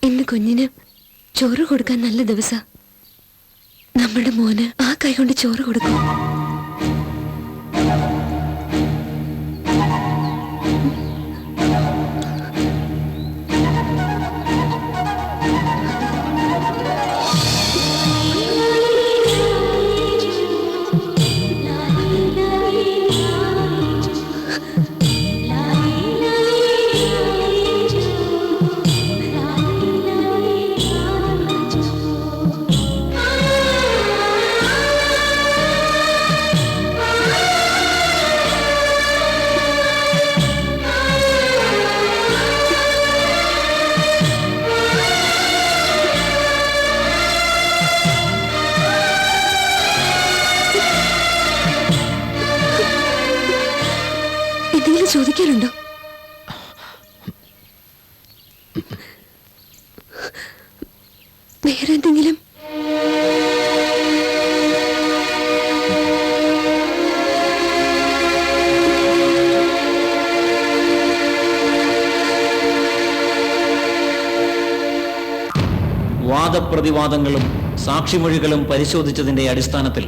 ഇന്ന് കുഞ്ഞിന് ചോറ് കൊടുക്കാൻ നല്ല ദിവസം. നമ്മുടെ മോന് ആ കൈ കൊണ്ട് ചോറ് കൊടുക്കും. ചോദിക്കാനുണ്ടോ? വേറെന്തെങ്കിലും? വാദപ്രതിവാദങ്ങളും സാക്ഷിമൊഴികളും പരിശോധിച്ചതിന്റെ അടിസ്ഥാനത്തിൽ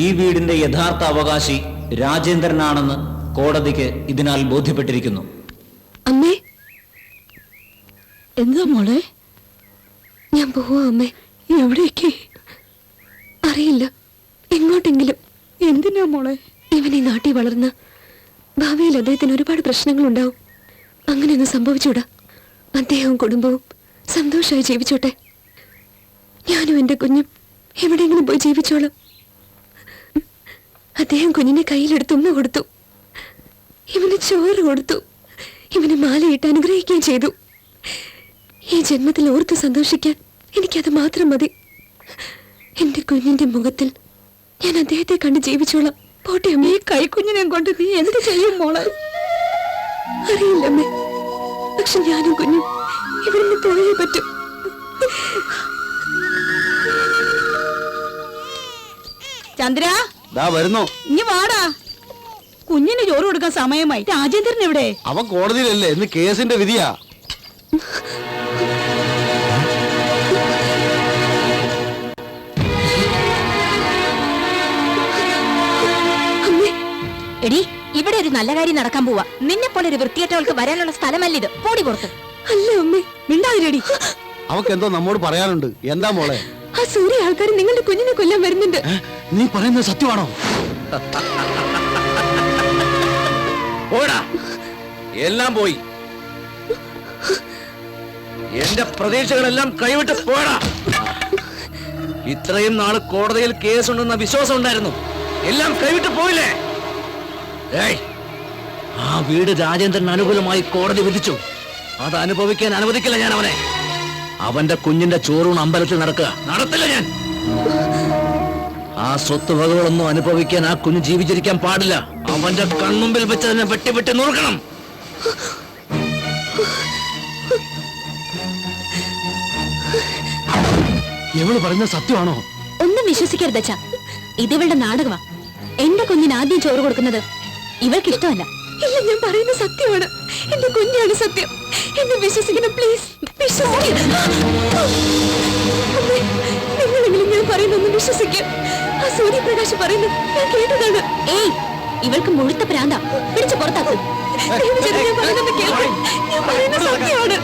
ഈ വീടിന്റെ യഥാർത്ഥ അവകാശി രാജേന്ദ്രനാണെന്ന് കോടതിക്ക് ഇതിനാൽ ബോധ്യപ്പെട്ടിരിക്കുന്നു. അമ്മേ, എന്താ മോളെ? ഞാൻ പോവാ അമ്മേ. എവിടേക്ക്? അറിയില്ല, എങ്ങോട്ടെങ്കിലും. എന്തിനാ മോളെ? ഇവൻ ഈ നാട്ടിൽ വളർന്ന ഭാവിയിൽ അദ്ദേഹത്തിന് ഒരുപാട് പ്രശ്നങ്ങളുണ്ടാവും. അങ്ങനെയൊന്നും സംഭവിച്ചൂടാ. അദ്ദേഹവും കുടുംബവും സന്തോഷമായി ജീവിച്ചോട്ടെ. ഞാനും എന്റെ കുഞ്ഞും എവിടെയെങ്കിലും പോയി ജീവിച്ചോളാം. അദ്ദേഹം കുഞ്ഞിനെ കയ്യിലെടുത്ത് ഉമ്മ കൊടുത്തു, ഇവന് ചോറ് കൊടുത്തു, ഇവന് മാലയിട്ട് അനുഗ്രഹിക്കുകയും ചെയ്തു. ഈ ജന്മത്തിൽ ഓർത്ത് സന്തോഷിക്കാൻ എനിക്കത് മാത്രം മതി. എന്റെ കുഞ്ഞിന്റെ മുഖത്തിൽ ഞാൻ അദ്ദേഹത്തെ കണ്ട് ജീവിച്ചോളാം. പോട്ടെ അമ്മേ. ഈ കൈക്കുഞ്ഞിനെ കൊണ്ട് നീ എന്ത് ചെയ്യും മോളെ? അറിയില്ലമ്മേ, പക്ഷെ ഞാനും കുഞ്ഞും ഇവിടുന്ന് പോയേ പറ്റും. ചന്ദ്ര വരുന്നു. ഇനി വാടാ. കുഞ്ഞിന് ചോറ് കൊടുക്കാൻ സമയമായി. രാജേന്ദ്രൻ എവിടെ? അവൻ കോടതിയിലല്ലേ, ഇന്ന് കേസിന്റെ വിധിയാ. എടി, ഇവിടെ ഒരു നല്ല കാര്യം നടക്കാൻ പോവാ. നിന്നെ പോലെ ഒരു വൃത്തികെട്ടവൾക്ക് വരാനുള്ള സ്ഥലമല്ലിത്. പോടി പുറത്ത്. അല്ല അമ്മേ, മിണ്ടാതിരടി. അവക്ക് എന്തോ നമ്മോട് പറയാനുണ്ട്. എന്താ മോളെ? ആ സൂര്യ ആൾക്കാർ നിങ്ങളുടെ കുഞ്ഞിനെ കൊല്ലാൻ വരുന്നുണ്ട്. നീ പറയുന്നത് സത്യമാണോ? പോടാ, എല്ലാം പോയി. എന്റെ പ്രതീക്ഷകളെല്ലാം കൈവിട്ട് പോടാ. ഇത്രയും നാള് കോടതിയിൽ കേസുണ്ടെന്ന വിശ്വാസം ഉണ്ടായിരുന്നു, എല്ലാം കൈവിട്ട് പോയില്ലേ? ഏയ്, ആ വീട് രാജേന്ദ്രൻ അനുകൂലമായി കോടതി വിധിച്ചു. അത് അനുഭവിക്കാൻ അനുവദിക്കില്ല ഞാൻ അവനെ. അവന്റെ കുഞ്ഞിന്റെ ചോറൂണ് അമ്പലത്തിൽ നടത്തില്ല ഞാൻ. ആ സ്വത്ത് വകകളൊന്നും അനുഭവിക്കാൻ ആ കുഞ്ഞ് ജീവിച്ചിരിക്കാൻ പാടില്ല. അവന്റെ കൺമുമ്പിൽ വെച്ച് തന്നെ വെട്ടി വെട്ടി നോക്കണം. എവള് പറയുന്നത് സത്യമാണോ? ഒന്നും വിശ്വസിക്കരുത് അച്ഛാ. ഇതിവളുടെ നാടകമാ. എന്റെ കുഞ്ഞിന് ആദ്യം ചോറ് കൊടുക്കുന്നത് ഇവൾക്ക് ഇഷ്ടമല്ല. ഇല്ല, ഞാൻ പറയുന്നത് സത്യമാണ്. എന്റെ കുഞ്ഞാണ് സത്യം. എന്നെ വിശ്വസിക്കണം പ്ലീസ്. നിങ്ങളെങ്കിലും ഞാൻ പറയുന്നൊന്നും വിശ്വസിക്കാം. ആ സൂര്യപ്രകാശ് പറയുന്നത് ഞാൻ കേട്ടതാണ്. ഏയ്, ഇവൾക്ക് മുഴുത്ത പ്രാന്ത. പിടിച്ച് പുറത്താക്കും. ഞാൻ പറയുന്നത് കേൾക്കും. ഞാൻ പറയുന്നത് സത്യമാണ്.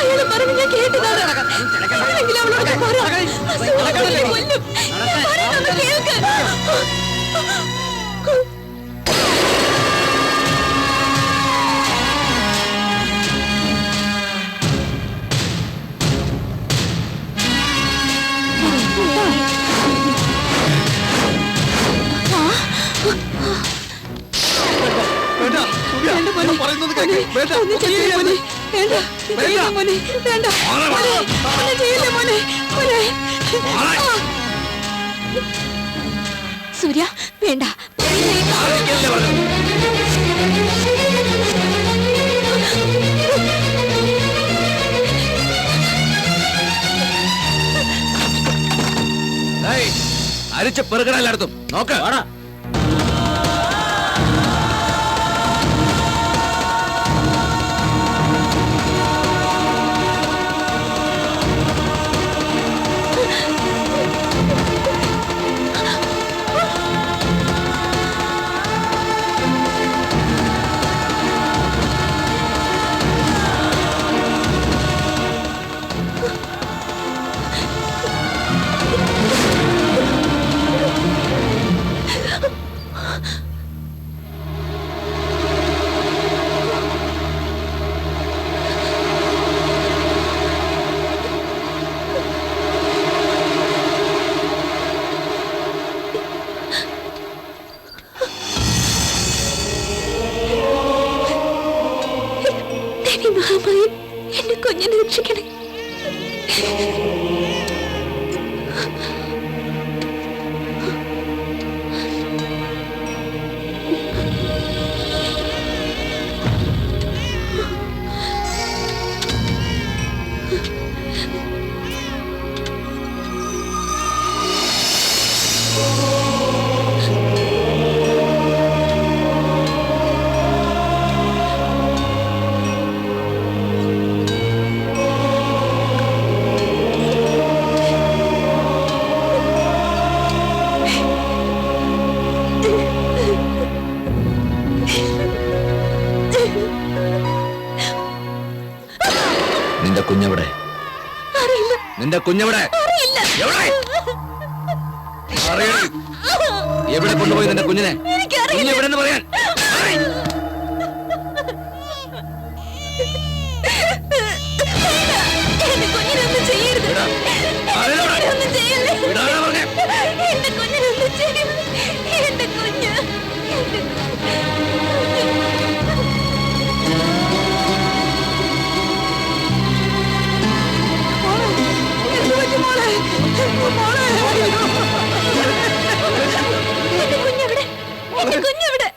അയാൾ പറഞ്ഞ് ഞാൻ കേട്ടതാണ്. നിങ്ങളെങ്കിലും അവളോട് പറ. ആ സൂര്യപ്രകാശ് കൊല്ലും. ഞാൻ പറയുന്നത് കേൾക്ക്. സൂര്യ, വേണ്ട. അരിച്ച പെറുകട എല്ലായിടത്തും നോക്ക്. എന്റെ കുഞ്ഞിനെ രക്ഷിക്കണേ. നിന്റെ കുഞ്ഞെവിടെ? നിന്റെ കുഞ്ഞെവിടെ? എവിടെ കൊണ്ടുപോയി നിന്റെ കുഞ്ഞിനെ? കുഞ്ഞെവിടെന്ന് പറയാൻ. എന്റെ കുഞ്ഞിനൊന്നും ചെയ്യരുത്. ഒന്നും ചെയ്യല്ലേ. എന്റെ കുഞ്ഞിനൊന്നും ചെയ്യരുത്. എന്റെ കുഞ്ഞ് എന്റെ കുഞ്ഞെവിടെ? എന്റെ കുഞ്ഞെവിടെ?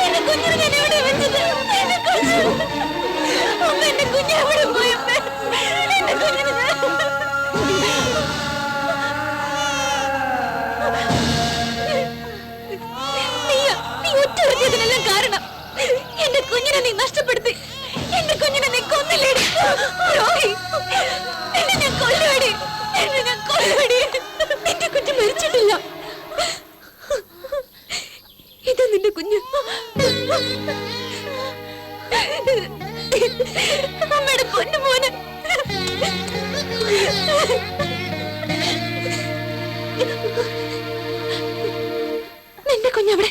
എന്റെ കുഞ്ഞിനെ ഞാൻ എവിടെ വെച്ചത്? എന്റെ കുഞ്ഞ് അമ്മ, എന്റെ കുഞ്ഞ് എവിടെ പോയി? എന്റെ കുഞ്ഞിനെ നീ ഒറ്റ കാരണം എന്റെ കുഞ്ഞിനെ നീ നഷ്ടപ്പെടുത്തി. എന്റെ കുഞ്ഞിനെ നീ കൊന്നില്ലേടി രോഹി? എന്നെ ഞാൻ കൊല്ലുവടി, എന്നെ ഞാൻ കൊല്ലുവടി. നിന്റെ കുഞ്ഞ് മരിച്ചിട്ടില്ല. ഇതാ നിന്റെ കുഞ്ഞ്. അമ്മയുടെ പൊന്നു മോന്. നിന്റെ കുഞ്ഞവിടെ?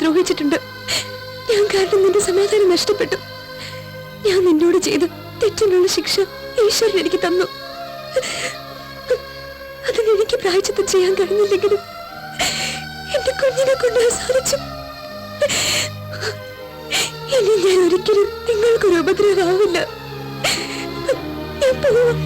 ദ്രോഹിച്ചിട്ടുണ്ട്. ഞാൻ കാരണം നിന്റെ സമാധാനം നഷ്ടപ്പെട്ടു. ഞാൻ നിന്നോട് ചെയ്ത തെറ്റിനുള്ള ശിക്ഷ ഈശ്വരൻ എനിക്ക് തന്നു. അതിന് എനിക്ക് പ്രായശ്ചിത്തം ചെയ്യാൻ കഴിഞ്ഞില്ലെങ്കിലും എന്റെ കുഞ്ഞിനെ കൊണ്ട് സാധിച്ചു. ഇനി ഞാൻ ഒരിക്കലും നിങ്ങൾക്കൊരു ഉപദ്രവമാവില്ല. ഞാൻ പോവാം.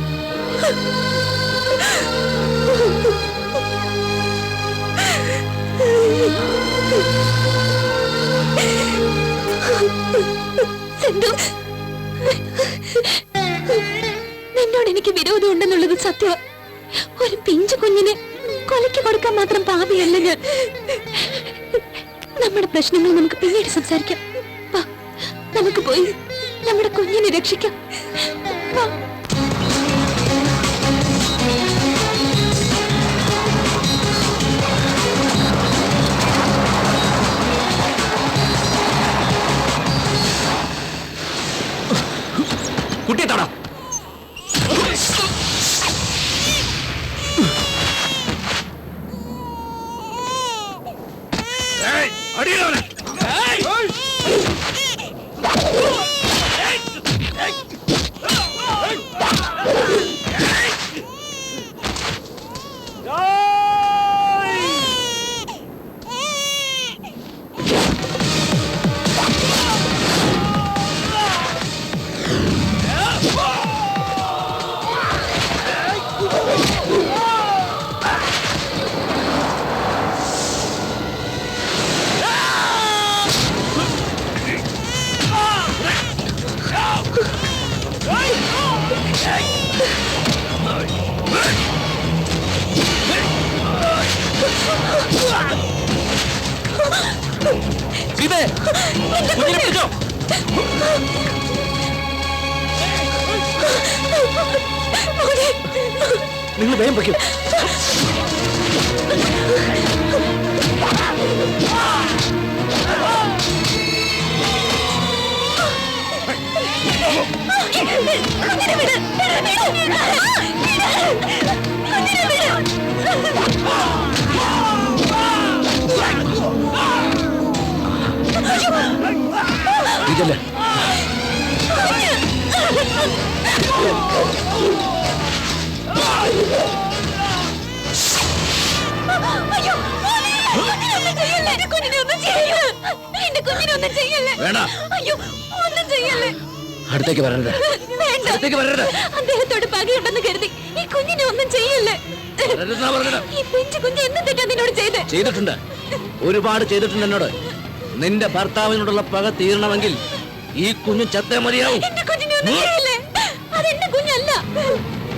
നിന്നോട് എനിക്ക് വിരോധം ഉണ്ടെന്നുള്ളത് സത്യം. ഒരു പിഞ്ചു കുഞ്ഞിനെ കൊലയ്ക്ക് കൊടുക്കാൻ മാത്രം പാപിയല്ല ഞാൻ. നമ്മുടെ പ്രശ്നങ്ങൾ നമുക്ക് പിന്നീട് സംസാരിക്കാം. നമുക്ക് പോയി നമ്മുടെ കുഞ്ഞിനെ രക്ഷിക്കാം. കുട്ടിയെ തൊടാ. നിങ്ങൾ വേഗം വയ്ക്കും. ഇതല്ലേ അയ്യോ, കുഞ്ഞിനൊന്നും ചെയ്യല്ലേ, കുഞ്ഞിനൊന്നും ചെയ്യല്ലേ, എന്റെ കുഞ്ഞിനൊന്നും ചെയ്യല്ലേ. വേണ്ട. അയ്യോ, ഒന്നും ചെയ്യല്ലേ. അടുത്തേക്ക് വരരുത്. വേണ്ട. അടുത്തേക്ക് വരരുത്. അദ്ദേഹത്തോട് പകയുണ്ടെന്ന് കരുതി ഈ കുഞ്ഞിനെ ഒന്നും ചെയ്യല്ലേ. വരരുതെന്നാ പറഞ്ഞത്. ഈ പിഞ്ചു കുഞ്ഞ് എന്ത് തെറ്റാ നിന്നോട് ചെയ്തേ? ചെയ്തിട്ടുണ്ട്, ഒരുപാട് ചെയ്തിട്ടുണ്ട് എന്നോട്. നിന്റെ ഭർത്താവിനോടുള്ള പക തീരണമെങ്കിൽ ഈ കുഞ്ഞു ചത്തേ മതിയാവും. എന്റെ കുഞ്ഞിനെ ഒന്നും ചെയ്യല്ലേ. അതെന്റെ കുഞ്ഞല്ല.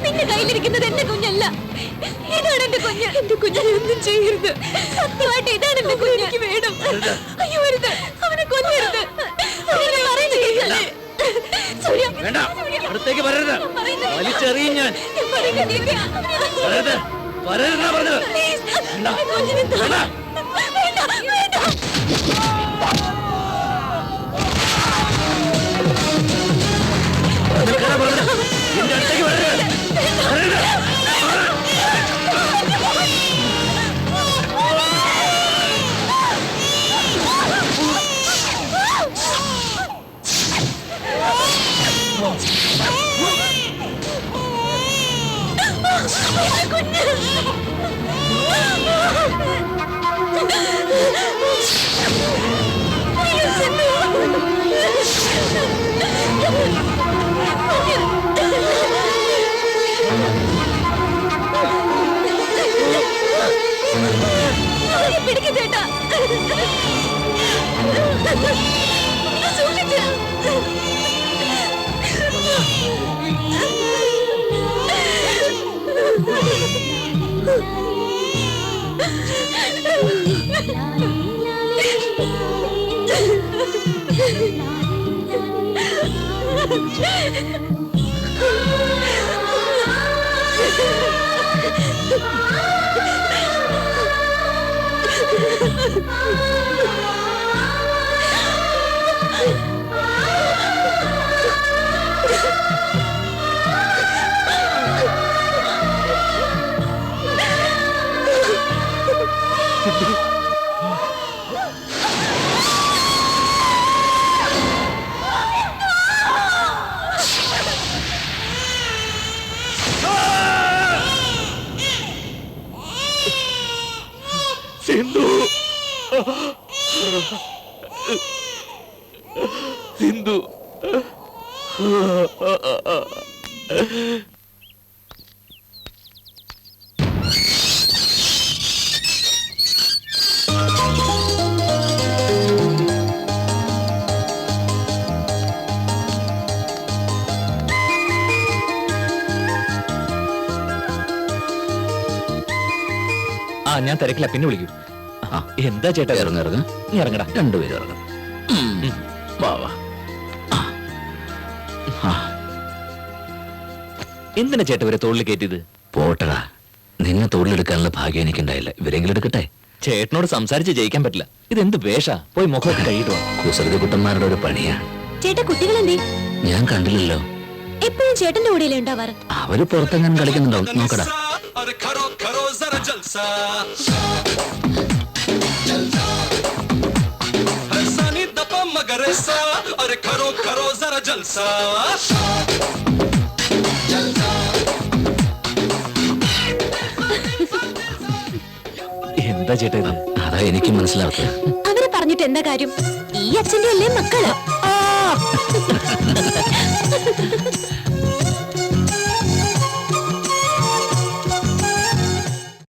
നിന്റെ കയ്യിലിരിക്കുന്നത് എന്റെ കുഞ്ഞല്ല. ഇതാണ് എന്റെ കുഞ്ഞ്. എന്റെ കുഞ്ഞിനെ ഒന്നും ചെയ്യരുത്. സത്യമായിട്ട് ഇതാണ് എന്റെ കുഞ്ഞ്. എനിക്ക് വേണം. അയ്യോ, വരുത്. അവനെ കൊല്ലരുത്. അവനെ പറയുന്നത് കേൾക്കല്ലേ. സൂര്യ, വേണ്ട, സൂര്യ. അടുത്തേക്ക് വരരുത്. ഞാൻ പറയുന്നത് വലിച്ചെറിയും ഞാൻ. ഞാൻ പറയുന്നത് കേൾക്ക്. അവനെ വരരുത്, വരരുതെന്നാ പറഞ്ഞത്. Please. വേണ്ട. എന്റെ കുഞ്ഞിനെ തൊട. വേണ്ട. വേണ്ട, വേണ്ട. നിനക്കാരാ പറഞ്ഞത്? എന്റെ അടുത്തേക്ക് വരരുത്. വരരുത്. പിടിക്ക് ചേട്ടാ. സൂക്ഷിച്ച്. സിന്ധു, സിന്ധു. ഞാൻ തിരക്കില്ല, പിന്നെ വിളിക്കൂ. എന്താ ചേട്ടാ? ഇറങ്ങിറങ്ങ. നീ ഇറങ്ങടാ. രണ്ടുപേരും ഇറങ്ങും. വാ വാ. എന്തിനാ ചേട്ടാ ഇവരെ തോളിൽ കയറ്റിയത്? പോട്ടടാ, നിന്നെ തോളിലെടുക്കാനുള്ള ഭാഗ്യം എനിക്കുണ്ടായില്ല. ഇവരെങ്കിലും എടുക്കട്ടെ. ചേട്ടനോട് സംസാരിച്ച് ജയിക്കാൻ പറ്റില്ല. ഇതെന്ത് വേഷാ? പോയി മുഖമൊക്കെ കഴിയിട്ടുവാ. കുസൃതി കുട്ടന്മാരുടെ ഒരു പണിയാ. ചേട്ടാ, കുട്ടികൾ എന്തേ? ഞാൻ കണ്ടില്ലല്ലോ. എപ്പോഴും ചേട്ടന്റെ കൂടെയല്ലേ ഉണ്ടാവാറ്? അവര് പുറത്തെങ്ങനെ കളിക്കുന്നുണ്ടോ നോക്കടാ. എന്താ ചേട്ടാ ഇത്? അതാ എനിക്ക് മനസ്സിലാക്കുക. അവരെ പറഞ്ഞിട്ട് എന്താ കാര്യം? ഈ അച്ഛന്റെ അല്ലേ മക്കള്.